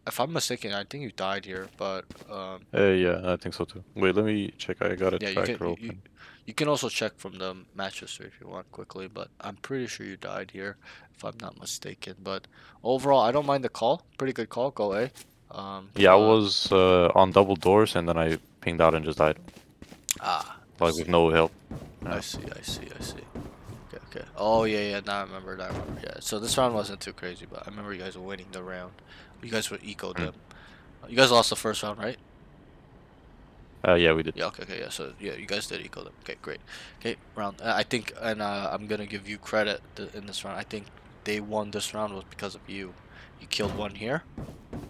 if I'm mistaken, I think you died here. But Yeah, I think so too. Wait, let me check. I got a yeah, tracker open. you can also check from the match history if you want quickly. But I'm pretty sure you died here, if I'm not mistaken. But overall, I don't mind the call. Pretty good call. Go A. Yeah, I but- was on double doors and then I pinged out and just died. Like with no help. I see. Okay. Oh yeah. Now I remember. Yeah. So this round wasn't too crazy, but I remember you guys were winning the round. You guys were ecoed them. You guys lost the first round, right? Yeah, we did. Yeah. Okay. Yeah. So yeah, you guys did eco them. Okay. Great. Okay. Round. I think, and I'm gonna give you credit in this round. I think they won this round was because of you. You killed one here.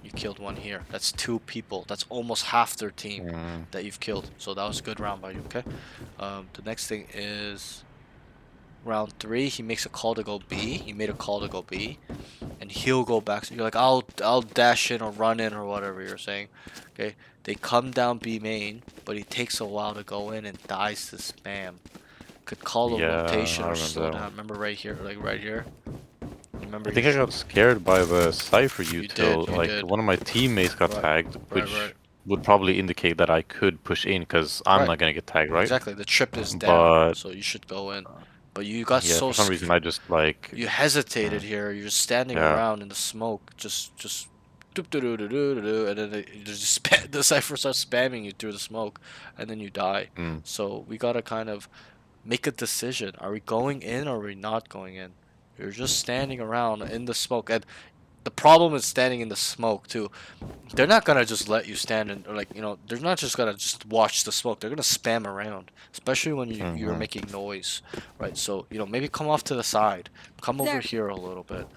You killed one here. That's 2 people. That's almost half their team that you've killed. So that was a good round by you. Okay. The next thing is round 3. He makes a call to go B. He made a call to go B, and he'll go back. So you're like, I'll dash in or run in or whatever you're saying. Okay. They come down B main, but he takes a while to go in and dies to spam. Could call a Yeah, rotation I or remember slow that down. one. Remember right here, like right here. Remember I think I got scared by the Cypher util. you Like did. one of my teammates got Right, tagged, which right. would probably indicate that I could push in because I'm Right. not gonna get tagged, right? Exactly. The trip is down, But so you should go in. But you got yeah, so for some reason I just like you hesitated here. You're just standing Yeah. around in the smoke, just doop doo doo doo doo doo, and then the cipher starts spamming you through the smoke, and then you die. So we gotta kind of make a decision. Are we going in or are we not going in? You're just standing around in the smoke, and the problem is standing in the smoke too. They're not gonna just let you stand in, or they're not just gonna just watch the smoke. They're gonna spam around, especially when you're making noise, right? So maybe come off to the side, come over here a little bit,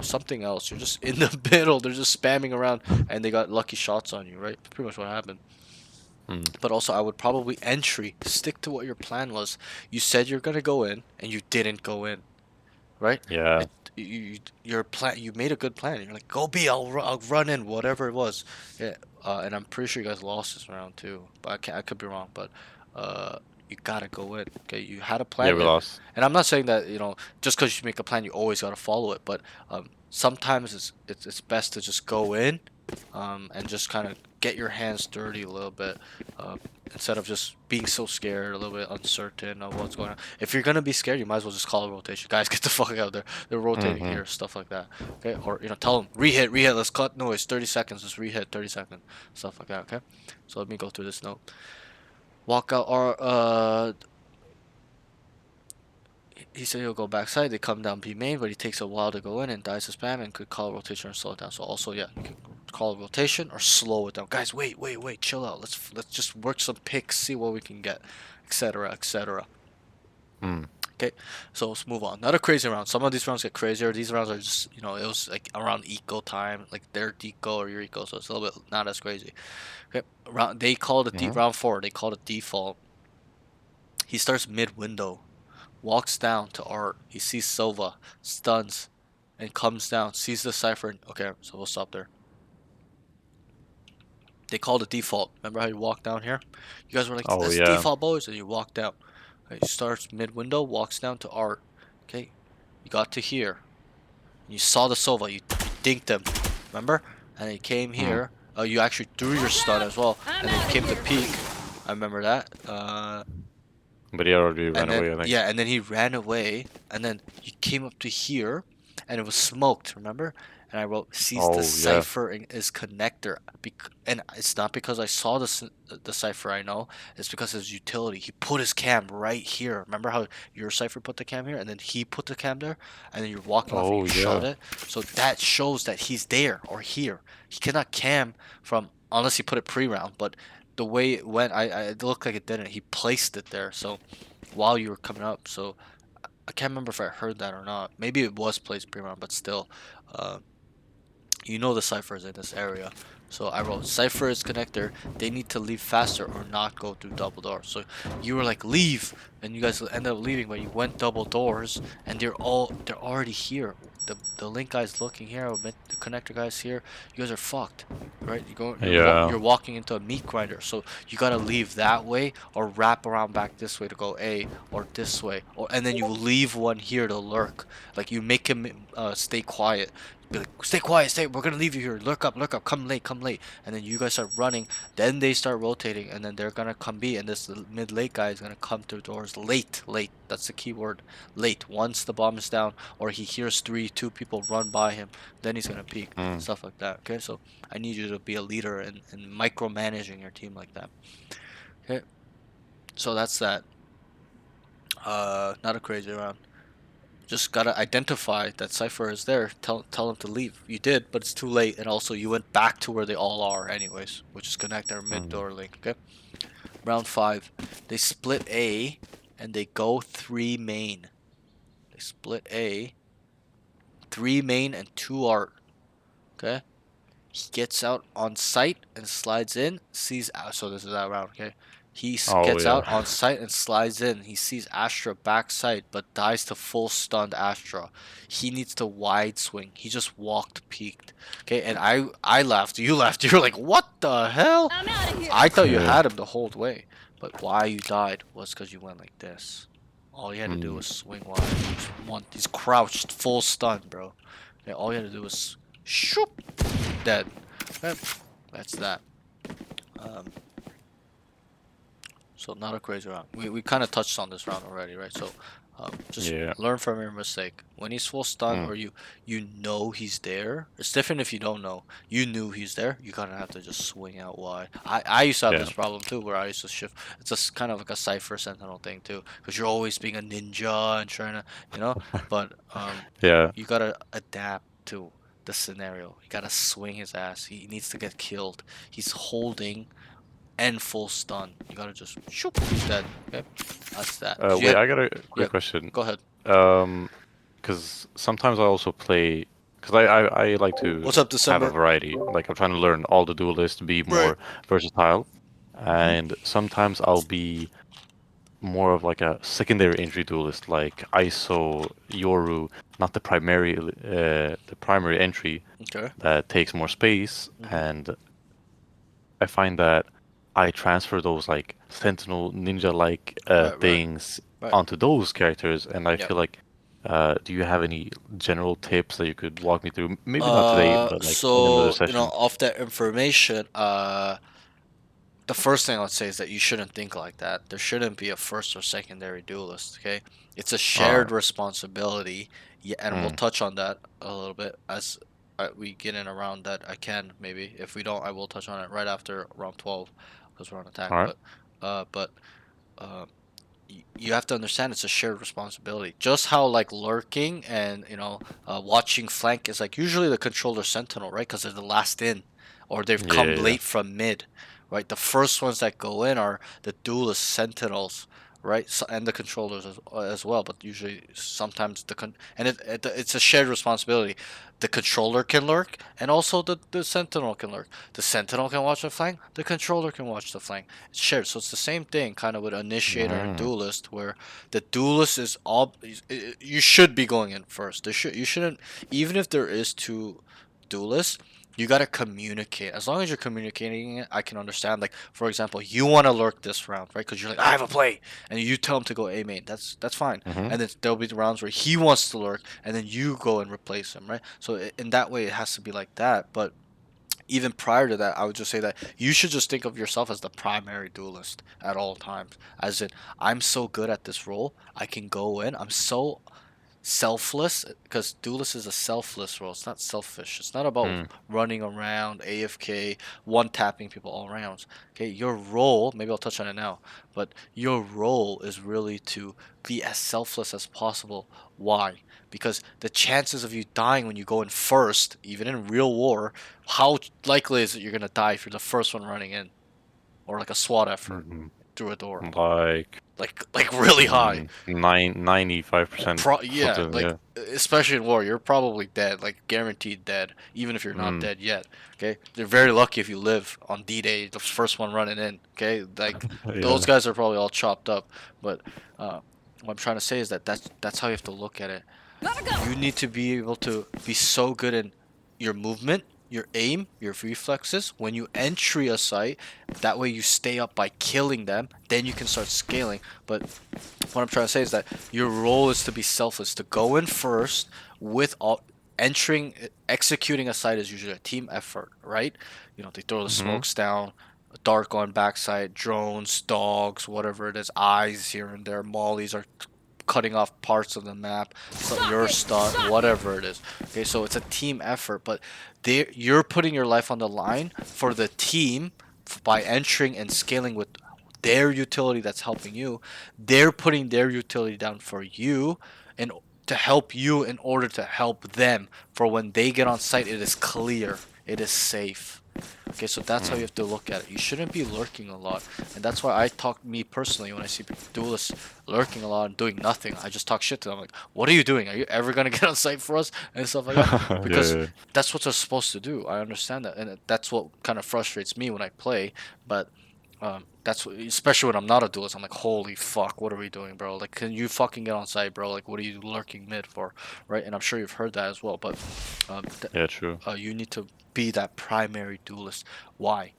something else. You're just in the middle. They're just spamming around, and they got lucky shots on you, right? Pretty much what happened. But also, I would probably stick to what your plan was. You said you're gonna go in, and you didn't go in, right? Yeah. Your plan. You made a good plan. You're like, go B. I'll run in, whatever it was. Yeah. And I'm pretty sure you guys lost this round too. But I could be wrong. But you gotta go in. Okay. You had a plan. Yeah, we lost. And I'm not saying that just because you make a plan, you always gotta follow it. But sometimes it's best to just go in, and just kind of get your hands dirty a little bit, instead of just being so scared, a little bit uncertain of what's going on. If you're gonna be scared, you might as well just call a rotation. Guys, get the fuck out there. They're rotating here, stuff like that. Okay, or tell them rehyt. Let's cut noise. 30 seconds. Just rehyt. 30 seconds. Stuff like that. Okay. So let me go through this note. Walk out or he said he'll go backside. They come down B main, but he takes a while to go in and dies to spam and could call a rotation or slow it down. So also, yeah, you can call a rotation or slow it down. Guys, wait, chill out. Let's just work some picks, see what we can get, etc., etc. Okay, so let's move on. Not a crazy round. Some of these rounds get crazier. These rounds are just, it was like around eco time, like their eco or your eco, so it's a little bit not as crazy. Okay, they called it round 4. They called it default. He starts mid window. Walks down to Art. He sees Silva, stuns, and comes down. Sees the Cypher. Okay, so we'll stop there. They called it default. Remember how you walked down here? You guys were like, "That's default, boys," and you walked down. Okay, he starts mid window, walks down to Art. Okay, you got to here. You saw the Silva. You dinked him. Remember? And he came here. You actually threw your stun as well, and then you came to peek. I remember that. But he already ran And then away, I think. yeah, and then he ran away, and then he came up to here, and it was smoked. Remember? And I wrote, "Sees the Oh yeah. cipher in his connector." And it's not because I saw the cipher. I know it's because of his utility. He put his cam right here. Remember how your cipher put the cam here, and then he put the cam there, and then you're walking off and Oh you shot yeah. it. So that shows that he's there or here. He cannot cam from unless he put it pre-round, but the way it went, it looked like it didn't. He placed it there, so while you were coming up. So I can't remember if I heard that or not. Maybe it was placed pre-round, but still, uh, you know the cipher is in this area. So I wrote cipher is connector. They need to leave faster or not go through double doors. So you were like leave, and you guys ended up leaving, but you went double doors, and they're already here. The link guy's looking here. The connector guy's here. You guys are fucked, right? Yeah. You're walking into a meat grinder. So you gotta leave that way or wrap around back this way to go A, or this way, or and then you leave one here to lurk. Like you make him stay quiet. Be like, stay quiet, stay. We're gonna leave you here. Lurk up, come late, come late. And then you guys start running. Then they start rotating, and then they're gonna come B. And this mid late guy is gonna come through doors late, late. That's the key word, late. Once the bomb is down, or he hears two people run by him, then he's gonna peek. Mm. Stuff like that. Okay, so I need you to be a leader and micromanaging your team like that. Okay, so that's that. Not a crazy round. Just gotta identify that cipher is there. Tell him to leave. You did, but it's too late, and also you went back to where they all are anyways, which is connector mid door link. Okay. Round 5, they split A, and they go 3 main. They split A, 3 main and 2 art. Okay. He gets out on site and slides in. Sees so this is that round. Okay. He Oh gets out yeah. on site and slides in. He sees Astra backside, but dies to full stunned Astra. He needs to wide swing. He just walked peeked. Okay, and I laughed. You laughed. You were like, what the hell? I'm out of here. I thought you Yeah. had him the whole way, but why you died was because you went like this. All you had to do was swing wide. He's crouched, full stun, bro. Okay, all you had to do was shoop, dead. Okay, that's that. Um, so not a crazy round. We kind of touched on this round already, right? So just Yeah. learn from your mistake. When he's full stun Mm. or you know he's there, it's different if you don't know. You knew he's there, you kind of have to just swing out wide. I used to have Yeah. this problem too, where I used to shift. It's just kind of like a Cypher Sentinel thing too, because you're always being a ninja and trying to. But Yeah. you gotta adapt to the scenario. You gotta swing his ass. He needs to get killed. He's holding and full stun. You gotta just shoot. He's dead. Okay, that's that. Wait, I got a Yeah, quick question. go ahead. Because sometimes I also play. Because I like to What's up, have a December? variety. Like I'm trying to learn all the duelists, be Right. more versatile, and sometimes I'll be more of like a secondary entry duelist, like ISO, Yoru, not the primary entry Okay. that takes more space, and I find that I transfer those like Sentinel ninja-like Right. things Right. onto those characters, and I Yep. feel like, do you have any general tips that you could walk me through? Maybe not today, but like in another So session. off that information, the first thing I'd say is that you shouldn't think like that. There shouldn't be a first or secondary duelist. Okay, it's a shared Alright. responsibility. Yeah, and we'll Mm. touch on that a little bit as we get in around that. I can maybe if we don't, I will touch on it right after round 12 because we're on attack. Alright. But uh, you have to understand it's a shared responsibility. Just how like lurking and watching flank is like usually the controller sentinel, right? Because they're the last in, or they've come Yeah. late from mid, right? The first ones that go in are the duelist sentinels, right? So, and the controllers as well. But usually, sometimes it's a shared responsibility. The controller can lurk, and also the sentinel can lurk. The sentinel can watch the flank. The controller can watch the flank. It's shared, so it's the same thing, kind of with initiator and Mm. duelist, where the duelist is all you should be going in first. You shouldn't, even if there is two duelists. You gotta communicate. As long as you're communicating it, I can understand. Like, for example, you want to lurk this round, right? Because you're like, I have a play, and you tell him to go A main. That's fine. Mhm. And then there'll be the rounds where he wants to lurk, and then you go and replace him, right? So in that way, it has to be like that. But even prior to that, I would just say that you should just think of yourself as the primary duelist at all times. As in, I'm so good at this role, I can go in. I'm so selfless because duelist is a selfless role. It's not selfish. It's not about Mm. running around AFK, one tapping people all rounds. Okay, your role, maybe I'll touch on it now, but your role is really to be as selfless as possible. Why? Because the chances of you dying when you go in first, even in real war, how likely is it you're gonna die if you're the first one running in, or like a SWAT effort Mhm. through a door, Like like really high. 95% Yeah, something. like Yeah. especially in war, you're probably dead, like guaranteed dead, even if you're not Mm. dead yet. Okay, they're very lucky if you live on D-Day, the first one running in. Okay, like those Yeah. guys are probably all chopped up. But what I'm trying to say is that that's how you have to look at it. Gotta go. You need to be able to be so good in your movement, your aim, your reflexes when you entry a site. That way you stay up by killing them. Then you can start scaling. But what I'm trying to say is that your role is to be selfless, to go in first with all entering, executing a site is usually a team effort, right? You know, they throw the Mhm. smokes down, dark on backside, drones, dogs, whatever it is, eyes here and there, mollies are cutting off parts of the map, so Suck your it. stuff, Suck it. whatever it is. Okay, so it's a team effort, but you're putting your life on the line for the team by entering and scaling with their utility that's helping you. They're putting their utility down for you and to help you in order to help them. For when they get on site, it is clear, it is safe. Okay, so that's how you Mm. have to look at it. You shouldn't be lurking a lot, and that's why I talk, me personally, when I see duelists lurking a lot and doing nothing, I just talk shit to them. Like, what are you doing? Are you ever gonna get on site for us and stuff like that? Because Yeah. that's what they're supposed to do. I understand that, and that's what kind of frustrates me when I play. But that's what, especially when I'm not a duelist. I'm like, holy fuck, what are we doing, bro? Like, can you fucking get on site, bro? Like, what are you lurking mid for, right? And I'm sure you've heard that as well. But Yeah. True. you need to be that primary duelist. Why?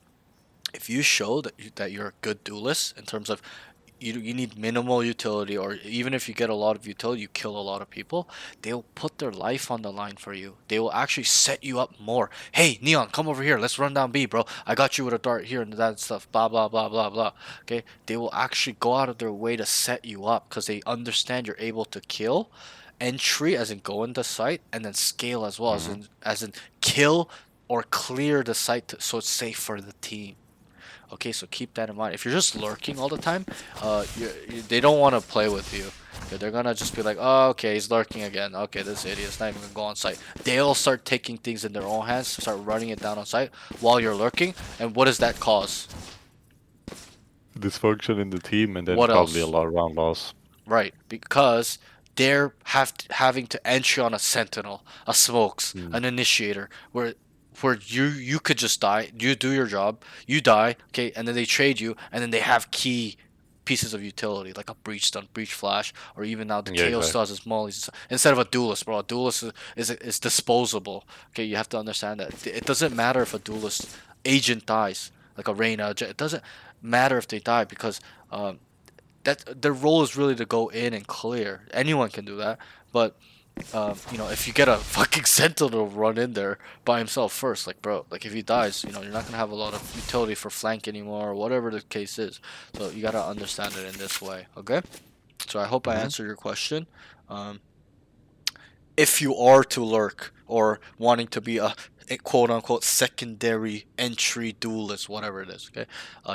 If you show that you're a good duelist in terms of you need minimal utility, or even if you get a lot of utility, you kill a lot of people, they'll put their life on the line for you. They will actually set you up more. Hey, Neon, come over here. Let's run down B, bro. I got you with a dart here and that stuff. Blah blah blah blah blah. Okay, they will actually go out of their way to set you up because they understand you're able to kill, entry as in go in the site, and then scale as well Mhm. as in kill or clear the site so it's safe for the team. Okay, so keep that in mind. If you're just lurking all the time, they don't want to play with you. Okay, they're gonna just be like, oh, okay, he's lurking again. Okay, this idiot's not even gonna go on site. They'll start taking things in their own hands, start running it down on site while you're lurking. And what does that cause? Dysfunction in the team, and then What probably a else? lot of round loss. Right, because they're having to entry on a sentinel, a smokes, Mm. an initiator, where you could just die. You do your job, you die, okay, and then they trade you, and then they have key pieces of utility like a breach stun, breach flash, or even now the Yeah. KO Exactly. stars as mollies instead of a duelist, bro. A duelist is disposable. Okay, you have to understand that. It doesn't matter if a duelist agent dies, like a Reyna. It doesn't matter if they die because that their role is really to go in and clear. Anyone can do that, but you know, if you get a fucking sentinel run in there by himself first, like bro, like if he dies, you know, you're not gonna have a lot of utility for flank anymore, or whatever the case is. So you gotta understand it in this way, okay? So I hope I Mhm. answered your question. Um, if you are to lurk or wanting to be a quote unquote secondary entry duelist, whatever it is, okay,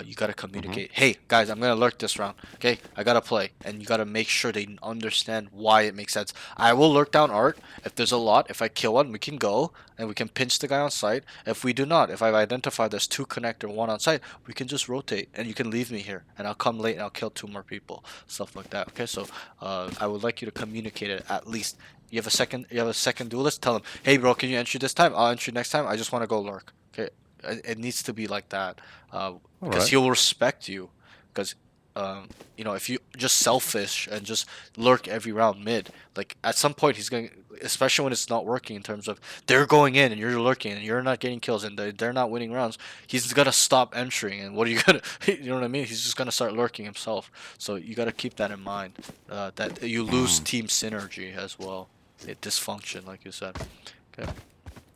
you gotta Mhm. communicate. Hey guys, I'm gonna lurk this round. Okay, I gotta play, and you gotta make sure they understand why it makes sense. I will lurk down art if there's a lot. If I kill one, we can go and we can pinch the guy on site. If we do not, if I've identified there's two connector, one on site, we can just rotate, and you can leave me here, and I'll come late and I'll kill two more people, stuff like that. Okay, so I would like you to communicate it at least. You have a second duelist. Tell him, hey bro, can you entry this time? I'll entry next time. I just want to go lurk. Okay, it needs to be like that, All because right. he'll respect you. Because you know, if you just selfish and just lurk every round mid, like at some point he's going, especially when it's not working in terms of they're going in and you're lurking and you're not getting kills and they're not winning rounds. He's gonna stop entering, and what are you gonna, you know what I mean? He's just gonna start lurking himself. So you gotta keep that in mind. That you lose Mm. team synergy as well. Dysfunction, like you said. Okay.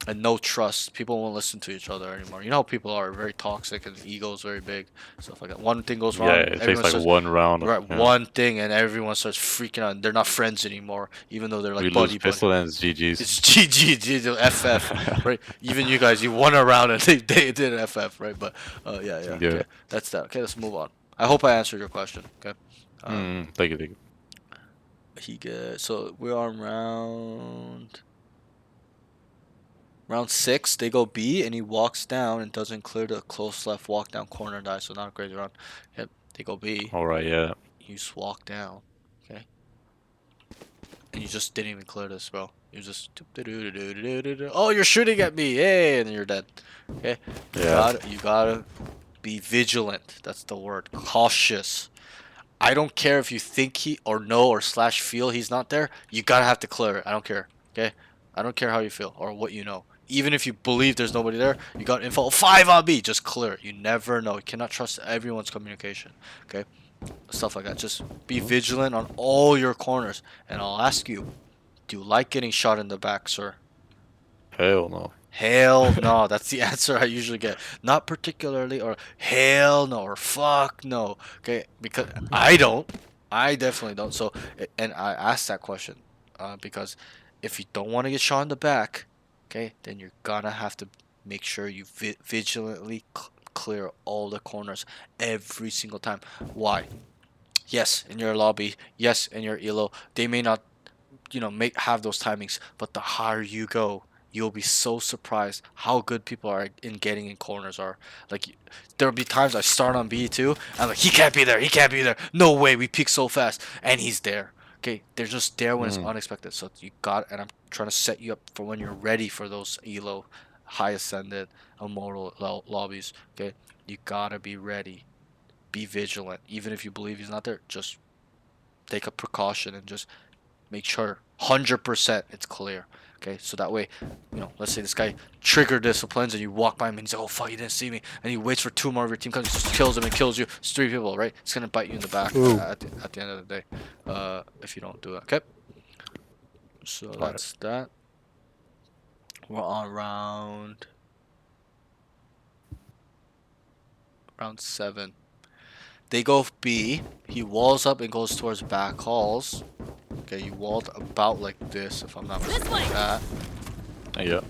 and no trust. People won't listen to each other anymore. You know how people are very toxic and egos very big, stuff like that. One thing goes Yeah, wrong, it takes everyone like starts one round. right Yeah. one thing, and everyone starts freaking out. They're not friends anymore, even though they're We like lose buddy. pistol and it's GG's. It's GG, FF, right? Even you guys, you won a round and they did an FF, right? But yeah, yeah. Yeah. Okay, that's that. Okay, let's move on. I hope I answered your question. Okay. Thank you, thank you. He gets so we're on round 6. They go B and he walks down and doesn't clear the close left walk down corner die. So not a great round. Yep. They go B. All right, yeah. You just walk down. Okay. And you just didn't even clear this, bro. You just oh, you're shooting at me, hey, and then you're dead. Okay. Yeah. You gotta be vigilant. That's the word. Cautious. I don't care if you think he or know or slash feel he's not there. You gotta have to clear it. I don't care. Okay. I don't care how you feel or what you know. Even if you believe there's nobody there, you got info 5 on B. Just clear it. You never know. You cannot trust everyone's communication. Okay. Stuff like that. Just be vigilant on all your corners. And I'll ask you, do you like getting shot in the back, sir? Hell no. Hell no. That's the answer I usually get. Not particularly, or hell no, or fuck no. Okay, because I don't. I definitely don't. So, and I asked that question because if you don't want to get shot in the back, okay, then you're gonna have to make sure you vigilantly clear all the corners every single time. Why? Yes, in your lobby. Yes, in your elo. They may not, have those timings, but the higher you go, you'll be so surprised how good people are in getting in corners are. Like, there'll be times I start on B2, I'm like, he can't be there, he can't be there. No way, we peak so fast, and he's there. Okay, they're just there when it's unexpected. So and I'm trying to set you up for when you're ready for those elo, high ascended, immortal lobbies. Okay, you gotta be ready. Be vigilant. Even if you believe he's not there, just take a precaution and just make sure 100% it's clear. Okay, so that way, let's say this guy trigger disciplines and you walk by him and he's like, oh fuck, he didn't see me, and he waits for 2 more of your team comes, just kills him and kills you. It's 3 people, right? It's gonna bite you in the back at the end of the day, if you don't do it. Okay, so that's that. We're on round 7. They go B. He walls up and goes towards back halls. Okay, you walled about like this, if I'm not mistaken. Like that. Yeah.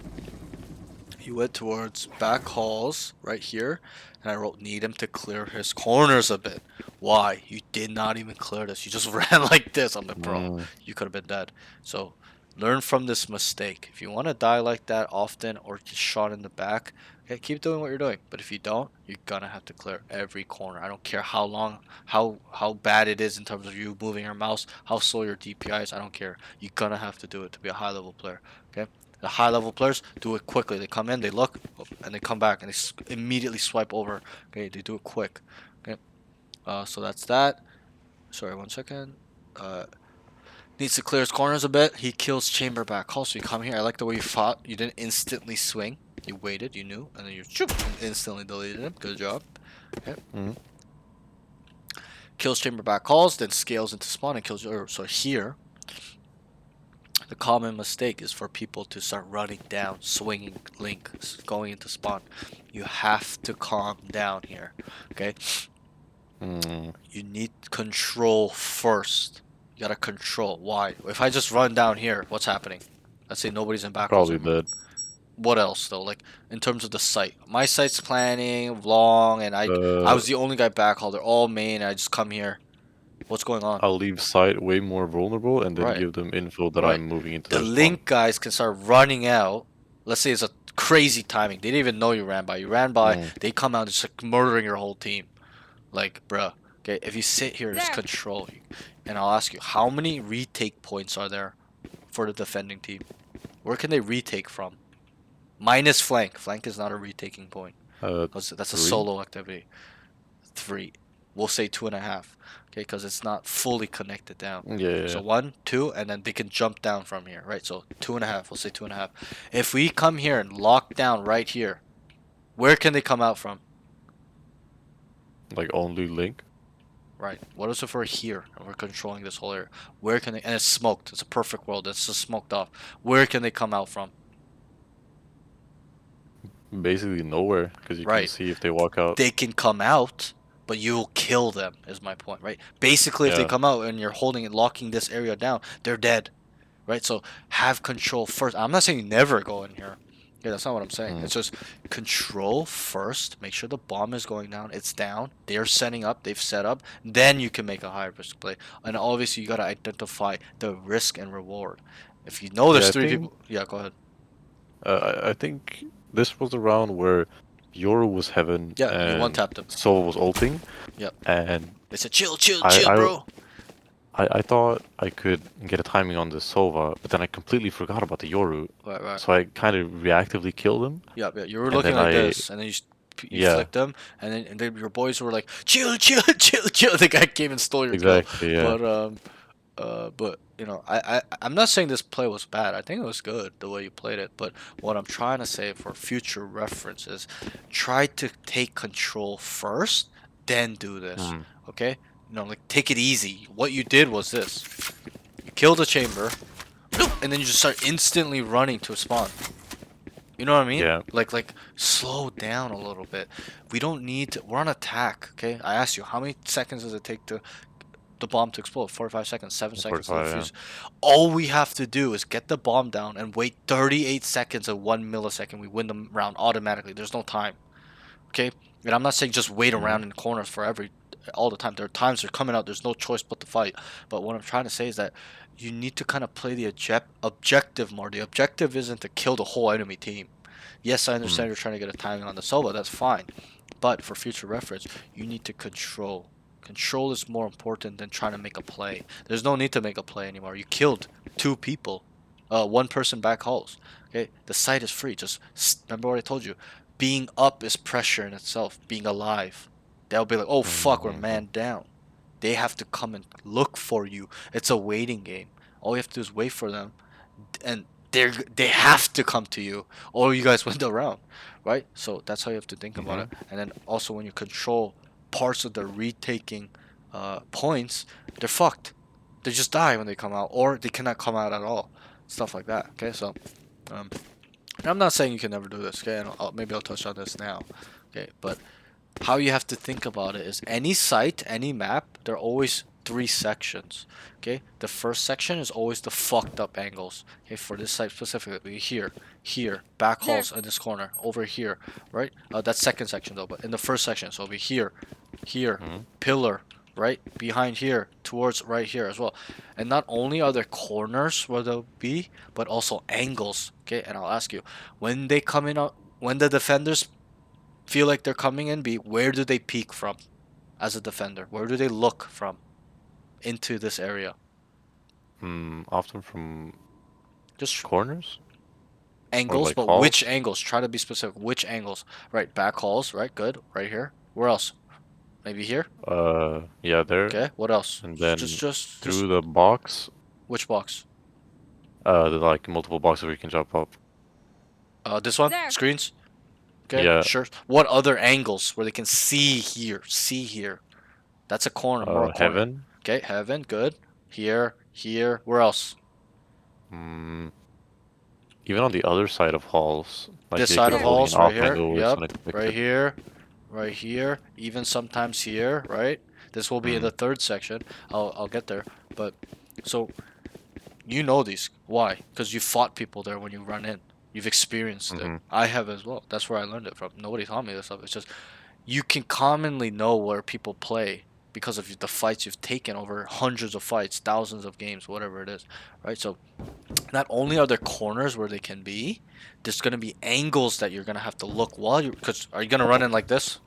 He went towards back halls right here, and I wrote need him to clear his corners a bit. Why? You did not even clear this. You just ran like this. I'm like, bro, you could have been dead. So learn from this mistake. If you want to die like that often or get shot in the back, okay, keep doing what you're doing. But if you don't, you're gonna have to clear every corner. I don't care how long, how bad it is in terms of you moving your mouse, how slow your DPI is. I don't care. You're gonna have to do it to be a high level player. Okay. The high level players do it quickly. They come in, they look, and they come back, and they immediately swipe over. Okay, they do it quick. Okay, so that's that. Sorry, 1 second. Needs to clear his corners a bit. He kills chamber back. Also, you come here. I like the way you fought. You didn't instantly swing. You waited. You knew, and then you instantly deleted him. Good job. Okay. Kills chamber back calls, then scales into spawn and kills you. So here. The common mistake is for people to start running down, swinging link, going into spawn. You have to calm down here, okay? You need control first. You gotta control. Why? If I just run down here, what's happening? Let's say nobody's in back. Probably dead. What else though? Like in terms of the site, my site's planning long, and I was the only guy back haul. They're all main. And I just come here. What's going on? I'll leave site way more vulnerable and then give them info that I'm moving into the link guys can start running out. Let's say it's a crazy timing. They didn't even know you ran by. You ran by. They come out just like murdering your whole team. Like, bruh. Okay, if you sit here, just control. And I'll ask you, how many retake points are there for the defending team? Where can they retake from? Minus flank. Flank is not a retaking point. That's a solo activity. 3. We'll say 2.5. Okay, because it's not fully connected down. Yeah. So 1, 2, and then they can jump down from here, right? So 2.5. We'll say 2.5. If we come here and lock down right here, where can they come out from? Like only link. Right. What is it for here? And we're controlling this whole area. Where can they? And it's smoked. It's a perfect world. It's just smoked off. Where can they come out from? basically nowhere because you can Right. see if they walk out. They can come out, but you'll kill them, is my point, right? Basically, if they Yeah. come out and you're holding and locking this area down, they're dead, right? So have control first. I'm not saying you never go in here. Yeah, that's not what I'm saying. Mm. It's just control first. Make sure the bomb is going down. It's down. They're setting up. They've set up. Then you can make a high risk play. And obviously, you gotta identify the risk and reward. If you know Yeah, there's I three think people, yeah, go ahead. I think this was the round where Yoru was heaven Yeah, you one and tapped them. Sova was ulting, Yep. and They said chill, chill, I, chill, I bro. I thought I could get a timing on the Sova, but then I completely forgot about the Yoru, Right, right. so I kind of reactively killed him. Yeah, yeah. You were And looking then like I- this, and then you Yeah. flicked them, and then your boys were like, chill, chill, chill, chill. The guy came and stole your kill. Exactly, yeah. But you know, I'm not saying this play was bad. I think it was good the way you played it. But what I'm trying to say for future reference is, try to take control first, then do this. Mm. Okay? You know, like take it easy. What you did was this: you killed the chamber, and then you just start instantly running to a spawn. You know what I mean? Yeah. Like slow down a little bit. We don't need to. We're on attack. Okay? I asked you, how many seconds does it take to the bomb to explode? 45 seconds, 7 seconds to 45, yeah. defuse. All we have to do is get the bomb down and wait 38 seconds and 1 millisecond. We win the round automatically. There's no time. Okay? And I'm not saying just wait around in corners for all the time. There are times they're coming out. There's no choice but to fight. But what I'm trying to say is that you need to kind of play the objective more. The objective isn't to kill the whole enemy team. Yes, I understand you're trying to get a timing on the Sova. That's fine. But for future reference, you need to control. Control is more important than trying to make a play. There's no need to make a play anymore. You killed 2 people. One person back halls. Okay, the site is free. Just remember what I told you. Being up is pressure in itself. Being alive. They'll be like, oh fuck, we're man down. They have to come and look for you. It's a waiting game. All you have to do is wait for them, and they have to come to you, or you guys win the round, right? So that's how you have to think about it. And then also when you control parts of the retaking points, they're fucked. They just die when they come out, or they cannot come out at all. Stuff like that. Okay, so and I'm not saying you can never do this. Okay, and maybe I'll touch on this now. Okay, but how you have to think about it is any site, any map, there are always 3 sections. Okay, the first section is always the fucked up angles. Okay, for this site specifically, here, back halls in this corner, over here, right? That's second section though, but in the first section, so it'll be here, pillar, right behind here, towards right here as well. And not only are there corners where they'll be, but also angles. Okay, and I'll ask you, when they come in, when the defenders feel like they're coming in B, where do they peek from as a defender? Where do they look from into this area? Often from Just corners? angles, like but halls? which angles? Try to be specific. Which angles? Right, back halls, right? Good. Right here. Where else? Maybe here? Yeah, there. Okay, what else? And then Just through the box, which box? the like multiple boxes where you can jump up. This one? There. Screens? Okay, Yeah. sure. What other angles where they can see here? See here. That's a corner, more a corner. Heaven. Okay, heaven, good. Here, where else? Even on the other side of halls. Like This they side could of hold halls, an right off here. angle or Yep, something like right that. here, right here. Even sometimes here, right? This will be in the third section. I'll get there. But so you know these. Why? Because you fought people there when you run in. You've experienced it. I have as well. That's where I learned it from. Nobody taught me this stuff. It's just you can commonly know where people play because of the fights you've taken over hundreds of fights, thousands of games, whatever it is, right? So not only are there corners where they can be, there's gonna be angles that you're gonna have to look while you. Because are you gonna run in like this?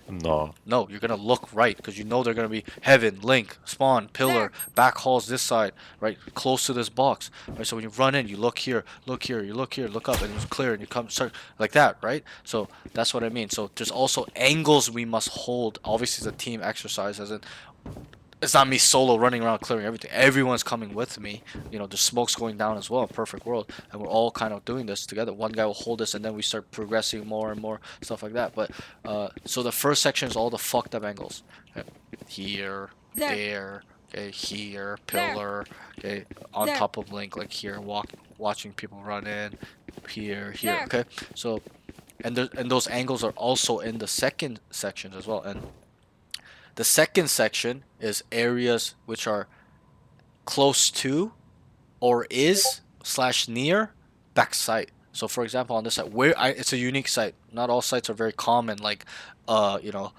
No. No, you're gonna look right because you know they're gonna be heaven, link, spawn, pillar, back halls this side, right, close to this box, right. So when you run in, you look here, you look here, look up, and it's clear, and you come start like that, right. So that's what I mean. So there's also angles we must hold. Obviously, it's a team exercise, as in it's not me solo running around clearing everything. Everyone's coming with me. You know, the smoke's going down as well. Perfect world, and we're all kind of doing this together. One guy will hold this, and then we start progressing more and more stuff like that. But so the first section is all the fucked up angles. Okay. Here, there, okay, here, pillar, okay, on top of link, like here, watching people run in, here, There. okay. So and those angles are also in the second section as well. And the second section is areas which are close to or is slash near back site. So for example, on this site, it's a unique site. Not all sites are very common, like you know,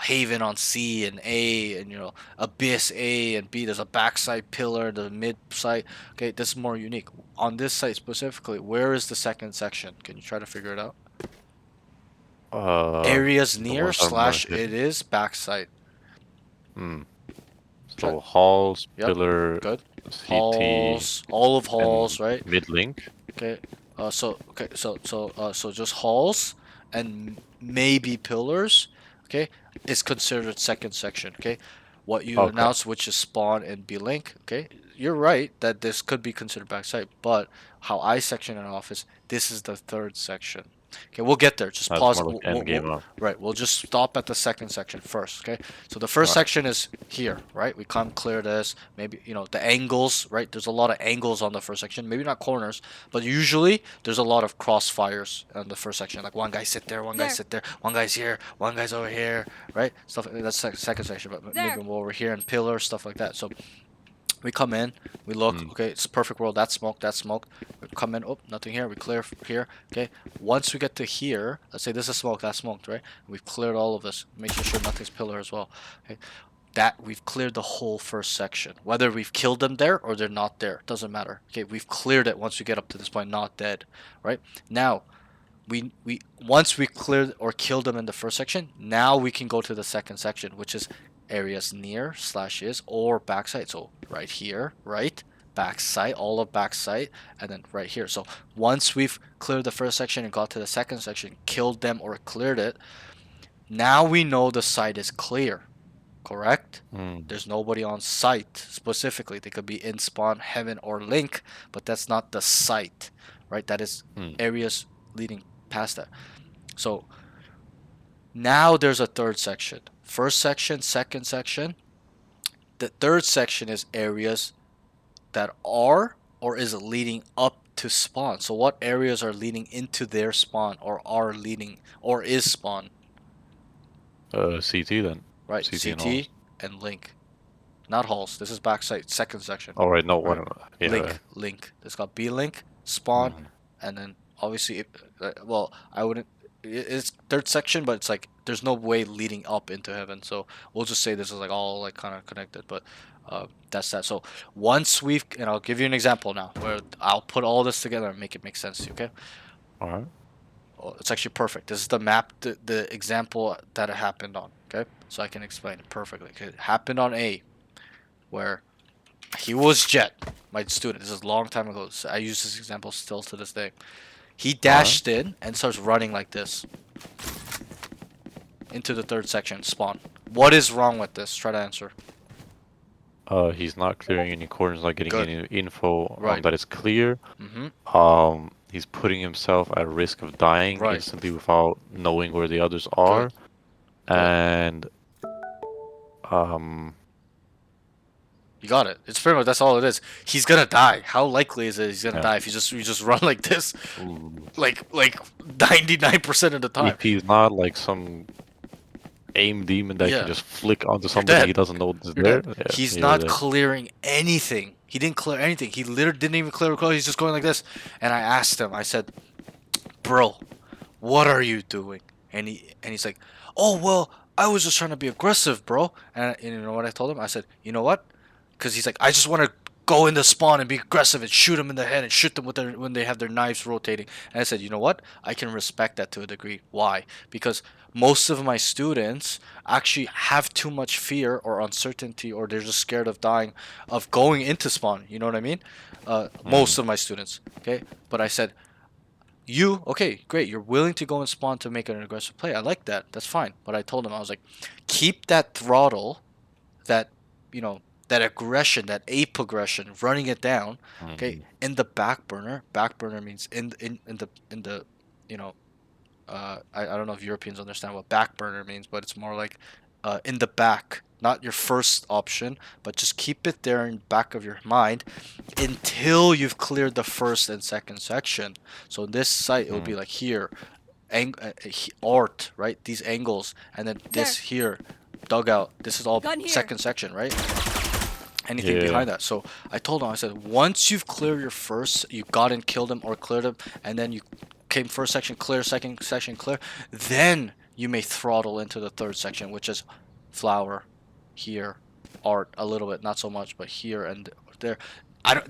Haven on C and A, and you know, Abyss A and B. There's a backside pillar, the mid site. Okay, this is more unique. On this site specifically, where is the second section? Can you try to figure it out? Areas The near ones that are more slash it hidden. is backside. Hmm. Try. So halls, Yep. pillar, Good. CT, Halls, all of halls, and right? mid link. Okay. So just halls and maybe pillars. Okay, is considered second section. Okay, what you Okay. announced, which is spawn and B link. Okay, you're right that this could be considered backside, but how I section it off is this is the third section. Okay, we'll get there. Just That's pause. more like end game up. Right, we'll just stop at the second section first. Okay, so the first Alright. section is here, right? We come clear this. Maybe you know the angles, right? There's a lot of angles on the first section. Maybe not corners, but usually there's a lot of crossfires on the first section. Like one guy sit there, one guy There. sit there, one guy's here, one guy's over here, right? Stuff that's second section, but There. maybe over here and pillars, stuff like that. So we come in, we look, Mm. okay, it's a perfect world. That's smoke, that's smoke. We come in, oh, nothing here. We clear here, okay. Once we get to here, let's say this is smoke, that's smoked, right? We've cleared all of this, making sure nothing's pillar as well. Okay, that we've cleared the whole first section. Whether we've killed them there or they're not there, doesn't matter. Okay, we've cleared it once we get up to this point, not dead, right? Now, we once we cleared or killed them in the first section, now we can go to the second section, which is areas near slash is or backside. So right here, right, backside, all of backside, and then right here. So once we've cleared the first section and got to the second section, killed them or cleared it, now we know the site is clear. Correct? Mm. There's nobody on site specifically. They could be in spawn, heaven, or link, but that's not the site, right? That is Mm. areas leading past that. So now there's a third section. First section, second section. The third section is areas that are or is leading up to spawn. So what areas are leading into their spawn or are leading or is spawn, CT then. right? CT and CT halls. and link. Not halls. This is backside, second section. Oh right, no, Right. yeah. Link. It's got B link, spawn, Mhm. and then obviously, well, I wouldn't. It's third section, but it's like there's no way leading up into heaven. So we'll just say this is like all like kind of connected. But that's that. So once and I'll give you an example now where I'll put all this together and make it make sense to you. Okay. All right. Oh, it's actually perfect. This is the map, the example that it happened on. Okay, so I can explain it perfectly. Okay, it happened on A, where he was Jet, my student. This is a long time ago. So I use this example still to this day. He dashed in and starts running like this into the third section spawn. What is wrong with this? Try to answer. He's not clearing any corners, not getting Good. any info Right. that is clear. Mm-hmm. He's putting himself at risk of dying Right. instantly without knowing where the others are. And You got it. It's pretty much that's all it is. He's gonna die. How likely is it he's gonna Yeah. die if you just run like this, ooh, like 99% of the time? if he's not like some aim demon that Yeah. can just flick onto somebody dead. he doesn't know is You're there, dead. yeah, He's you're not dead. clearing anything. He didn't clear anything. He literally didn't even clear a close. He's just going like this. And I asked him. I said, "Bro, what are you doing?" And he's like, "Oh well, I was just trying to be aggressive, bro." And you know what I told him? I said, "You know what?" Because he's like, "I just want to go in the spawn and be aggressive and shoot them in the head and shoot them with when they have their knives rotating." And I said, "You know what? I can respect that to a degree. Why? Because most of my students actually have too much fear or uncertainty, or they're just scared of dying, of going into spawn. You know what I mean? Most of my students. Okay, but I said." Okay, great. You're willing to go and spawn to make an aggressive play. I like that. That's fine. But I told him, I was like, keep that throttle, that, that aggression, that ape aggression, running it down, okay, in the back burner. Back burner means in the, I don't know if Europeans understand what back burner means, but it's more like in the back, not your first option, but just keep it there in the back of your mind until you've cleared the first and second section. So in this site, it would be like here, art, right? These angles, and then this here, dugout. This is all Gun here. second section, right? Anything Yeah. behind that. So I told him, I said, once you've cleared your first, you got and killed him or cleared him, and then you came first section clear, second section clear, then you may throttle into the third section, which is flower, here, art a little bit, not so much, but here and there.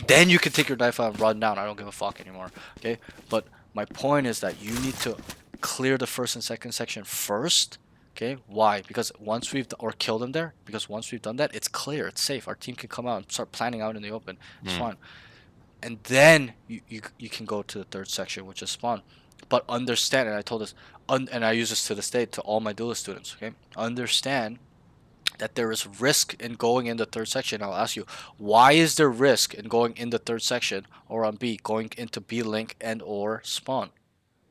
Then you can take your knife out and run down. I don't give a fuck anymore. Okay, but my point is that you need to clear the first and second section first. Okay, why? Because once we've or kill them there. Because once we've done that, it's clear, it's safe. Our team can come out and start planning out in the open. It's fine. And then you can go to the third section, which is spawn. But understand, and I told this, and I use this to this day to all my duelist students. Okay, understand that there is risk in going in the third section. I'll ask you, why is there risk in going in the third section or on B, going into B link and or spawn?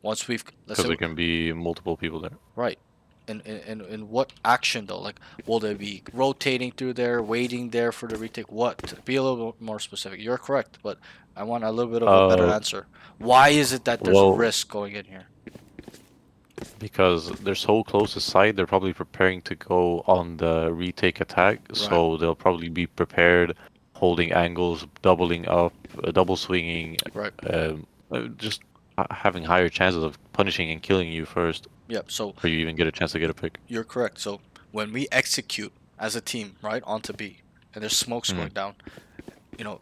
Once we've, let's Because say, there can be multiple people there. right. In what action though? Like, will they be rotating through there, waiting there for the retake? What? Be a little bit more specific. You're correct, but I want a little bit of a better answer. Why is it that there's well- risk going in here? Because they're so close to site, they're probably preparing to go on the retake attack. So they'll probably be prepared, holding angles, doubling up, double swinging, Right. just having higher chances of punishing and killing you first, Yep. So before you even get a chance to get a pick. you're correct. So when we execute as a team, right, onto B, and there's smokes going down,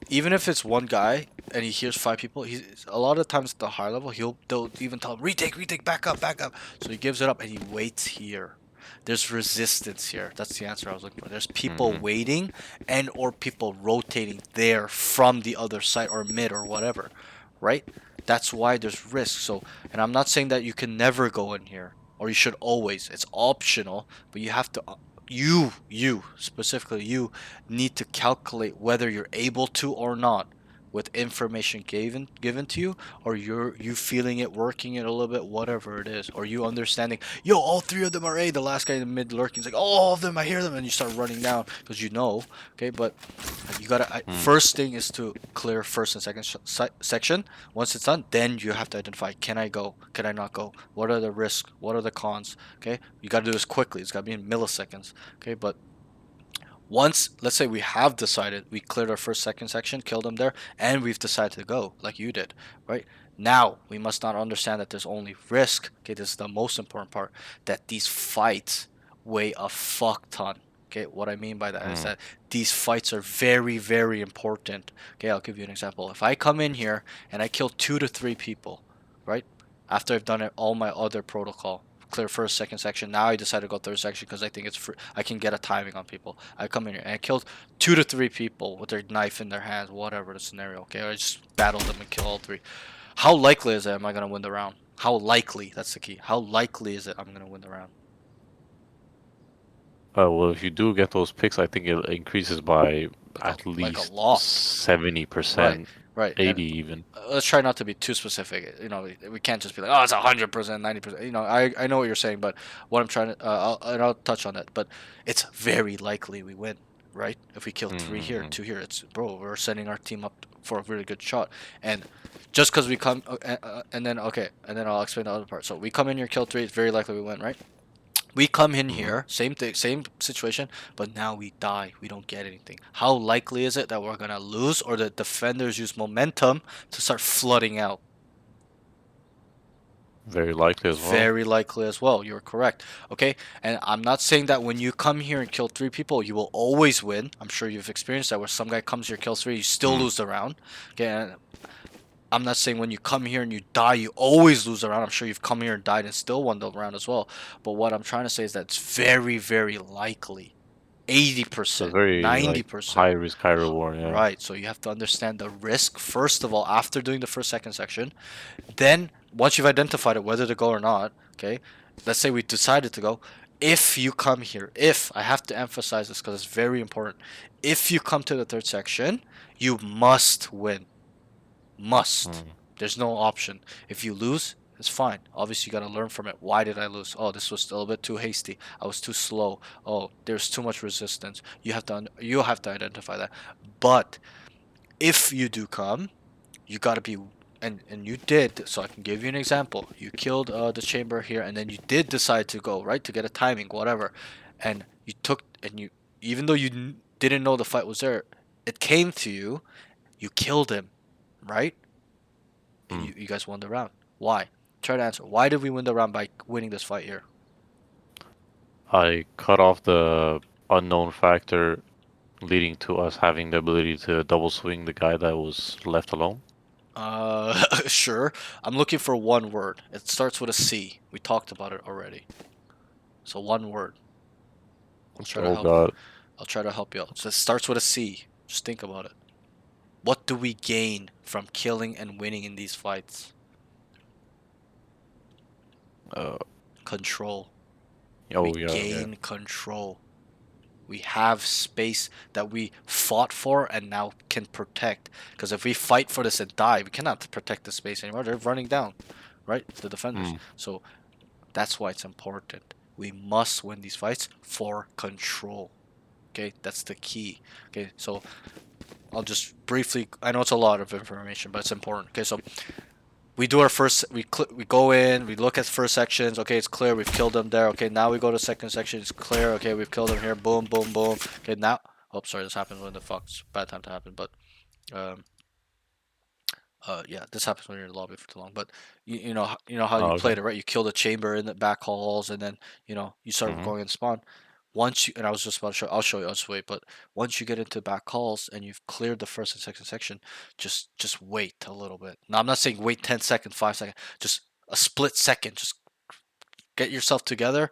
even if it's one guy and he hears 5 people, he's a lot of times at the high level, they'll even tell him retake, back up. So he gives it up and he waits here. There's resistance here. That's the answer I was looking for. There's people waiting and or people rotating there from the other side or mid or whatever, right? That's why there's risk. So, and I'm not saying that you can never go in here or you should always. It's optional, but you have to you specifically, you need to calculate whether you're able to or not with information given to you, or you feeling it, working it a little bit, whatever it is, or you understanding, yo, all 3 of them are A. The last guy in the mid lurking is like, oh, all of them, I hear them, and you start running down because you know. Okay, but you gotta first thing is to clear first and second section. Once it's done, then you have to identify, can I go, can I not go, what are the risks, what are the cons. Okay, you gotta do this quickly. It's gotta be in milliseconds. Okay, but once, let's say we have decided, we cleared our first second section, killed them there, and we've decided to go like you did, right? Now we must not understand that there's only risk. Okay, this is the most important part, that these fights weigh a fuck ton. Okay, what I mean by that is that these fights are very, very important. Okay, I'll give you an example. If I come in here and I kill 2 to 3 people, right, after I've done all my other protocol, clear first, second section. Now I decided to go third section because I think it's free. I can get a timing on people. I come in here and I killed 2 to 3 people with their knife in their hands, whatever the scenario. Okay, I just battled them and kill all 3. How likely is it am I gonna win the round? How likely? That's the key. How likely is it I'm gonna win the round? Well, if you do get those picks, I think it increases by at like least a lot. 70%, Right. 80 even. Let's try not to be too specific. We can't just be like, oh, it's 100%, 90%. I know what you're saying, but what I'm trying to, I'll touch on that. But it's very likely we win, right? If we kill 3 here, 2 here, we're setting our team up for a really good shot. And just because we come, and then I'll explain the other part. So we come in here, kill 3, it's very likely we win, right? We come in here, same thing, same situation, but now we die. We don't get anything. How likely is it that we're gonna lose, or the defenders use momentum to start flooding out? Very likely as well. Very likely as well. You're correct. Okay, and I'm not saying that when you come here and kill 3 people, you will always win. I'm sure you've experienced that, where some guy comes here, kills 3, you still lose the round. Okay, and I'm not saying when you come here and you die, you always lose the round. I'm sure you've come here and died and still won the round as well. But what I'm trying to say is that it's very, very likely. It's a 80%, very 90%. high risk, high reward. Yeah. Right, so you have to understand the risk, first of all, after doing the first, second section. Then, once you've identified it, whether to go or not, okay, let's say we decided to go. If you come here, I have to emphasize this because it's very important. If you come to the third section, you must win. Must. There's no option. If you lose, it's fine. Obviously, you got to learn from it. Why did I lose? Oh, this was a little bit too hasty. I was too slow. Oh, there's too much resistance. You have to identify that. But if you do come, you got to be and you did, so I can give you an example. You killed the chamber here, and then you did decide to go, right, to get a timing, whatever, and you took, and you, even though you didn't know the fight was there, it came to you, you killed him, right, and Hmm. you guys won the round. Why? Try to answer. Why did we win the round by winning this fight here? I cut off the unknown factor leading to us having the ability to double swing the guy that was left alone. Sure. I'm looking for one word. It starts with a C. We talked about it already. So one word. I'll try to Oh help. god. I'll try to help you out. So it starts with a C. Just think about it. What do we gain from killing and winning in these fights? Uh, Control. We oh yeah, gain control. We have space that we fought for and now can protect. Because if we fight for this and die, we cannot protect the space anymore. They're running down, right? The defenders. Mm. So that's why it's important. We must win these fights for control. Okay, that's the key. Okay, so I'll just briefly. I know it's a lot of information, but it's important. Okay, so we do our first. We go in. We look at first sections. Okay, it's clear. We've killed them there. Okay, now we go to second section. It's clear. Okay, we've killed them here. Boom, boom, boom. Okay, now. Oh, sorry. This happens when the fuck's bad time to happen. But um, yeah, this happens when you're in the lobby for too long. But you know how Oh, you okay. played it, right? You kill the chamber in the back halls, and then you start Mhm. going in spawn. Once you, and I was just about to show. I'll show you. I'll just wait. But once you get into back halls and you've cleared the first and second section, just wait a little bit. Now I'm not saying wait 10 seconds, 5 seconds. Just a split second. Just get yourself together,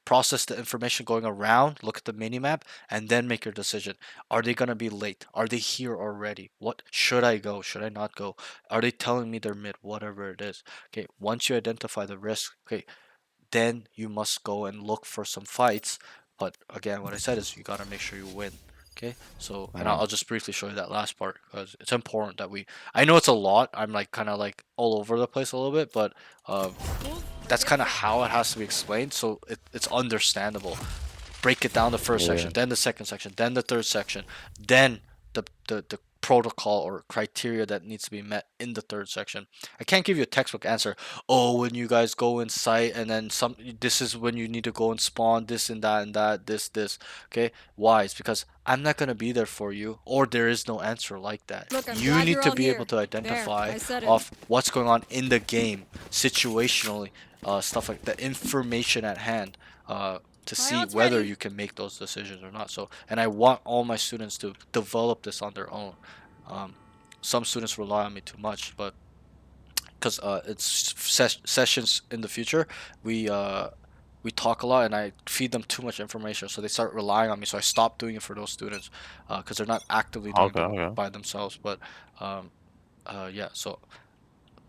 process the information going around, look at the mini map, and then make your decision. Are they gonna be late? Are they here already? What should I go? Should I not go? Are they telling me they're mid? Whatever it is. Okay, once you identify the risk, okay, then you must go and look for some fights. But again, what I said is you gotta make sure you win. Okay, so and I'll Mm. just briefly show you that last part because it's important that we. I know it's a lot. I'm like kind of like all over the place a little bit, but that's kind of how it has to be explained, so it's understandable. Break it down the first Yeah. section, then the second section, then the third section, then the protocol or criteria that needs to be met in the third section. I can't give you a textbook answer. Oh, when you guys go in sight and then some, this is when you need to go and spawn this and that, this. Okay, why? It's because I'm not gonna be there for you, or there is no answer like that. Look, I'm You glad need you're to all be able here. to There, identify I said it. of what's going on in the game, situationally, stuff like the information at hand. To see Pilot's whether ready. you can make those decisions or not. So, and I want all my students to develop this on their own. Um, some students rely on me too much, but because it's sessions in the future, we uh, we talk a lot, and I feed them too much information, so they start relying on me. So I stop doing it for those students because they're not actively doing Okay, them okay. by themselves. But um, yeah, so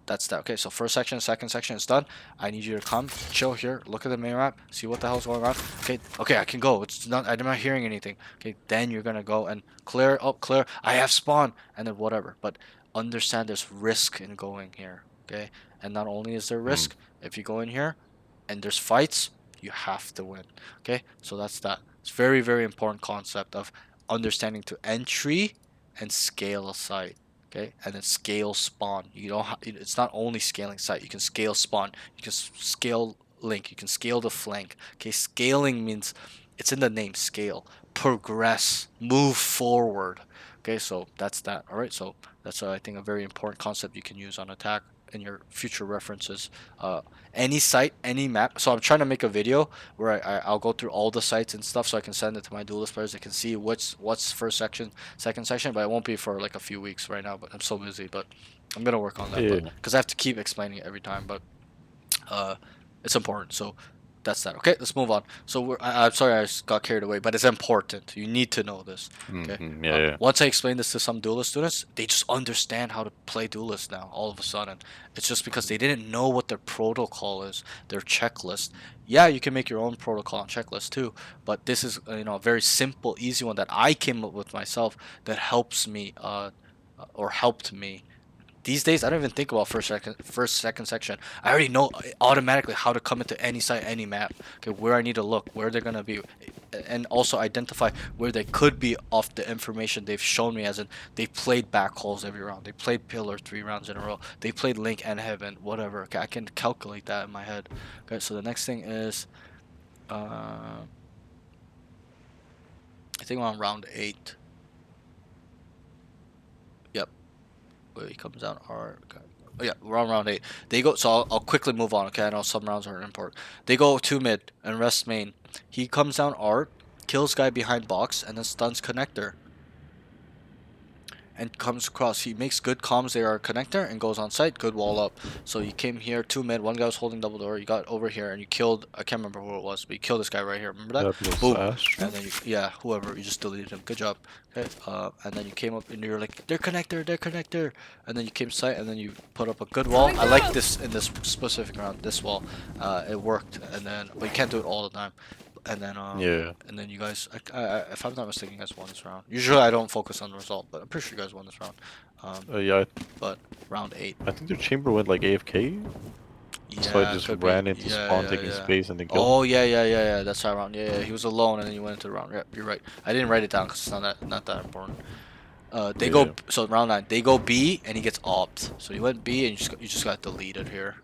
that's that. Okay, so first section, second section is done. I need you to come, chill here, look at the main map, see what the hell's going on. Okay, okay, I can go. It's not. I'm not hearing anything. Okay, then you're gonna go and clear. Oh, clear. I have spawn, and then whatever. But understand there's risk in going here. Okay, and not only is there Mm. risk, if you go in here, and there's fights, you have to win. Okay, so that's that. It's very very important concept of understanding to entry and scale a site. Okay, and then scale spawn. You don't. It's not only scaling site. You can scale spawn. You can scale link. You can scale the flank. Okay, scaling means it's in the name. Scale, progress, move forward. Okay, so that's that. All right, so that's I think a very important concept you can use on attack in your future references. Uh, any site, any map. So I'm trying to make a video where I'll go through all the sites and stuff, so I can send it to my duelist players. They can see what's first section, second section, but it won't be for like a few weeks right now. But I'm so busy, but I'm gonna work on that. But Yeah. because I have to keep explaining it every time, but uh, it's important. So that's that. Okay, let's move on. So I'm sorry I got carried away, but it's important. You need to know this. Okay. Mhm. Yeah, yeah. Once I explain this to some duelist students, they just understand how to play duelist now. All of a sudden, it's just because they didn't know what their protocol is, their checklist. Yeah, you can make your own protocol and checklist too, but this is a very simple, easy one that I came up with myself that helps me or helped me These days, I don't even think about second section. I already know automatically how to come into any site, any map. Okay, where I need to look, where they're gonna be, and also identify where they could be off the information they've shown me. As in, they played back holes every round. They played pillar 3 rounds in a row. They played link and heaven, whatever. Okay, I can calculate that in my head. Okay, so the next thing is, I think we're on round 8. Yep. Wait, he comes down hard. Okay. Oh yeah, we're on round 8. They go. So I'll quickly move on. Okay, I know some rounds are important. They go 2 mid and rest main. He comes down art, kills guy behind box, and then stuns connector. And comes across. He makes good comms. They are a connector and goes on site. Good wall up. So you came here 2 mid. One guy was holding double door. You got over here and you killed. I can't remember who it was, but you killed this guy right here. Remember that? That was Boom. Astra. And then yeah, whoever, you just deleted him. Good job. Okay. And then you came up and you're like, they're connector. And then you came site and then you put up a good wall. I like this in this specific round. This wall, it worked. And then, but you can't do it all the time. And then Yeah. and then you guys, if I'm not mistaken, you guys won this round. Usually I don't focus on the result, but I'm pretty sure you guys won this round. Yeah, But round 8. I think their chamber went like AFK, so I Yeah, just could be. ran into Yeah, spawn, yeah, taking yeah. space, and then killed. Oh yeah. That's how round. Yeah, he was alone, and then you went into the round. Yep, you're right. I didn't write it down because it's not that important. They Yeah. go so round 9. They go B, and he gets opt. So you went B, and you just got deleted here.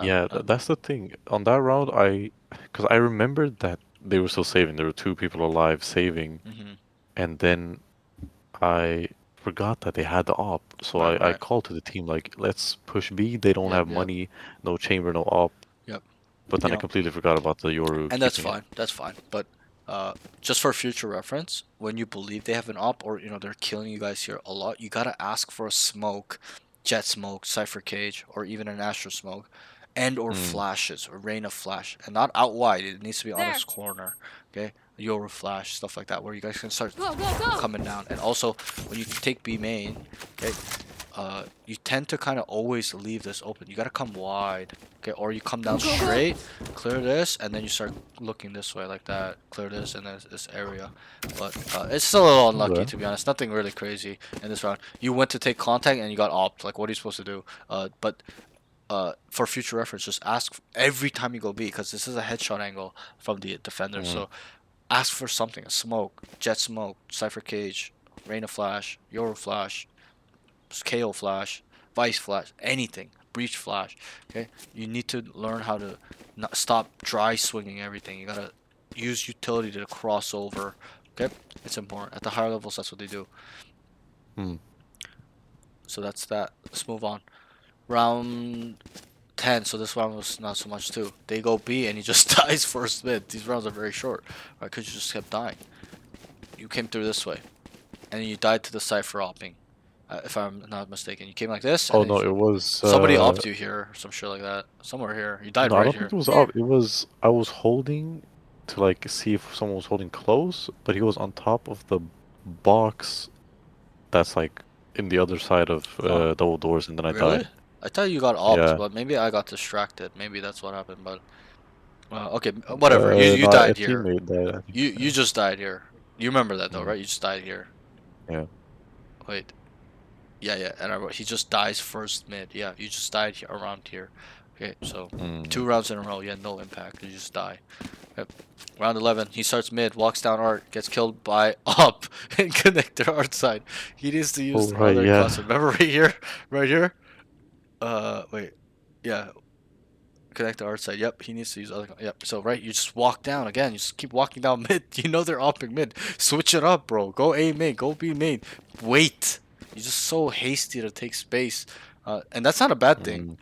Yeah, that's the thing. On that round, because I remembered that they were still saving. There were 2 people alive saving, Mm-hmm. and then I forgot that they had the op. So I Right. called to the team like, let's push B. They don't have Yep. money, no chamber, no op. Yep. But then You I know, completely forgot about the Yoru and that's keeping it. fine. That's fine. But just for future reference, when you believe they have an op or they're killing you guys here a lot, you gotta ask for a smoke, jet smoke, cipher cage, or even an astro smoke, and or Mm. flashes or rain of flash, and not out wide. It needs to be on There. this corner. Okay, Yoru flash stuff like that, where you guys can start Go. coming down. And also when you take B main, okay, you tend to kind of always leave this open. You gotta come wide, okay, or you come down straight, clear this, and then you start looking this way like that. Clear this and this area. But it's still a little unlucky, Okay. to be honest. Nothing really crazy in this round. You went to take contact and you got opt. Like, what are you supposed to do? But for future reference, just ask every time you go B, because this is a headshot angle from the defender. Mm. So ask for something: a smoke, jet smoke, cipher cage, rain of flash, Euro flash, KO flash, vice flash, anything, breach flash. Okay, you need to learn how to not stop dry swinging everything. You gotta use utility to cross over. Okay, it's important. At the higher levels, that's what they do. Hmm. So that's that. Let's move on. Round 10. So this round was not so much too. They go B and he just dies first mid. These rounds are very short, right? Because you just kept dying. You came through this way, and then you died to the cipher opping. If I'm not mistaken, you came like this. And Oh then no, it was somebody opped you here, or some shit like that. Somewhere here. You died no, I right don't here. think it was up. It was I was holding to like see if someone was holding close, but he was on top of the box that's like in the other side of Huh. double doors, and then I Really? died. I thought you got opped, Yeah. but maybe I got distracted. Maybe that's what happened. But okay, whatever. You No, a died here. teammate died, I think. You just died here. You remember that though, Mm. right? You just died here. Yeah. Wait. Yeah. And I wrote he just dies first mid. Yeah, you just died here, around here. Okay, so 2 rounds in a row. Yeah, no impact. You just die. Yep. Round 11, he starts mid, walks down art, gets killed by up and connector art side. He needs to use Oh the right, other yeah. cluster. Remember right here? Right here? Wait. Yeah. Connector art side. Yep, he needs to use other. Yep. So right, you just walk down again. You just keep walking down mid. You know they're upping mid. Switch it up, bro. Go A main. Go B main. Wait. You're just so hasty to take space, and that's not a bad thing. Mm.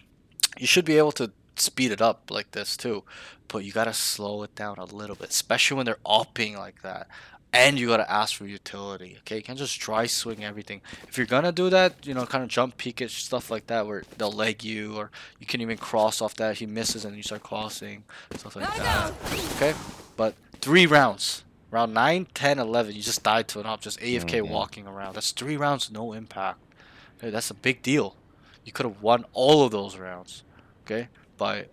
You should be able to speed it up like this too, but you gotta slow it down a little bit, especially when they're upping like that. And you gotta ask for utility, okay? You can't just dry swing everything. If you're gonna do that, kind of jump peek it, stuff like that, where they'll leg you, or you can even cross off that. He misses and you start crossing, stuff like that. Okay? But 3 rounds. Round 9, 10, 11, you just died to an op, just AFK Mhm. walking around. That's 3 rounds, no impact. Okay, that's a big deal. You could have won all of those rounds, okay, by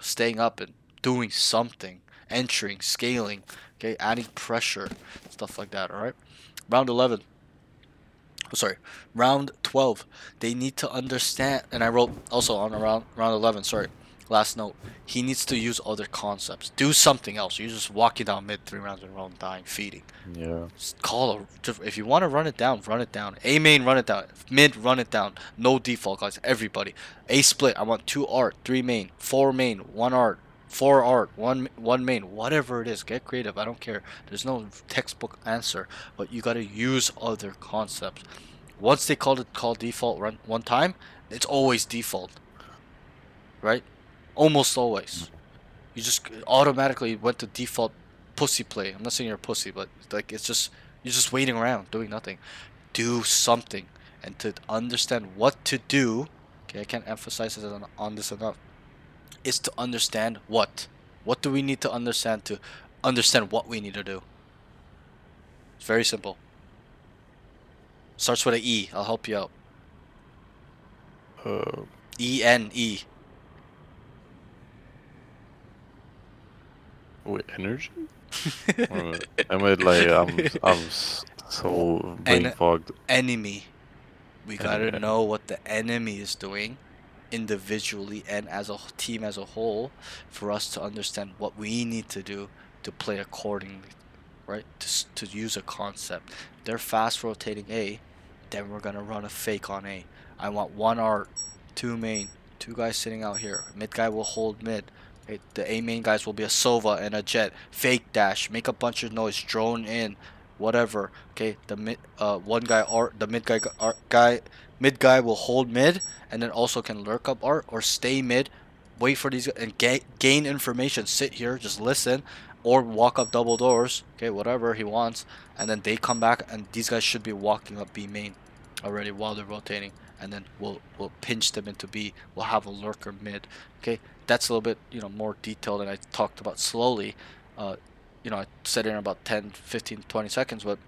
staying up and doing something, entering, scaling, okay, adding pressure, stuff like that. All right. Round 11. sorry, round 12, they need to understand, and I wrote also on around round 11, sorry, last note, he needs to use other concepts. Do something else. You're just walking down mid 3 rounds in a row and dying, feeding. Yeah. Just if you want to run it down, run it down. A main, run it down. Mid, run it down. No default, guys. Everybody. A split. I want 2 art, 3 main, 4 main, 1 art, 4 art, one main. Whatever it is, get creative. I don't care. There's no textbook answer, but you gotta use other concepts. Once they call default run one time, it's always default, right? Almost always. You just automatically went to default pussy play. I'm not saying you're a pussy, but like it's just you're just waiting around doing nothing. Do something, and to understand what to do. Okay, I can't emphasize this on this enough. Is to understand what. What do we need to understand to understand what we need to do? It's very simple. Starts with an E. I'll help you out. E-N-E. Wait, energy? I mean, like, so brain fogged. Enemy. We gotta Enemy. know what the enemy is doing individually and as a team as a whole for us to understand what we need to do to play accordingly, right? To use a concept. They're fast rotating A, then we're gonna run a fake on A. I want 1 art, 2 main, 2 guys sitting out here. Mid guy will hold mid. Okay, the A main guys will be a Sova and a Jet. Fake dash, make a bunch of noise, drone in, whatever. Okay, the one guy art, the mid guy mid guy will hold mid and then also can lurk up art or stay mid, wait for these and gain information. Sit here, just listen, or walk up double doors. Okay, whatever he wants, and then they come back and these guys should be walking up B main already while they're rotating, and then we'll pinch them into B. We'll have a lurker mid. Okay, that's a little bit more detailed than I talked about slowly. I said it in about 10, 15, 20 seconds, but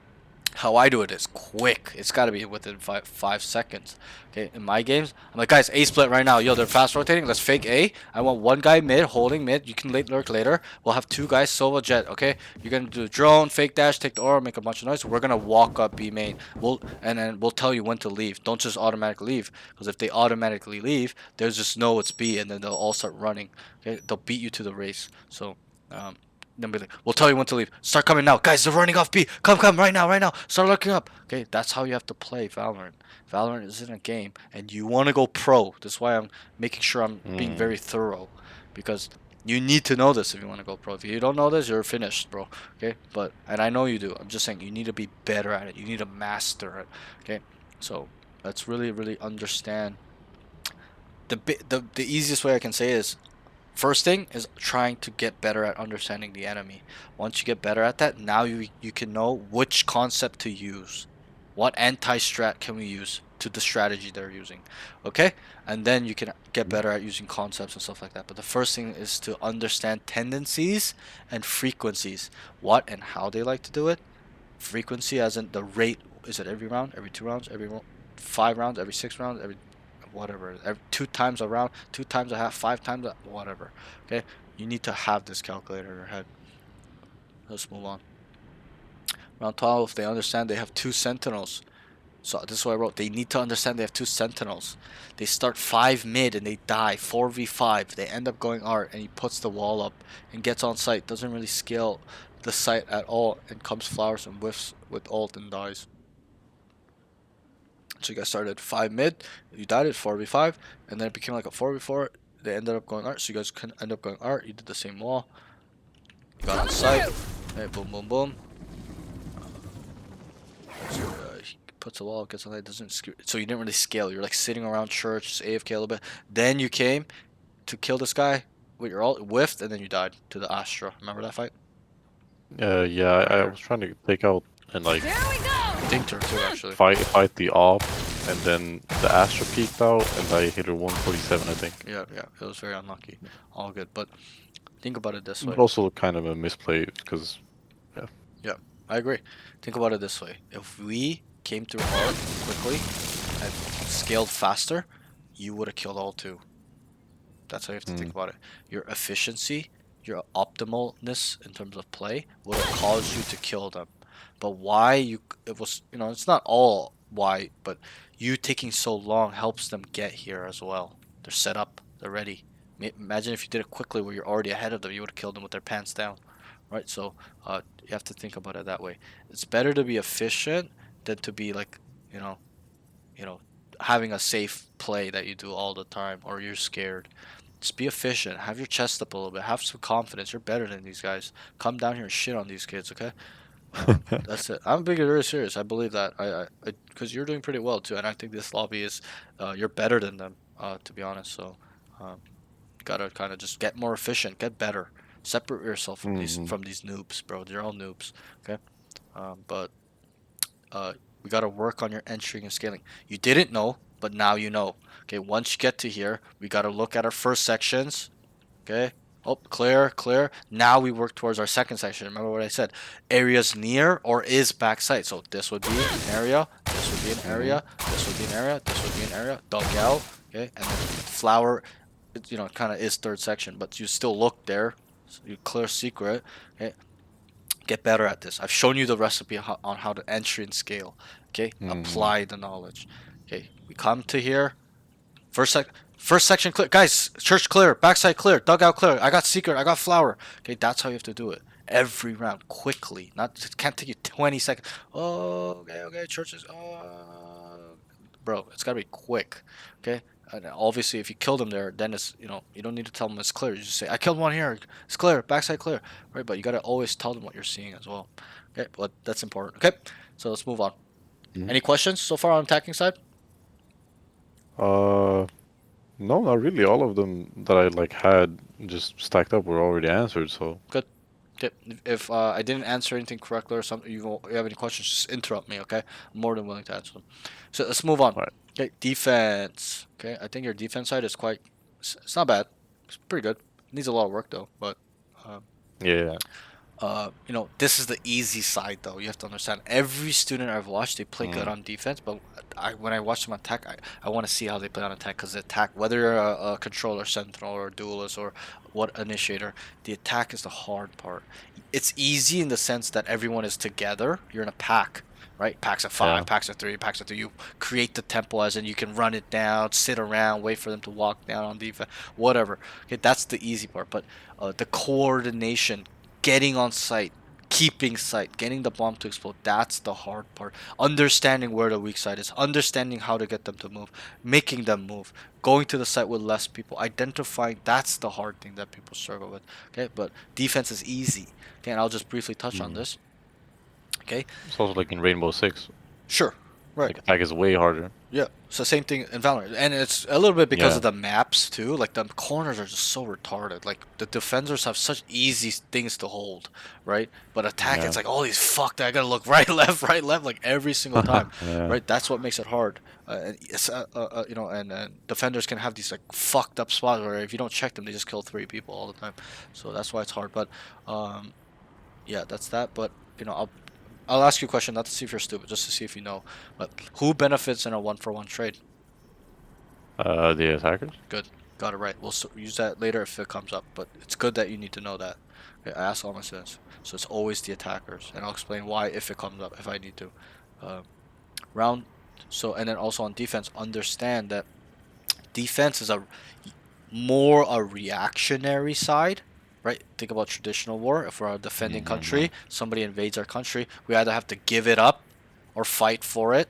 how I do it is quick. It's got to be within 5 seconds. Okay, in my games, I'm like, guys, A split right now. Yo, they're fast rotating. Let's fake A. I want 1 guy mid, holding mid. You can late lurk later. We'll have 2 guys Sova Jet. Okay, you're gonna do drone, fake dash, take the aura, make a bunch of noise. We're gonna walk up B main. And then we'll tell you when to leave. Don't just automatically leave, because if they automatically leave, they'll just know it's B, and then they'll all start running. Okay, they'll beat you to the race. So, then be like, we'll tell you when to leave. Start coming now. Guys, they're running off B. Come right now, right now. Start looking up. Okay, that's how you have to play Valorant. Valorant isn't a game, and you want to go pro. That's why I'm making sure I'm being very thorough, because you need to know this if you want to go pro. If you don't know this, you're finished, bro. Okay, and I know you do. I'm just saying you need to be better at it. You need to master it. Okay, so let's really understand. The easiest way I can say is, first thing is trying to get better at understanding the enemy. Once you get better at that, now you can know which concept to use. What anti-strat can we use to the strategy they're using. Okay? And then you can get better at using concepts and stuff like that. But the first thing is to understand tendencies and frequencies. What and how they like to do it. Frequency as in the rate. Is it every round? Every 2 rounds? Every 5 rounds? Every 6 rounds? Every whatever, 2 times a round, 2 times a half, 5 times a whatever. Okay, you need to have this calculator in your head. Let's move on. Round 12, they understand they have 2 sentinels. So this is what I wrote. They need to understand they have 2 sentinels. They start 5 mid and they die 4v5. They end up going art and he puts the wall up and gets on site. Doesn't really scale the site at all and comes flowers and whiffs with ult and dies. So you guys started 5 mid, you died at 4v5, and then it became like a 4v4. They ended up going art, so you guys can end up going art. You did the same wall. You got on site. Hey, boom, boom, boom. So, he puts a wall, gets on site, doesn't so you didn't really scale. You're like sitting around church, just AFK a little bit. Then you came to kill this guy with your ult, whiffed, and then you died to the Astra. Remember that fight? Yeah, I was trying to take out and like There we go! Dinked her too, actually. fight the op, and then the Astra peeked out, and I hit her 147, I think. Yeah, it was very unlucky. All good, but think about it this way. But also kind of a misplay, because I agree. Think about it this way. If we came through hard quickly and scaled faster, you would have killed all 2. That's how you have to think about it. Your efficiency, your optimalness in terms of play would have caused you to kill them. But why it was, it's not all why, but you taking so long helps them get here as well. They're set up, they're ready. Imagine if you did it quickly where you're already ahead of them, you would have killed them with their pants down, right? So you have to think about it that way. It's better to be efficient than to be like, you know, you know, having a safe play that you do all the time or you're scared. Just be efficient. Have your chest up a little bit. Have some confidence. You're better than these guys. Come down here and shit on these kids, okay? That's it. I'm being very serious. I believe that. Because you're doing pretty well too, and I think this lobby is, you're better than them. To be honest, so, um, gotta kind of just get more efficient, get better, separate yourself from these Mhm. noobs, bro. They're all noobs, okay? But we gotta work on your entering and scaling. You didn't know, but now you know. Okay, once you get to here, we gotta look at our first sections. Okay. Oh, clear, clear. Now we work towards our second section. Remember what I said? Areas near or is backside. So this would be an area. This would be an Mhm. area. This would be an area. This would be an area. Dug out. Okay. And then flower, kind of is third section, but you still look there. So you clear secret. Okay. Get better at this. I've shown you the recipe on how to entry and scale. Okay. Mhm. Apply the knowledge. Okay. We come to here. First section clear. Guys, church clear. Backside clear. Dugout clear. I got secret. I got flower. Okay, that's how you have to do it. Every round. Quickly. Not it can't take you 20 seconds. Oh, okay, churches. Bro, it's gotta be quick. Okay? And obviously if you kill them there, then it's you don't need to tell them it's clear. You just say, I killed one here. It's clear. Backside clear. Right? But you gotta always tell them what you're seeing as well. Okay, but that's important. Okay? So let's move on. Mhm. Any questions so far on attacking side? Uh, no, not really. All of them that I like had just stacked up were already answered. So Good. Okay. If I didn't answer anything correctly or something, you have any questions, just interrupt me. Okay, I'm more than willing to answer them. So let's move on. all right. Okay, defense. Okay, I think your defense side is quite. It's not bad. It's pretty good. It needs a lot of work though, but. Um, Yeah. this is the easy side though. You have to understand. Every student I've watched, they play good Mm. on defense, but when I watch them attack, I want to see how they play on attack because the attack, whether you're a controller, sentinel, or duelist, or what initiator, the attack is the hard part. It's easy in the sense that everyone is together. You're in a pack, right? Packs of five, Yeah. packs of three, packs of three. You create the tempo as in you can run it down, sit around, wait for them to walk down on defense, whatever. Okay, that's the easy part. But the coordination, getting on site, keeping site, getting the bomb to explode, that's the hard part. Understanding where the weak side is, understanding how to get them to move, making them move, going to the site with less people, identifying, that's the hard thing that people struggle with. Okay, but defense is easy. Okay, and I'll just briefly touch on Mm. this. Okay, It's also like in Rainbow Six. sure. Right. Like attack is way harder. Yeah, so same thing in Valorant, and it's a little bit because Yeah. of the maps too. Like the corners are just so retarded. Like the defenders have such easy things to hold, right? But attack, Yeah. it's like all these fucked. I gotta look right, left, like every single time, Yeah. right? That's what makes it hard. And defenders can have these like fucked up spots where if you don't check them, they just kill three people all the time. So that's why it's hard. But um, yeah, that's that. But I'll ask you a question, not to see if you're stupid, just to see if you know. But who benefits in a one-for-one trade? The attackers. Good. Got it right. We'll use that later if it comes up, but it's good that you need to know that. Okay, I asked all my students. So it's always the attackers, and I'll explain why if it comes up, if I need to. Um, round. So, and then also on defense, understand that defense is more a reactionary side, right? Think about traditional war. If we're a defending Mm-hmm. country, somebody invades our country, we either have to give it up or fight for it,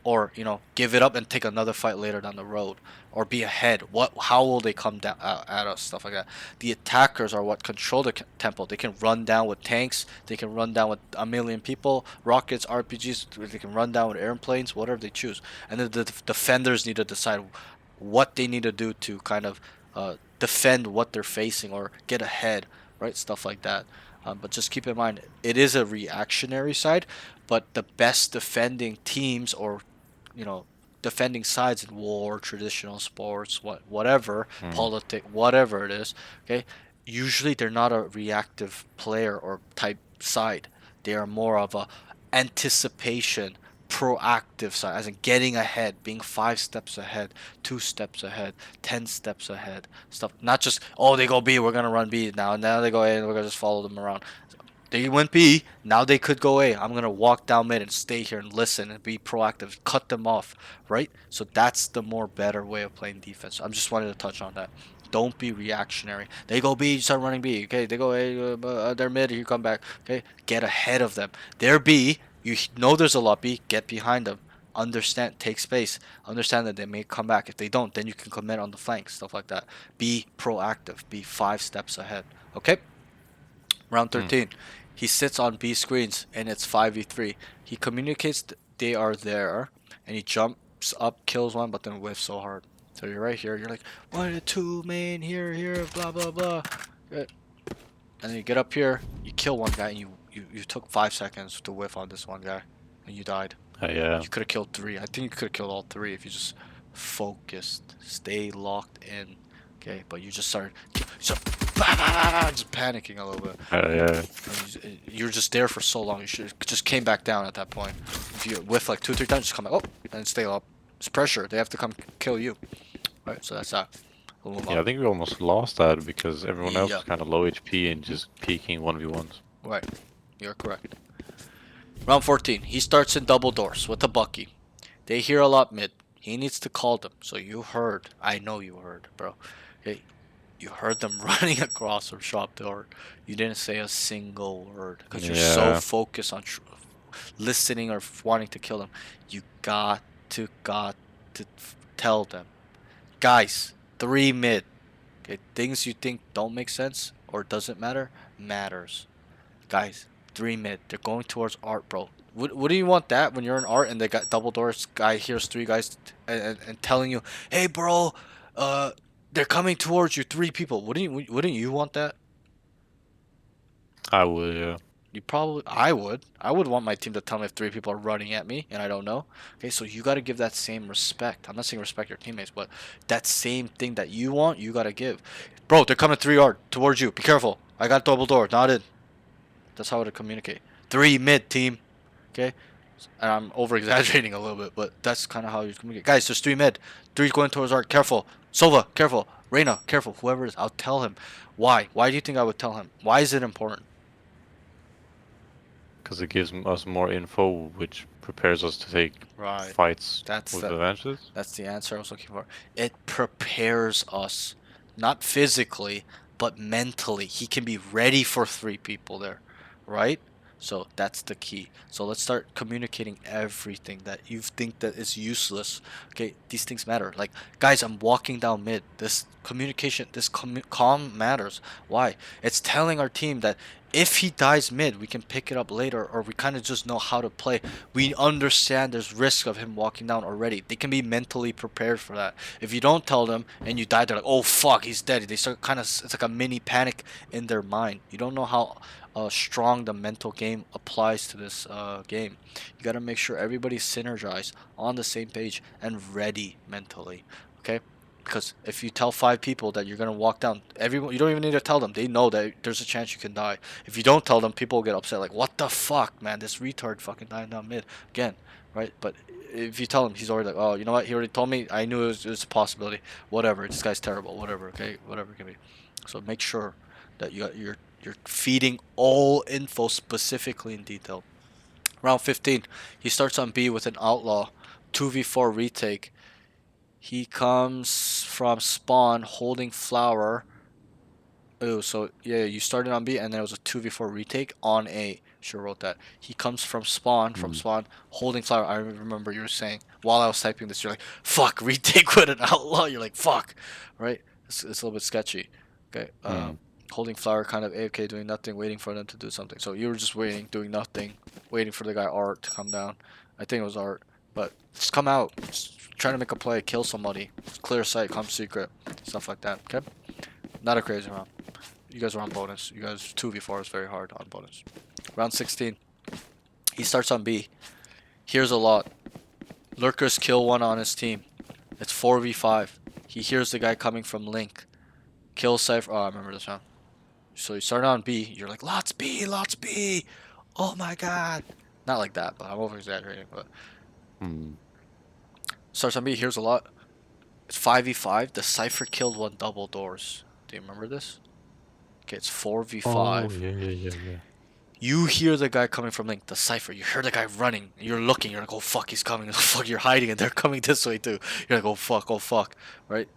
or give it up and take another fight later down the road, or be ahead. How will they come down at us? Stuff like that. The attackers are what control the tempo. They can run down with tanks. They can run down with a million people, rockets, RPGs. They can run down with airplanes, whatever they choose. And then the defenders need to decide what they need to do to kind of defend what they're facing or get ahead, right? Stuff like that. But just keep in mind, it is a reactionary side, but the best defending teams or you know defending sides in war, traditional sports, whatever, Mm. politic, whatever it is, okay, usually they're not a reactive player or type side. They are more of a anticipation, proactive side, as in getting ahead, being 5 steps ahead, 2 steps ahead, 10 steps ahead, stuff. Not just, oh, they go B, we're gonna run B now, and now they go A, and we're gonna just follow them around. They went B. Now they could go A. I'm gonna walk down mid and stay here and listen and be proactive. Cut them off, right? So that's the more better way of playing defense. I'm just wanted to touch on that. Don't be reactionary. They go B, you start running B. Okay, they go A, they're mid, you come back. Okay, get ahead of them. They're B. You know there's a lot B. Get behind them. Understand, take space. Understand that they may come back. If they don't, then you can commit on the flanks, stuff like that. Be proactive. Be 5 steps ahead. Okay. Round 13. He sits on B screens and it's 5v3. He communicates they are there and he jumps up, kills one, but then whiffs so hard. So you're right here. You're like, 1 2 main, here, blah, blah, blah. Good. And then you get up here, you kill one guy, and you took 5 seconds to whiff on this one guy, and you died. Yeah. You could have killed 3. I think you could have killed all 3 if you just focused, stay locked in. Okay, but you just started just panicking a little bit. Yeah. You were just there for so long. You should just came back down at that point. If you whiff like 2 3 times, just come back. Oh, and stay up. It's pressure. They have to come kill you. Right. So that's that. We'll move on. Yeah, I think we almost lost that because everyone else Yeah. was kind of low HP and just peeking 1v1s. Right. You're correct. Round 14. He starts in double doors with a Bucky. They hear a lot mid. He needs to call them. So you heard. I know you heard, bro. Okay. You heard them running across from shop door. You didn't say a single word because you're so Yeah. focused on listening or wanting to kill them. You got to tell them, guys. 3 mid. Okay, things you think don't make sense or doesn't matter matters. Guys, 3 mid. They're going towards art, bro. What do you want that when you're in art and they got double doors? Guy hears 3 guys and telling you, hey, bro, they're coming towards you. 3 people. Wouldn't you want that? I would, yeah. I would. I would want my team to tell me if 3 people are running at me and I don't know. Okay, so you got to give that same respect. I'm not saying respect your teammates, but that same thing that you want, you got to give. Bro, they're coming 3 yard towards you. Be careful. I got double door. Not in. That's how to communicate. 3 mid team. Okay? And I'm over exaggerating a little bit, but that's kind of how you communicate. Guys, there's 3 mid. 3's going towards art. Careful. Sova, careful. Reyna, careful. Whoever it is, I'll tell him. Why? Why do you think I would tell him? Why is it important? Because it gives us more info, which prepares us to take Right. fights That's with the advantages. That's the answer I was looking for. It prepares us, not physically, but mentally. He can be ready for 3 people there, right? So that's the key. So let's start communicating everything that you think that is useless. Okay, these things matter. Like, guys, I'm walking down mid. This communication, this calm matters. Why? It's telling our team that if he dies mid, we can pick it up later, or we kind of just know how to play. We understand there's risk of him walking down already. They can be mentally prepared for that. If you don't tell them and you die, they're like, oh fuck, he's dead. They start kind of, it's like a mini panic in their mind. You don't know how strong the mental game applies to this game. You got to make sure everybody's synergized, on the same page, and ready mentally. Okay? Because if you tell 5 people that you're gonna walk down, everyone, you don't even need to tell them. They know that there's a chance you can die. If you don't tell them, people will get upset. Like, what the fuck, man? This retard fucking died down mid again, right? But if you tell him, he's already like, oh, you know what? He already told me. I knew it was a possibility. Whatever. This guy's terrible. Whatever. Okay. Whatever it can be. So make sure that you're feeding all info specifically in detail. Round 15, he starts on B with an outlaw, 2v4 retake. He comes from spawn holding flower. Oh, so yeah, you started on B and then it was a 2v4 retake on A. Sure wrote that. He comes from spawn, holding flower. I remember you were saying while I was typing this, you're like, fuck, retake with an outlaw. You're like, fuck, right? It's a little bit sketchy. Okay. Holding flower, kind of AFK, doing nothing, waiting for them to do something. So you were just waiting, doing nothing, waiting for the guy Art to come down. I think it was Art, but just come out. Just trying to make a play, kill somebody, clear sight, come secret, stuff like that. Okay, not a crazy round. You guys are on bonus. You guys 2v4 is very hard on bonus. Round 16. He starts on B. Hears a lot. Lurkers kill one on his team. It's 4v5. He hears the guy coming from Link. Kill Cypher. Oh, I remember this round. So you start on B. You're like, lots B, lots B. Oh my god. Not like that, but I'm over exaggerating. But starts on B, hears a lot. It's 5v5. The Cypher killed one double doors. Do you remember this? Okay, it's 4v5. Oh, yeah. You hear the guy coming from like the cipher. You hear the guy running. You're looking. You're like, oh fuck, he's coming. Oh fuck, you're hiding, and they're coming this way too. You're like, oh fuck, right?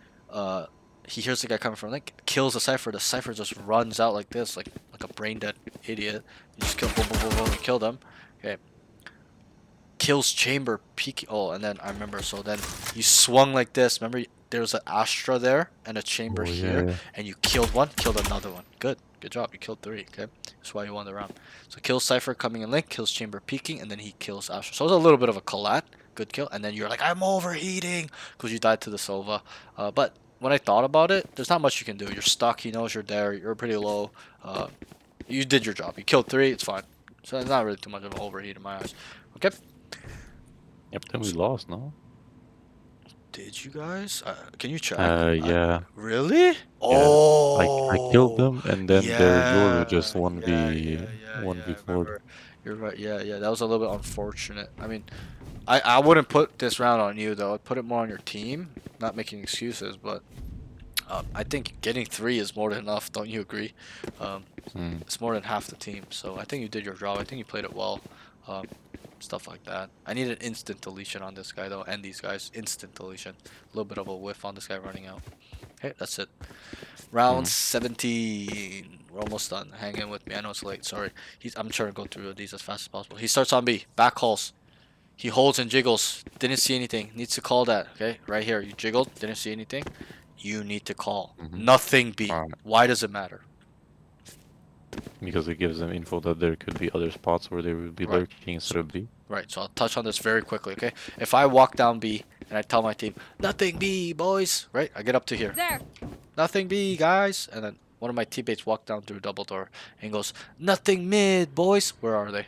He hears the guy coming from like kills the cipher. The cipher just runs out like this, like a brain dead idiot. You just kill, boom, boom, boom, boom, and kill them. Okay. Kills chamber peek. Oh, and then I remember. So then you swung like this. Remember, there's an Astra there and a chamber Oh, here, yeah. and you killed one, killed another one. Good job. You killed 3. Okay, that's why you won the round. So kills cipher coming in link, kills chamber peeking, and then he kills Astra. So it was a little bit of a collat. Good kill. And then you're like, I'm overheating because you died to the Sova. But when I thought about it, there's not much you can do. You're stuck. He knows you're there. You're pretty low. You did your job. You killed 3. It's fine. So it's not really too much of an overheat in my eyes. Okay. Yep, then we lost, no? Did you guys? Can you check? Yeah. Really? Yeah. Oh. I killed them, and then their Yoru just Yeah, 1v I 1v4'd. remember. You're right. Yeah. That was a little bit unfortunate. I mean, I wouldn't put this round on you though. I'd put it more on your team. Not making excuses, but I think getting 3 is more than enough. Don't you agree? It's more than half the team. So I think you did your job. I think you played it well. Stuff like that. I need an instant deletion on this guy though, and these guys. Instant deletion. A little bit of a whiff on this guy running out. Okay, that's it. Round 17. We're almost done. Hang in with me. I know it's late. Sorry. I'm trying to go through these as fast as possible. He starts on B. Back calls. He holds and jiggles. Didn't see anything. Needs to call that. Okay, right here. You jiggled. Didn't see anything. You need to call. Nothing B. Alright. Why does it matter? Because it gives them info that there could be other spots where they would be Right. lurking instead of B. Right, so I'll touch on this very quickly, okay? If I walk down B and I tell my team, nothing B, boys, right? I get up to here. There. Nothing B, guys. And then one of my teammates walk down through double door and goes, nothing mid, boys. Where are they?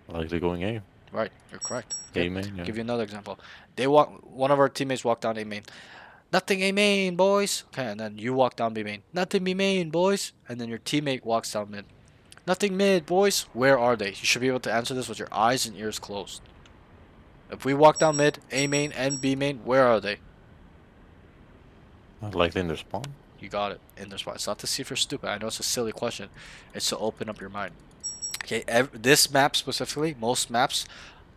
Likely going A. Right, you're correct. A main, yeah. Give you another example. One of our teammates walk down A main. Nothing A main, boys. Okay, and then you walk down B main. Nothing B main, boys. And then your teammate walks down mid. Nothing mid, boys. Where are they? You should be able to answer this with your eyes and ears closed. If we walk down mid, A main and B main, where are they? Likely in their spawn. You got it. In their spot. It's not to see if you're stupid. I know it's a silly question. It's to open up your mind. Okay, this map specifically, most maps,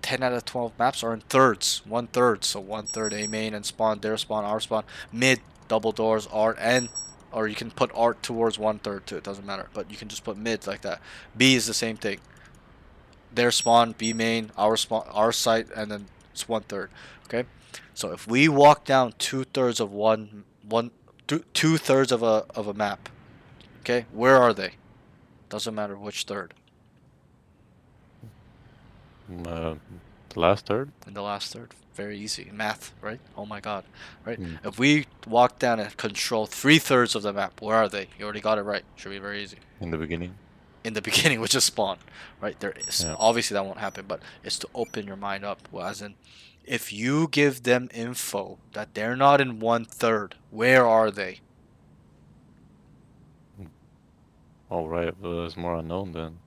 10 out of 12 maps are in thirds. 1/3. So 1/3 A main and spawn, their spawn, our spawn. Mid, double doors, art, and... Or you can put art towards 1/3 too. It doesn't matter. But you can just put mid like that. B is the same thing. Their spawn, B main, our spawn, our site, and then it's 1/3. Okay? So if we walk down 2/3 of two-thirds of a map, okay, where are they? Doesn't matter which third. The last third. In the last third. Very easy. Math, right? Oh my god. Right? Mm. If we walk down and control 3/3 of the map, where are they? You already got it right. Should be very easy. In the beginning. In the beginning, which is spawn. Right? There is. Yeah. Obviously that won't happen, but it's to open your mind up. Well, as in, if you give them info that they're not in 1/3, where are they? All right, well, it's more unknown then.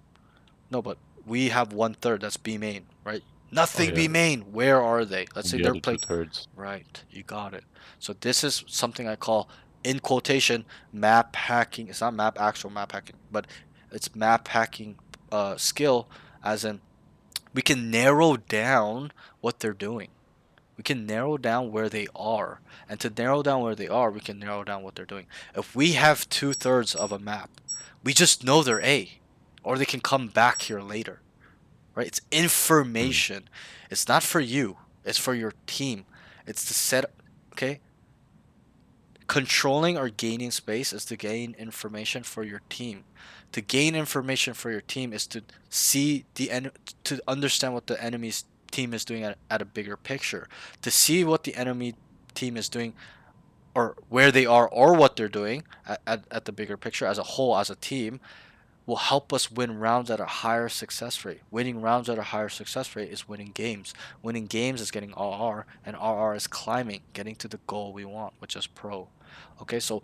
No, but we have 1/3. That's B main, right? Nothing yeah. B main. Where are they? Let's say The they're other playing. 2/3. Right, you got it. So this is something I call, in quotation, map hacking. It's not actual map hacking, but it's map hacking skill, as in we can narrow down what they're doing. We can narrow down where they are. And to narrow down where they are, we can narrow down what they're doing. If we have 2/3 of a map, we just know they're A. Or they can come back here later. Right? It's information. It's not for you. It's for your team. It's to set, okay? Controlling or gaining space is to gain information for your team. To gain information for your team is to see to understand what the enemy's team is doing at a bigger picture. To see what the enemy team is doing, or where they are, or what they're doing at the bigger picture as a whole, as a team, will help us win rounds at a higher success rate. Winning rounds at a higher success rate is winning games. Winning games is getting RR, and RR is climbing, getting to the goal we want, which is pro. Okay, so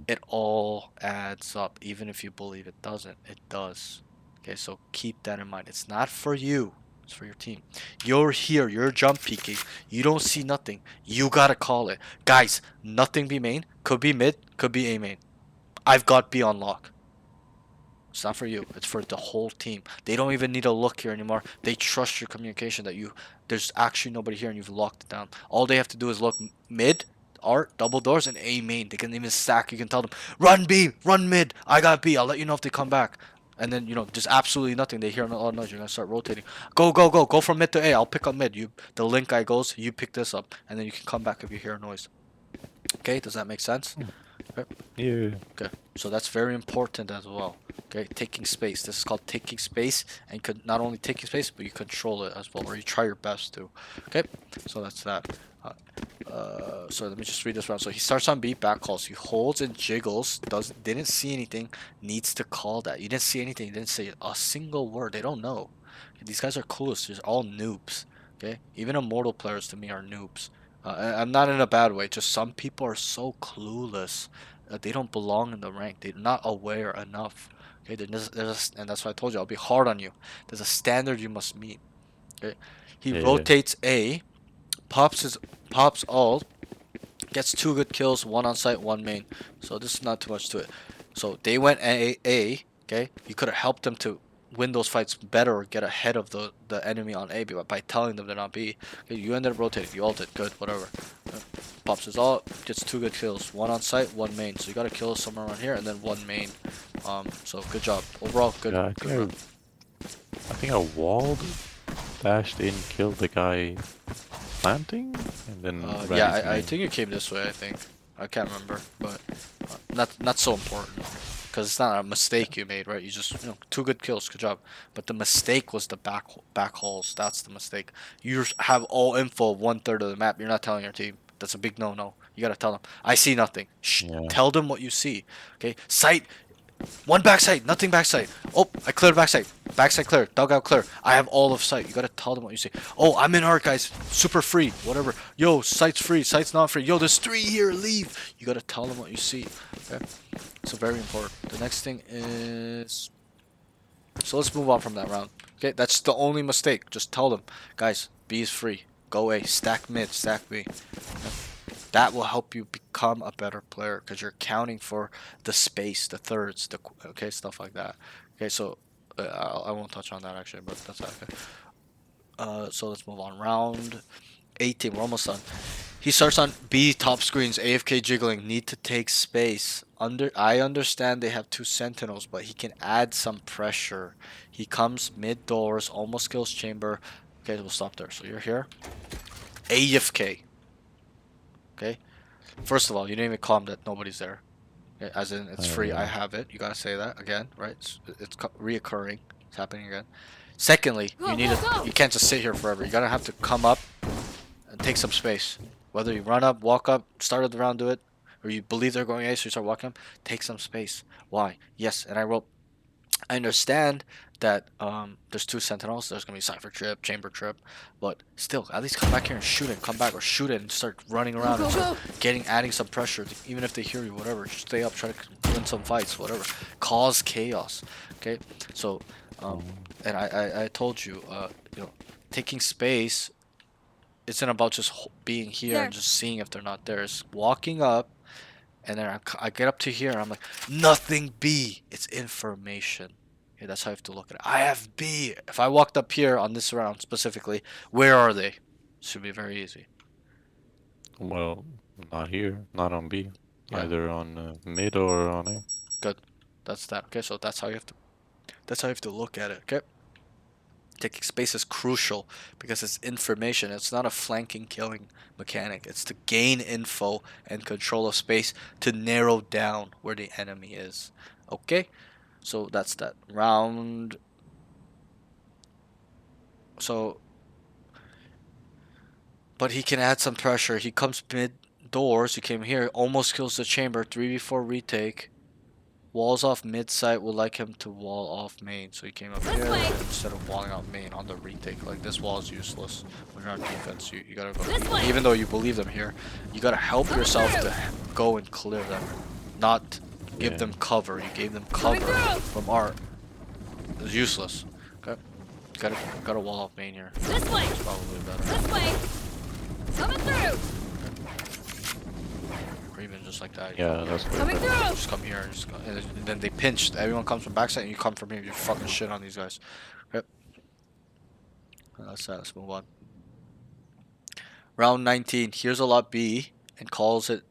it all adds up. Even if you believe it doesn't, it does. Okay, so keep that in mind. It's not for you. It's for your team. You're here. You're jump peeking. You don't see nothing. You gotta call it. Guys, nothing B main. Could be mid. Could be A main. I've got B on lock. It's not for you. It's for the whole team. They don't even need to look here anymore. They trust your communication that there's actually nobody here and you've locked it down. All they have to do is look mid, art, double doors, and A main. They can even stack. You can tell them, run B, run mid. I got B. I'll let you know if they come back. And then, just absolutely nothing. They hear all noise. You're going to start rotating. Go, go, go. Go from mid to A. I'll pick up mid. The link guy goes, you pick this up. And then you can come back if you hear a noise. Okay, does that make sense? Okay. Yeah. Okay, so that's very important as well. Okay, taking space. This is called taking space, and you could not only taking space, but you control it as well, or you try your best to. Okay, so that's that. So let me just read this round. So he starts on B, back calls. He holds and jiggles. Didn't see anything. Needs to call that. You didn't see anything. You didn't say a single word. They don't know. These guys are clueless. They're all noobs. Okay, even immortal players to me are noobs. I'm not in a bad way. Just some people are so clueless. They don't belong in the rank. They're not aware enough. Okay, and that's why I told you I'll be hard on you. There's a standard you must meet. Okay, he Yeah. rotates A, pops ult, gets 2 good kills, 1 on site, 1 main. So this is not too much to it. So they went A. Okay, you could have helped them to win those fights better or get ahead of the enemy on A by telling them they're not B. Okay, you ended up rotating. You ulted. Good, whatever. Pops his ult, gets 2 good kills. 1 on site, 1 main. So you gotta kill somewhere around here and then 1 main. So good job. Overall, good. Yeah, good run. I think I walled, dashed in, killed the guy planting, and then ran Yeah, into I me. think you came this way. I think I can't remember, but not so important because it's not a mistake you made, right? You just 2 good kills, good job. But the mistake was the back holes. That's the mistake. You have all info of 1/3 of the map. You're not telling your team. That's a big no. You gotta tell them. I see nothing. Shh. Yeah. Tell them what you see. Okay. Sight. 1 backside, nothing backside. Oh, I cleared backside. Backside clear, dugout clear. I have all of sight. You gotta tell them what you see. Oh, I'm in art, guys. Super free, whatever. Yo, sight's free, sight's not free. Yo, there's 3 here, leave. You gotta tell them what you see. Okay, so very important. The next thing is. So let's move on from that round. Okay, that's the only mistake. Just tell them, guys, B is free. Go A, stack mid, stack B. Okay? That will help you become a better player because you're accounting for the space, the thirds, okay, stuff like that. Okay, so I won't touch on that actually, but that's okay. So let's move on. Round 18, we're almost done. He starts on B, top screens, AFK jiggling, need to take space. I understand they have 2 sentinels, but he can add some pressure. He comes mid doors, almost kills chamber. Okay, we'll stop there. So you're here. AFK. Okay, first of all, you didn't even call him that nobody's there. Okay? As in, it's free. I have it. You gotta say that again, right? It's reoccurring. It's happening again. Secondly, you can't just sit here forever. You gotta have to come up and take some space. Whether you run up, walk up, start of the round, do it, or you believe they're going A, so you start walking up. Take some space. Why? Yes, and I understand that there's 2 sentinels. There's gonna be cypher trip, chamber trip, but still, at least come back here and shoot it. Come back or shoot it and start running around and start adding some pressure. Even if they hear you, whatever, just stay up, try to win some fights, whatever. Cause chaos. Okay, so and I told you, taking space isn't about just being here and just seeing if they're not there. It's walking up. And then I get up to here and I'm like, nothing B. It's information. Okay, that's how you have to look at it. I have B. If I walked up here on this round specifically, where are they? Should be very easy. Well, not here, not on B. Yeah. Either on mid or on A. Good. That's that. Okay, so that's how you have to look at it. Okay. Taking space is crucial because it's information. It's not a flanking killing mechanic. It's to gain info and control of space to narrow down where the enemy is. Okay? So that's that. Round. So. But he can add some pressure. He comes mid doors. He came here. Almost kills the chamber. 3v4 retake. Walls off mid site would like him to wall off main, so he came up here instead of walling out main on the retake. Like, this wall is useless when you're on defense. You gotta go. Even though you believe them here, you gotta help yourself to go and clear them, not give them cover. You gave them cover from art. It's useless. Okay, gotta wall off main here. This way. It's probably better. This way. Coming through. Or even just like that. Yeah, that's way Coming better. through. Just come here and just go. and then they pinched. Everyone comes from backside, and you come from here. You fucking shit on these guys. Yep. That's that. Let's move on. Round 19. Here's a lot B and calls it.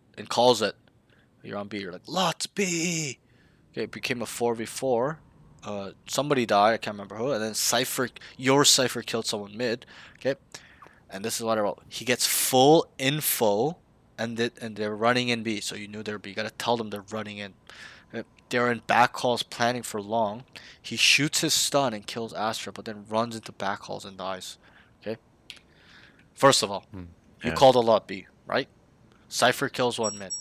You're on B. You're like lots B. Okay, it became a 4v4. Somebody died. I can't remember who. And then your Cypher killed someone mid. Okay, and this is what I wrote. He gets full info, and they're running in B. So you knew they're B. You gotta tell them they're running in. Okay? They're in back halls planning for long. He shoots his stun and kills Astra, but then runs into back halls and dies. Okay. First of all, you Yeah. called a lot B, right? Cypher kills one mid.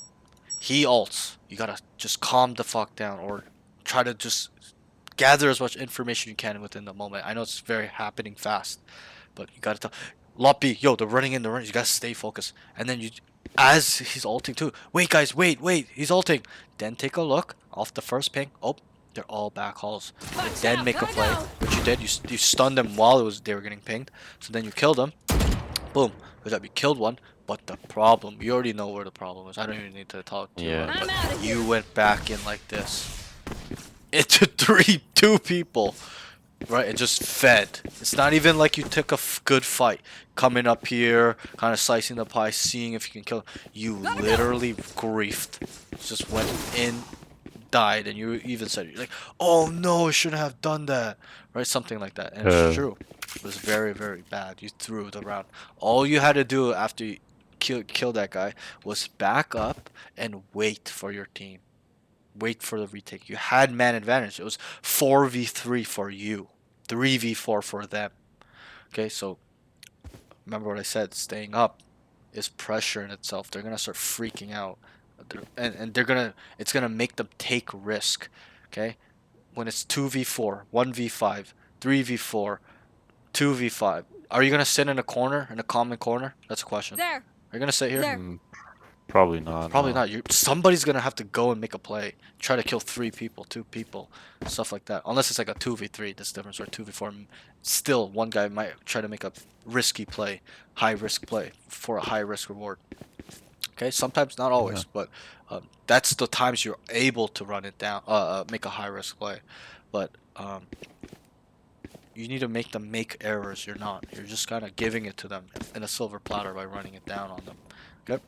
He ults. You gotta just calm the fuck down, or try to just gather as much information you can within the moment. I know it's very happening fast, but you gotta tell lot B, yo, they're running in, you gotta stay focused. And then as he's ulting too, wait guys, wait, he's ulting. Then take a look off the first ping. Oh, they're all back halls. And then make a play, which you did. You stunned them while they were getting pinged. So then you killed them. Boom. Good job. You killed one. But the problem, you already know where the problem is. I don't even need to talk to you Yeah. about it. But you went back in like this. Into two people. Right, it just fed. It's not even like you took a good fight. Coming up here, kind of slicing the pie, seeing if you can kill him. You literally griefed. Just went in, died, and you even said, you're like, oh no, I shouldn't have done that. Right, something like that. And it's true. It was very, very bad. You threw the round. All you had to do after you kill that guy was back up and wait for your team. Wait for the retake. You had man advantage. It was 4v3 for you. 3v4 for them. Okay, so remember what I said. Staying up is pressure in itself. They're gonna start freaking out, and it's gonna make them take risk. Okay, when it's 2v4, 1v5, 3v4, 2v5. Are you gonna sit in a corner, in a common corner? That's a question. There. Are you gonna sit here? There. Probably not. Probably no. not. Somebody's gonna have to go and make a play. Try to kill 3 people, 2 people, stuff like that. Unless it's like a 2v3, that's different. Or 2v4. Still, one guy might try to make a risky play, high risk play for a high risk reward. Okay, sometimes not always, but that's the times you're able to run it down, make a high risk play. But you need to make them make errors. You're not. You're just kind of giving it to them in a silver platter by running it down on them. Okay,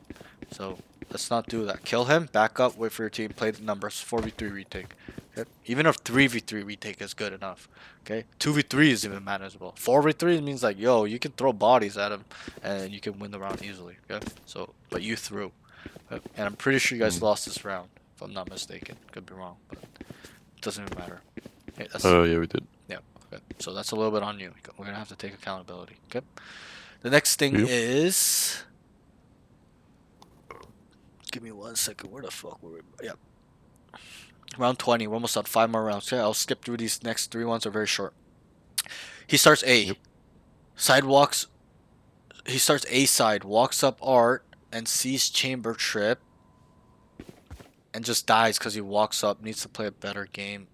so let's not do that. Kill him, back up, wait for your team, play the numbers. 4v3 retake. Okay? Even if 3v3 retake is good enough. Okay, 2v3 is even manageable. 4v3 means like, yo, you can throw bodies at him and you can win the round easily. Okay, so but you threw, okay? And I'm pretty sure you guys lost this round, if I'm not mistaken. Could be wrong, but it doesn't even matter. Okay, that's, Oh yeah, we did. yeah. Okay, so that's a little bit on you. We're gonna have to take accountability. Okay. The next thing Yep. is. Give me 1 second. Where the fuck were we? Yep. Round 20. We're almost done. 5 more rounds. Okay, I'll skip through these next 3 ones. Are very short. He starts A. Yep. Sidewalks. He starts A side. Walks up Art and sees Chamber Trip. And just dies because he walks up. Needs to play a better game.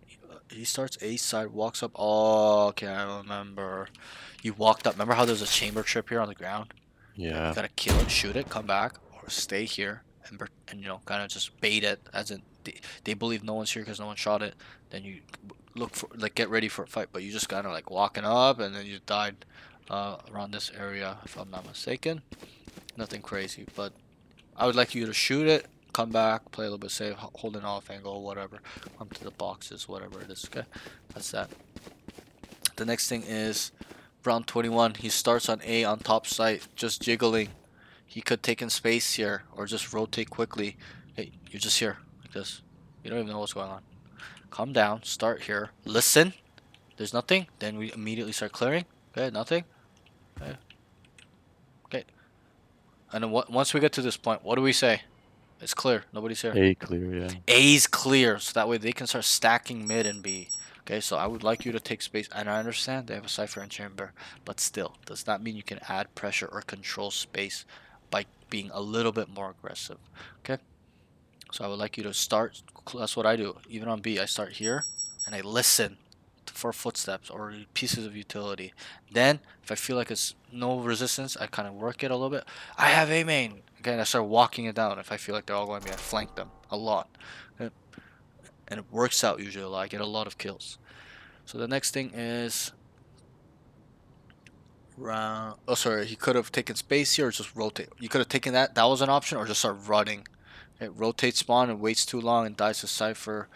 He starts A side. Walks up. Oh, okay. I remember. You walked up. Remember how there's a Chamber Trip here on the ground? Yeah. You gotta kill it, shoot it, come back, or stay here and you know, kind of just bait it, as in they believe no one's here because no one shot it. Then you look for, like, get ready for a fight, but you just kind of like walking up, and then you died around this area, if I'm not mistaken. Nothing crazy, but I would like you to shoot it, come back, play a little bit safe, hold an off angle, whatever, come to the boxes, whatever it is. Okay, that's that. The next thing is round 21. He starts on A on top site, just jiggling. He could take in space here or just rotate quickly. Hey, you're just here like this. You don't even know what's going on. Calm down. Start here. Listen. There's nothing. Then we immediately start clearing. Okay, nothing. Okay. Okay. And then once we get to this point, what do we say? It's clear. Nobody's here. A clear, yeah. A's clear, so that way they can start stacking mid and B. Okay, so I would like you to take space, and I understand they have a Cypher and Chamber, but still, does not mean you can add pressure or control space by being a little bit more aggressive. Okay, so I would like you to start. That's what I do. Even on B, I start here, and I listen for footsteps or pieces of utility. Then, if I feel like it's no resistance, I kind of work it a little bit. I have A main. Again, I start walking it down. If I feel like they're all going to be, I flank them a lot. Okay? and it works out usually a lot. I get a lot of kills. So the next thing is round. Oh, sorry. He could have taken space here or just rotate. You could have taken that. That was an option, or just start running. It rotates spawn and waits too long and dies to Cypher.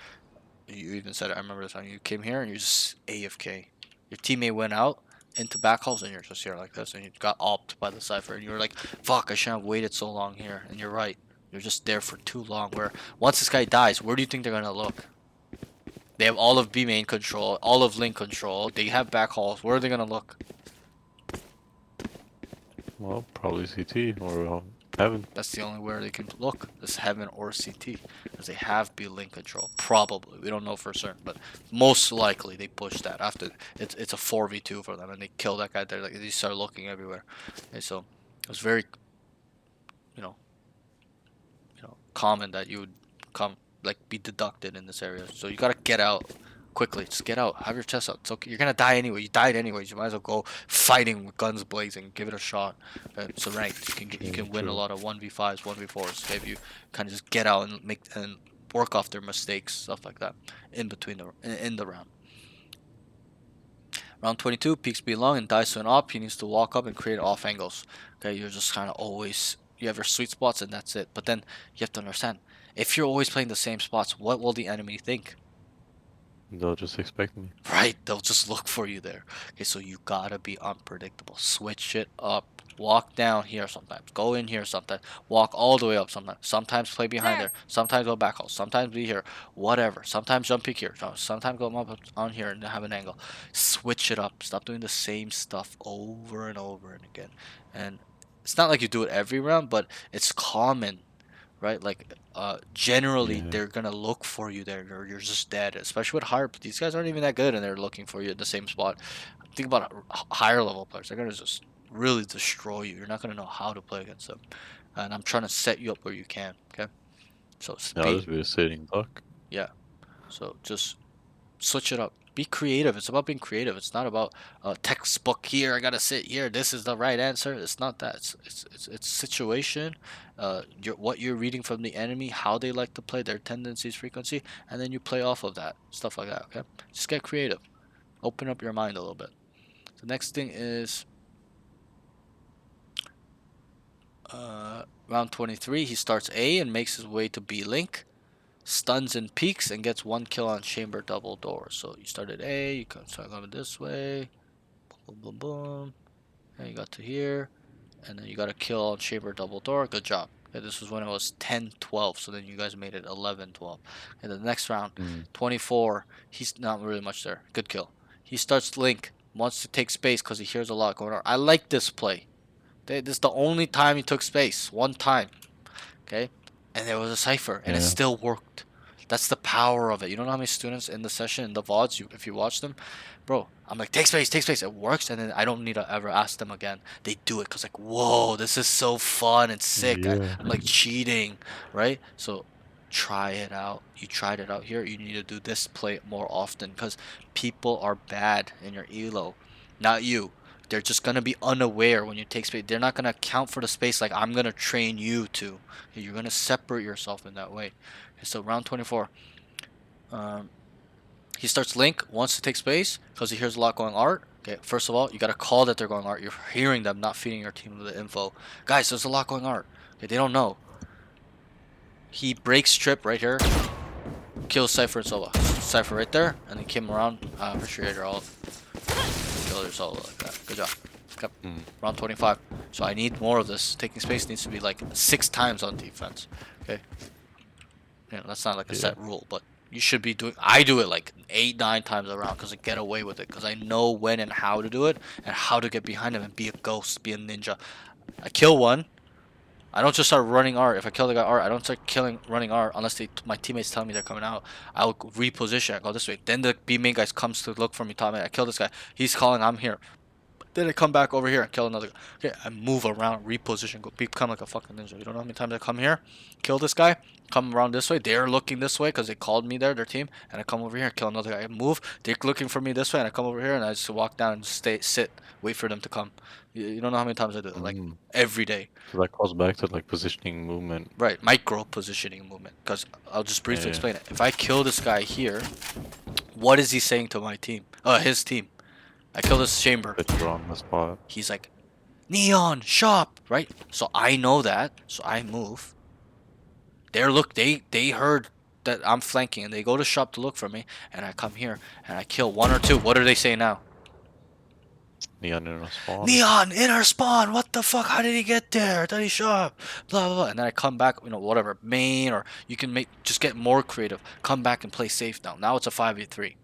You even said it. I remember the time you came here and you just AFK. Your teammate went out into back halls and you're just here like this and you got opt by the Cypher and you were like, fuck, I shouldn't have waited so long here. And you're right. You're just there for too long. Where once this guy dies, where do you think they're gonna look? They have all of B main control, all of link control. They have back halls. Where are they gonna look? Well, probably CT or heaven. That's the only where they can look. Is heaven or CT, because they have B link control. Probably, we don't know for certain, but most likely they push that after it's a 4v2 for them, and they kill that guy there. Like they start looking everywhere. Okay, so it was very, you know, common that you would come like be deducted in this area. So you gotta get out quickly. Just get out. Have your chest out. It's okay. You're gonna die anyway. You died anyways. You might as well go fighting with guns blazing. Give it a shot. It's a ranked. You can win a lot of 1v5s, 1v4s. Okay, if you kind of just get out and make and work off their mistakes, stuff like that, in between in the round. Round 22, peaks be long and dies to an op. He needs to walk up and create off angles. Okay, you're just kind of always, you have your sweet spots and that's it. But then you have to understand, if you're always playing the same spots, what will the enemy think? They'll just expect me. Right, they'll just look for you there. Okay, so you gotta be unpredictable. Switch it up. Walk down here sometimes. Go in here sometimes. Walk all the way up sometimes. Sometimes play behind there. Sometimes go back hole. Sometimes be here. Whatever. Sometimes jump peek here. Sometimes go up on here and have an angle. Switch it up. Stop doing the same stuff over and over and again. And it's not like you do it every round, but it's common, right? Like generally Yeah. they're gonna look for you there or you're just dead, especially with harp. These guys aren't even that good and they're looking for you at the same spot. Think about higher level players. They're gonna just really destroy you. You're not gonna know how to play against them, and I'm trying to set you up where you can. Okay, so I'll speed. just be a sitting duck. Yeah, so just switch it up. Be creative. It's about being creative. It's not about textbook here. I gotta sit here. This is the right answer. It's not that. It's situation. What you're reading from the enemy, how they like to play, their tendencies, frequency, and then you play off of that. Stuff like that. Okay. Just get creative. Open up your mind a little bit. The next thing is round 23. He starts A and makes his way to B link. Stuns and peaks and gets 1 kill on chamber double door. So you started A, you can start going this way, boom, boom, boom, and you got to here, and then you got a kill on chamber double door. Good job. Okay, this was when it was 10-12, so then you guys made it 11-12. And the next round, 24, he's not really much there. Good kill. He starts link, wants to take space because he hears a lot going on. I like this play. This is the only time he took space. One time. Okay? And there was a cipher, and it Yeah. still worked. That's the power of it. You don't know how many students in the session, in the VODs, if you watch them, bro, I'm like, take space, take space. It works, and then I don't need to ever ask them again. They do it because, like, whoa, this is so fun and sick. Yeah. I'm like cheating, right? So try it out. You tried it out here. You need to do this play more often because people are bad in your elo, not you. They're just gonna be unaware when you take space. They're not gonna account for the space like I'm gonna train you to. You're gonna separate yourself in that way. Okay, so round 24. He starts link, wants to take space because he hears a lot going art. Okay, first of all, you gotta call that they're going art. You're hearing them, not feeding your team with the info. Guys, there's a lot going art. Okay, they don't know. He breaks strip right here, kills Cypher and Sova. Cypher right there, and then came around. Appreciate all. Kill your solo like that. Good job. Okay. Round 25. So I need more of this. Taking space needs to be like 6 times on defense. Okay. You know, that's not like a set rule, but you should be doing. I do it like 8, 9 times around because I get away with it because I know when and how to do it and how to get behind him and be a ghost, be a ninja. I kill one. I don't just start running art. If I kill the guy art, I don't start running art unless my teammates tell me they're coming out. I'll reposition. I go this way. Then the B main guy comes to look for me. Tell me I kill this guy. He's calling. I'm here. Then I come back over here and kill another guy. Okay, I move around, reposition, become like a fucking ninja. You don't know how many times I come here, kill this guy, come around this way. They're looking this way because they called me there, their team, and I come over here, kill another guy. I move. They're looking for me this way, and I come over here and I just walk down and sit, wait for them to come. You don't know how many times I do that, like Mm. every day. So that calls back to like positioning movement. Right, micro positioning movement. Because I'll just briefly Yeah. explain it. If I kill this guy here, what is he saying to my team? His team. I kill this chamber. That you're on the spot. He's like, Neon, shop, right? So I know that, so I move. They heard that I'm flanking, and they go to shop to look for me, and I come here and I kill one or two. What are they saying now? Neon in a spawn. Neon in our spawn. What the fuck? How did he get there? Did he shop? Blah blah blah. And then I come back, whatever main, or you can just get more creative. Come back and play safe now. Now it's a 5v3.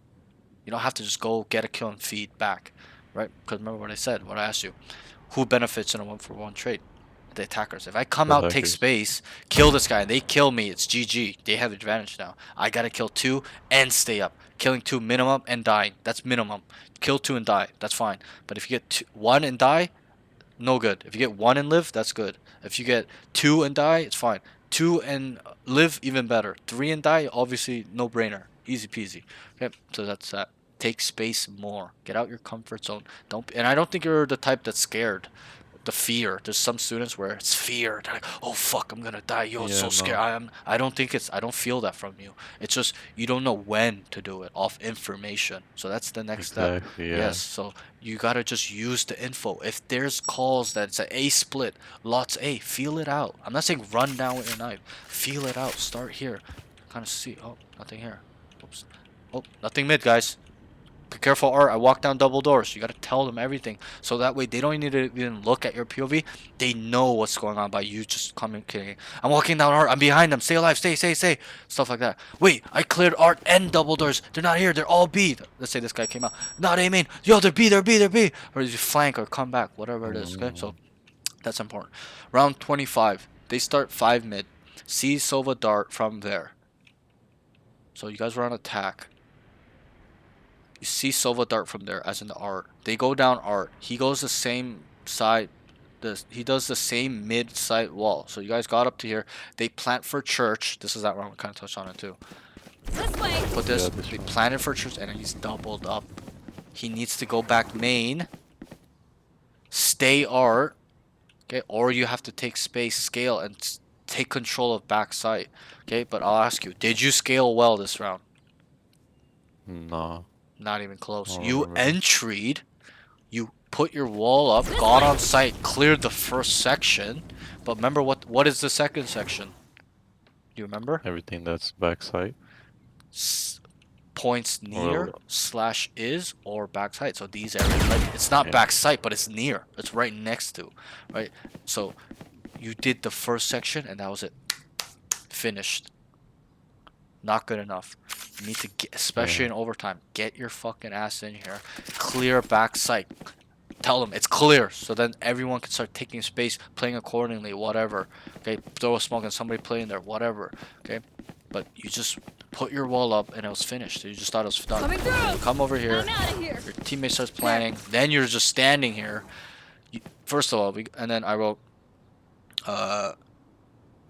You don't have to just go get a kill and feed back, right? Because remember what I said. What I asked you. Who benefits in a 1-for-1 trade? The attackers. If I come The out, take attackers. space, kill this guy, and they kill me, it's GG. They have advantage now. I gotta kill 2 and stay up. Killing 2 minimum and dying. That's minimum. Kill 2 and die. That's fine. But if you get 1 and die, no good. If you get 1 and live, that's good. If you get 2 and die, it's fine. 2 and live, even better. 3 and die, obviously no brainer. Easy peasy. Okay, so that's that. Take space more. Get out your comfort zone. And I don't think you're the type that's scared. The fear. There's some students where it's fear. They're like, oh fuck, I'm gonna die. Yo, it's Yeah, so no. scary. I don't think I don't feel that from you. It's just you don't know when to do it off information. So that's the next step. Exactly. Yeah. Yes. So you gotta just use the info. If there's calls that it's an A split, lots A, feel it out. I'm not saying run down with your knife. Feel it out. Start here. Kind of see. Oh, nothing here. Oops. Oh, nothing mid, guys. Be careful, Art. I walk down double doors. You gotta tell them everything, so that way they don't need to even look at your POV. They know what's going on by you just communicating. I'm walking down Art. I'm behind them. Stay alive. Stay. Stuff like that. Wait, I cleared Art and double doors. They're not here. They're all B. Let's say this guy came out. Not A main. Yo, they're B. They're B. They're B. Or you flank or come back. Whatever it is. Okay, so that's important. Round 25. They start 5 mid. See Sova dart from there. So you guys were on attack. You see Sova dart from there, as in the Art. They go down Art. He goes the same side. He does the same mid side wall. So you guys got up to here. They plant for church. This is that round. We kind of touched on it too. This way. Put this. Yeah, this They round. planted for church, and he's doubled up. He needs to go back main. Stay Art. Okay, or you have to take space, scale, and take control of backside. Okay, but I'll ask you: did you scale well this round? No. Not even close. I don't You remember. entreed, you put your wall up, got on site, cleared the first section. But remember what is the second section? Do you remember? Everything that's backside. Points near Or- slash is or backside. So these areas, like it's not Yeah. backside, but it's near. It's right next to, right? So you did the first section and that was it. Finished. Not good enough. You need to get, especially in overtime, get your fucking ass in here. Clear back sight. Tell them it's clear, so then everyone can start taking space, playing accordingly, whatever. Okay, throw a smoke and somebody play in there, whatever. Okay, but you just put your wall up and it was finished. You just thought it was done. Coming through. You come over here. I'm out of here. Your teammate starts planning. Then you're just standing here. First of all, and then I wrote,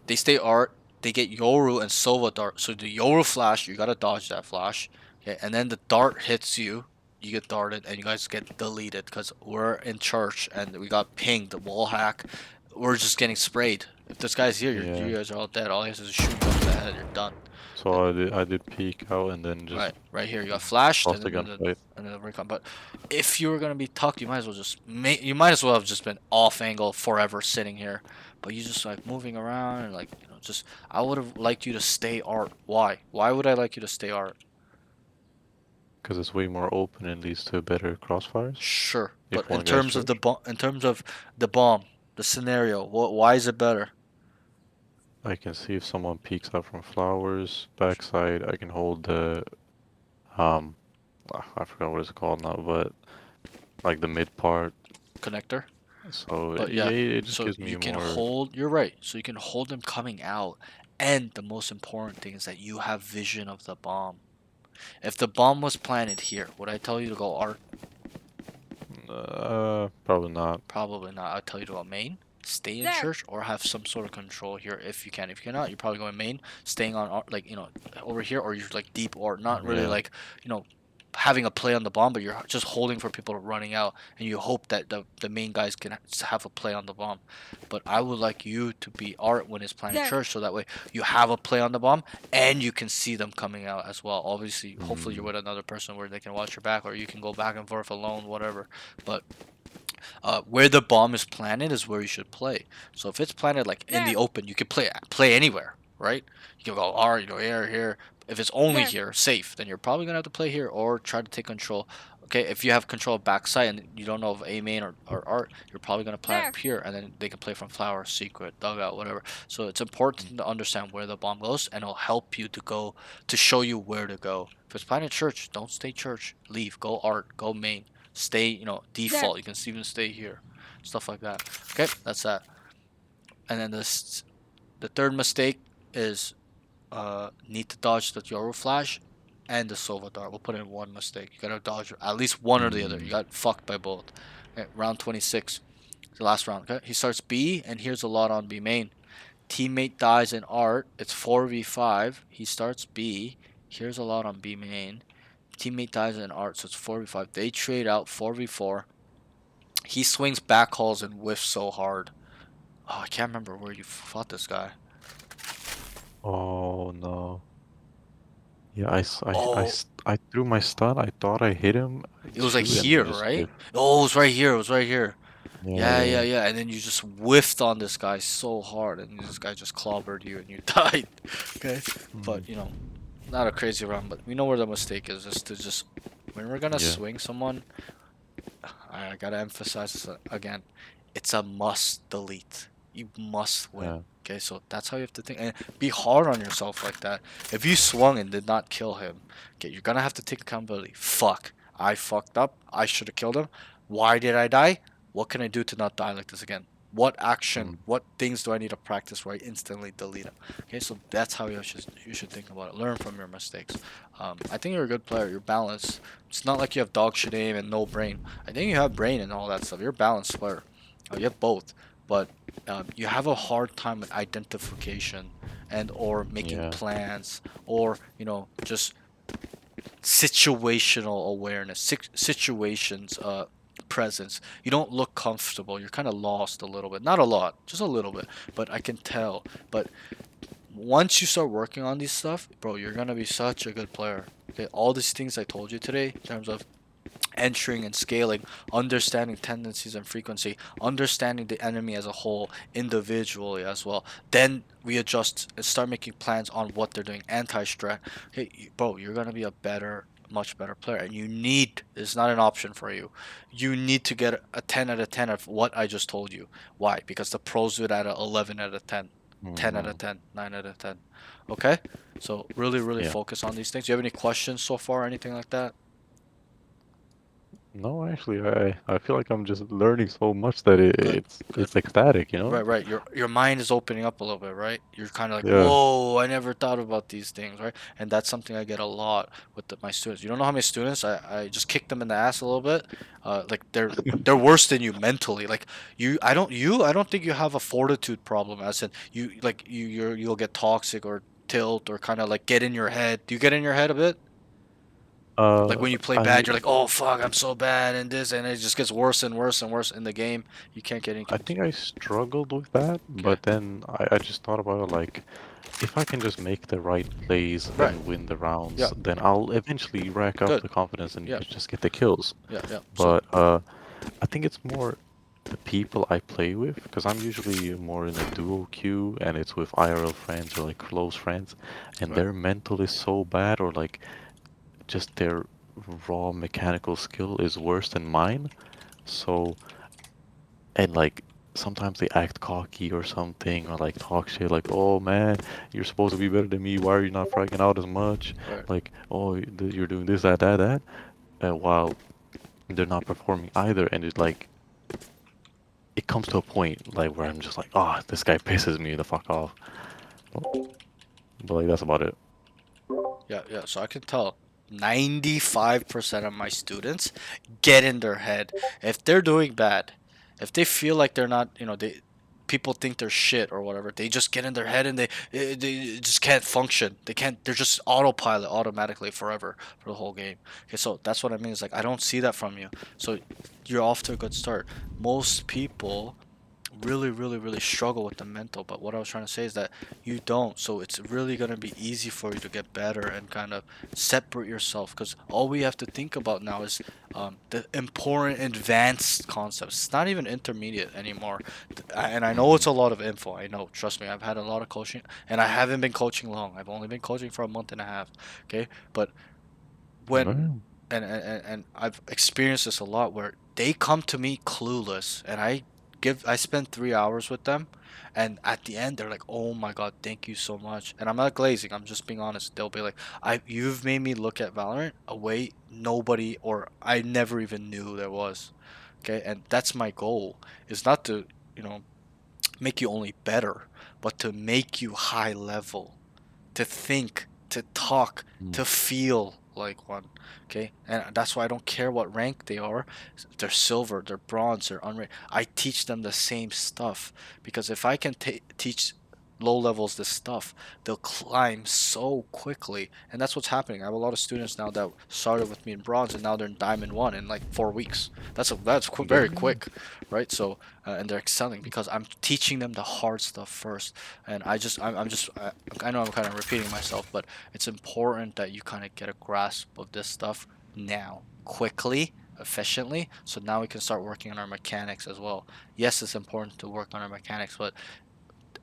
they stay Art. They get Yoru and Sova dart. So the Yoru flash, you gotta dodge that flash. Okay, and then the dart hits you. You get darted, and you guys get deleted because we're in church and we got pinged. The wall hack. We're just getting sprayed. If this guy's here, Yeah. you guys are all dead. All he has to do is shoot you over the head. You're done. So I did peek out and then just Right here. You got flashed lost and the then gunfight. the recon. But if you were gonna be tucked, you might as well you might as well have just been off angle forever sitting here. But you just like moving around and like just I would have liked you to stay Art. Why? Why would I like you to stay Art? Because it's way more open and leads to better crossfires. Sure, If but one in guy's terms of the bomb, the scenario, why is it better? I can see if someone peeks out from flowers, backside, I can hold the I forgot what it's called now, but like the mid part. Connector. So But yeah, yeah, it just so gives me you can more. hold. You're right. So you can hold them coming out, and the most important thing is that you have vision of the bomb. If the bomb was planted here, would I tell you to go Art? Probably not. Probably not. I'd tell you to go main, stay in There. church, or have some sort of control here if you can. If you cannot, you're probably going main, staying on Art, like over here, or you're like deep or not really Yeah. like having a play on the bomb, but you're just holding for people running out, and you hope that the main guys can have a play on the bomb. But I would like you to be Art when it's planning There. church, so that way you have a play on the bomb and you can see them coming out as well. Obviously, hopefully you're with another person where they can watch your back, or you can go back and forth alone, whatever. But where the bomb is planted is where you should play. So if it's planted like in the There. open, you can play anywhere, right? You can go R, here. If it's only There. here, safe, then you're probably gonna have to play here or try to take control. Okay, if you have control of backside and you don't know of A main or art, you're probably gonna plant up here, and then they can play from flower, secret, dugout, whatever. So it's important to understand where the bomb goes, and it'll help you to show you where to go. If it's planted church, don't stay church. Leave. Go art. Go main. Stay. Default. You can even stay here. Stuff like that. Okay, that's that. And then the third mistake is need to dodge the Yoru flash and the Sova dart. We'll put in one mistake. You gotta dodge at least one or the other. You got fucked by both. Okay, round 26. The last round. Okay, he starts B, and here's a lot on B main. Teammate dies in art. It's 4v5. He starts B. Here's a lot on B main. Teammate dies in art, so it's 4v5. They trade out 4v4. He swings back calls and whiffs so hard. Oh, I can't remember where you fought this guy. Oh no. Yeah, Oh. I threw my stun. I thought I hit him. It was like too, and here, just right? whiffed. Oh, it was right here. It was right here. Yeah, yeah. Yeah. And then you just whiffed on this guy so hard, and this guy just clobbered you, and you died. Okay, but not a crazy round, but we know where the mistake is. Just when we're gonna Yeah. swing someone, I gotta emphasize this again. It's a must delete. You must win. Yeah. Okay, so that's how you have to think, and be hard on yourself like that. If you swung and did not kill him, okay, you're gonna have to take accountability. Fuck, I fucked up. I should have killed him. Why did I die? What can I do to not die like this again? What action, what things do I need to practice where I instantly delete them? Okay, so that's how you should think about it. Learn from your mistakes. I think you're a good player. You're balanced. It's not like you have dog shit aim and no brain. I think you have brain and all that stuff. You're a balanced player. You have both, but you have a hard time with identification and or making Yeah. plans, or just situational awareness, situations presence. You don't look comfortable. You're kind of lost a little bit, not a lot, just a little bit, but I can tell. But once you start working on these stuff, bro, you're gonna be such a good player. Okay, all these things I told you today in terms of entering and scaling, understanding tendencies and frequency, understanding the enemy as a whole individually as well. Then we adjust and start making plans on what they're doing, anti-strat. Hey, bro, you're gonna be a much better player, and it's not an option for you. You need to get a 10 out of 10 of what I just told you. Why? Because the pros do it at a 11 out of 10, 10 out of 10, 9 out of 10. Okay? So really Yeah. focus on these things. Do you have any questions so far, anything like that? No, actually, I feel like I'm just learning so much that Good. it's ecstatic, you know? Right. Your mind is opening up a little bit, right? You're kind of like, Yeah. whoa, I never thought about these things, right? And that's something I get a lot with my students. You don't know how many students I just kick them in the ass a little bit. Like they're worse than you mentally. Like I don't think you have a fortitude problem, as in you'll get toxic or tilt or kind of like get in your head. Do you get in your head a bit? Like when you play I bad, you're like, oh fuck, I'm so bad and this, and it just gets worse and worse and worse in the game. You can't get any. I think I struggled with that, but then I just thought about it like, if I can just make the right plays Right. and win the rounds, Yeah. then I'll eventually rack up Good. the confidence and Yeah. just get the kills. Yeah. But I think it's more the people I play with, because I'm usually more in a duo queue, and it's with IRL friends or like close friends, and Right. their mental is so bad, or like just their raw mechanical skill is worse than mine. So, and like sometimes they act cocky or something, or like talk shit like, "Oh man, you're supposed to be better than me. Why are you not fragging out as much?" Right. Like, "Oh, you're doing this, that," while they're not performing either, and it's like it comes to a point like where I'm just like, "Oh, this guy pisses me the fuck off." But like that's about it. Yeah. So I can tell 95% of my students get in their head. If they're doing bad, if they feel like they're not, people think they're shit or whatever. They just get in their head and they just can't function. They can't. They're just autopilot automatically forever for the whole game. Okay, so that's what I mean. Is like I don't see that from you. So you're off to a good start. Most people really struggle with the mental, but what I was trying to say is that you don't, so it's really going to be easy for you to get better and kind of separate yourself, because all we have to think about now is the important advanced concepts. It's not even intermediate anymore. And I know it's a lot of info. I know, trust me, I've had a lot of coaching, and I haven't been coaching long. I've only been coaching for a month and a half. Okay, but when No. and I've experienced this a lot where they come to me clueless, and I spend 3 hours with them, and at the end they're like, oh my god, thank you so much. And I'm not glazing, I'm just being honest. They'll be like, you've made me look at Valorant a way nobody or I never even knew there was. Okay, and that's my goal, is not to, you know, make you only better, but to make you high level, to think, to talk, Mm. to feel like one. Okay, and that's why I don't care what rank they are. They're silver, they're bronze, they're unranked. I teach them the same stuff, because if I can teach low levels this stuff, they'll climb so quickly. And that's what's happening. I have a lot of students now that started with me in bronze, and now they're in diamond 1 in like 4 weeks. Very Damn. quick, right? So and they're excelling because I'm teaching them the hard stuff first. And I know I'm kind of repeating myself, but it's important that you kind of get a grasp of this stuff now, quickly, efficiently, so now we can start working on our mechanics as well. Yes, it's important to work on our mechanics, but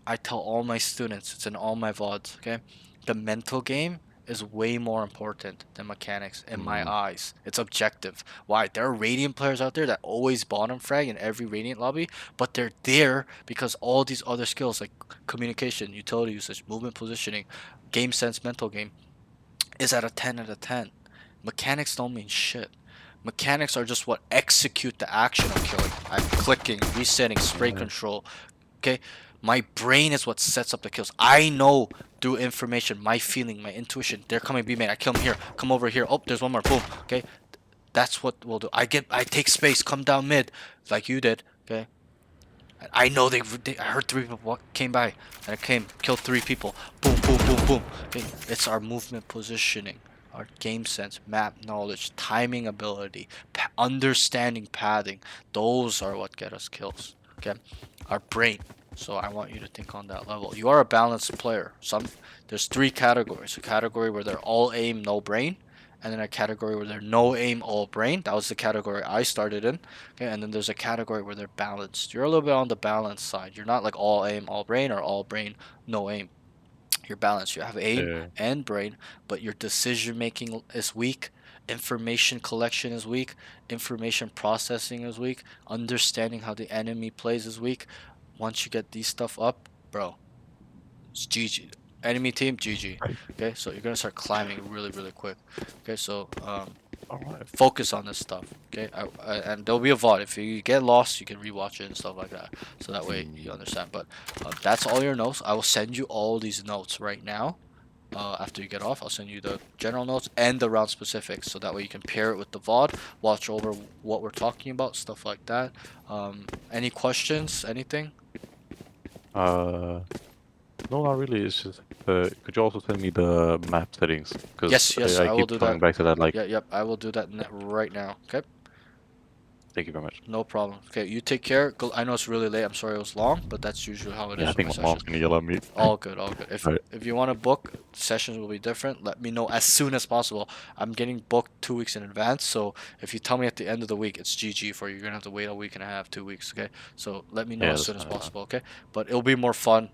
I tell all my students, it's in all my VODs, okay? The mental game is way more important than mechanics in my Mm. eyes. It's objective. Why? There are Radiant players out there that always bottom frag in every Radiant lobby, but they're there because all these other skills like communication, utility usage, movement positioning, game sense, mental game is at a 10 out of 10. Mechanics don't mean shit. Mechanics are just what execute the action of killing. I'm clicking, resetting, spray Yeah. control. Okay? My brain is what sets up the kills. I know through information, my feeling, my intuition. They're coming B main. I kill him here. Come over here. Oh, there's one more. Boom. Okay? That's what we'll do. I take space, come down mid, like you did. Okay? I know I heard 3 people came by, and I killed 3 people. Boom, boom, boom, boom. Okay, it's our movement positioning, our game sense, map knowledge, timing ability, understanding pathing. Those are what get us kills. Okay, our brain. So I want you to think on that level. You are a balanced player. There's 3 categories. A category where they're all aim, no brain, and then a category where they're no aim, all brain. That was the category I started in. Okay, and then there's a category where they're balanced. You're a little bit on the balanced side. You're not like all aim, all brain, or all brain, no aim. You're balanced. You have aim Yeah. and brain, but your decision making is weak. Information collection is weak. Information processing is weak. Understanding how the enemy plays is weak. Once you get these stuff up, bro, it's GG. Enemy team, GG. Okay, so you're gonna start climbing really quick. Okay, so All right. focus on this stuff. Okay, and there'll be a VOD. If you get lost, you can rewatch it and stuff like that. So that way you understand. But that's all your notes. I will send you all these notes right now. After you get off, I'll send you the general notes and the round specifics. So that way you can pair it with the VOD, watch over what we're talking about, stuff like that. Any questions? Anything? Uh, no, not really. It's just, could you also send me the map settings? Because Yes, I I will keep do coming that. back to that. Like, Yeah, yep, I will do that right now. Okay. thank you very much. No problem. Okay, you take care. I know it's really late. I'm sorry it was long, but that's usually how it Yeah, is I with think my my mom's sessions. gonna yell at me. All good, all good. If Alright. if you want to book, sessions will be different. Let me know as soon as possible. I'm getting booked 2 weeks in advance, so if you tell me at the end of the week, it's GG for you. You're gonna have to wait a week and a half, 2 weeks. Okay, so let me know Yeah, as that's soon as fine. That's fine. possible. Okay, but it'll be more fun.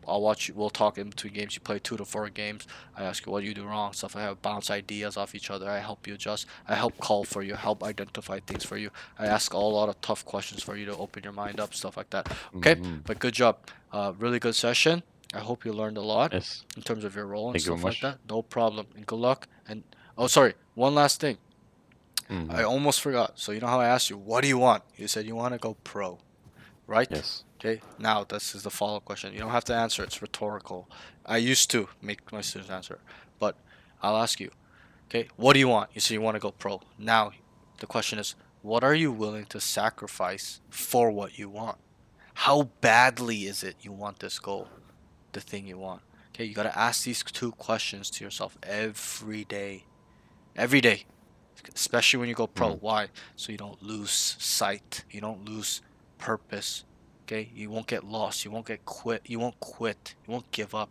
I'll watch you. We'll talk in between games. You play 2 to 4 games. I ask you what you do wrong, stuff. I have bounce ideas off each other. I help you adjust. I help call for you. Help identify things for you. I ask a lot of tough questions for you to open your mind up, stuff like that. Okay, Mm-hmm. but good job. Really good session. I hope you learned a lot Yes. in terms of your role and Thank you very stuff like much. that. No problem. And good luck. And oh, sorry. One last thing. Mm-hmm. I almost forgot. So you know how I asked you, what do you want? You said you want to go pro, right? Yes. Okay, now this is the follow-up question. You don't have to answer, it's rhetorical. I used to make my students answer, but I'll ask you, okay, what do you want? You say you want to go pro. Now, the question is, what are you willing to sacrifice for what you want? How badly is it you want this goal, the thing you want? Okay, you gotta ask these 2 questions to yourself every day. Every day. Especially when you go pro. Mm. Why? So you don't lose sight. You don't lose purpose. Okay? You won't get lost. You won't get quit. You won't quit. You won't give up.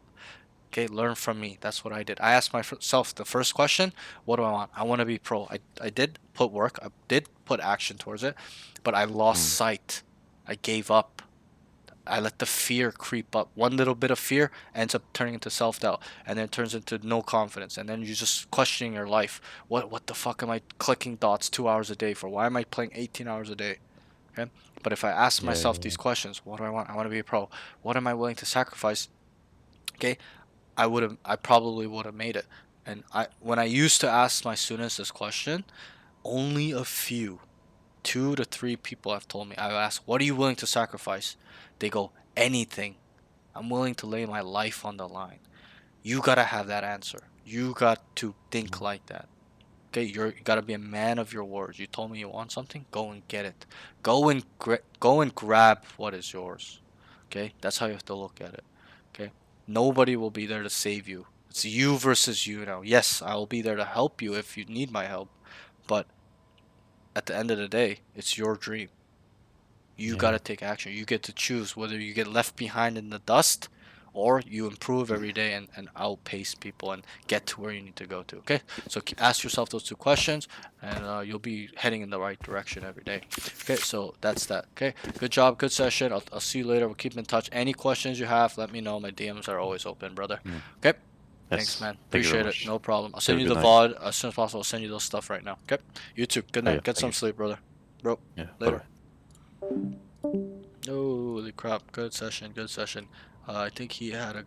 Okay, learn from me. That's what I did. I asked myself the first question, what do I want? I want to be pro. I did put work, I did put action towards it, but I lost Mm. sight. I gave up. I let the fear creep up. One little bit of fear ends up turning into self-doubt, and then it turns into no confidence, and then you're just questioning your life. What the fuck am I clicking dots 2 hours a day for? Why am I playing 18 hours a day? Okay? But if I ask Yeah, myself yeah, these yeah. questions, what do I want? I want to be a pro. What am I willing to sacrifice? Okay, I probably would have made it. And when I used to ask my students this question, only a few, 2 to 3 people have told me. I ask, what are you willing to sacrifice? They go, anything. I'm willing to lay my life on the line. You gotta have that answer. You got to think Mm. like that. Okay, you gotta be a man of your words. You told me you want something, go and get it. Go and grab what is yours. Okay, that's how you have to look at it. Okay, nobody will be there to save you. It's you versus you now. Yes, I will be there to help you if you need my help, but at the end of the day, it's your dream. You Yeah. gotta take action. You get to choose whether you get left behind in the dust or you improve every day and outpace people and get to where you need to go to. Okay, so ask yourself those 2 questions and you'll be heading in the right direction every day. Okay, so that's that. Okay, good job, good session. I'll see you later. We'll keep in touch. Any questions you have, let me know. My DMs are always open, brother. Mm. Okay, thanks, Yes. man. Thank you very Appreciate it. much. No problem. I'll Have send a you good the night. VOD as soon as possible. I'll send you those stuff right now. Okay, you too. Good Oh yeah. night. Get Thank some you. sleep, brother. Bro, Yeah. Bye later. bye. Holy crap, good session, good session. I think he had a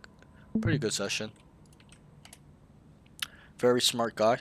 pretty good session. Very smart guy.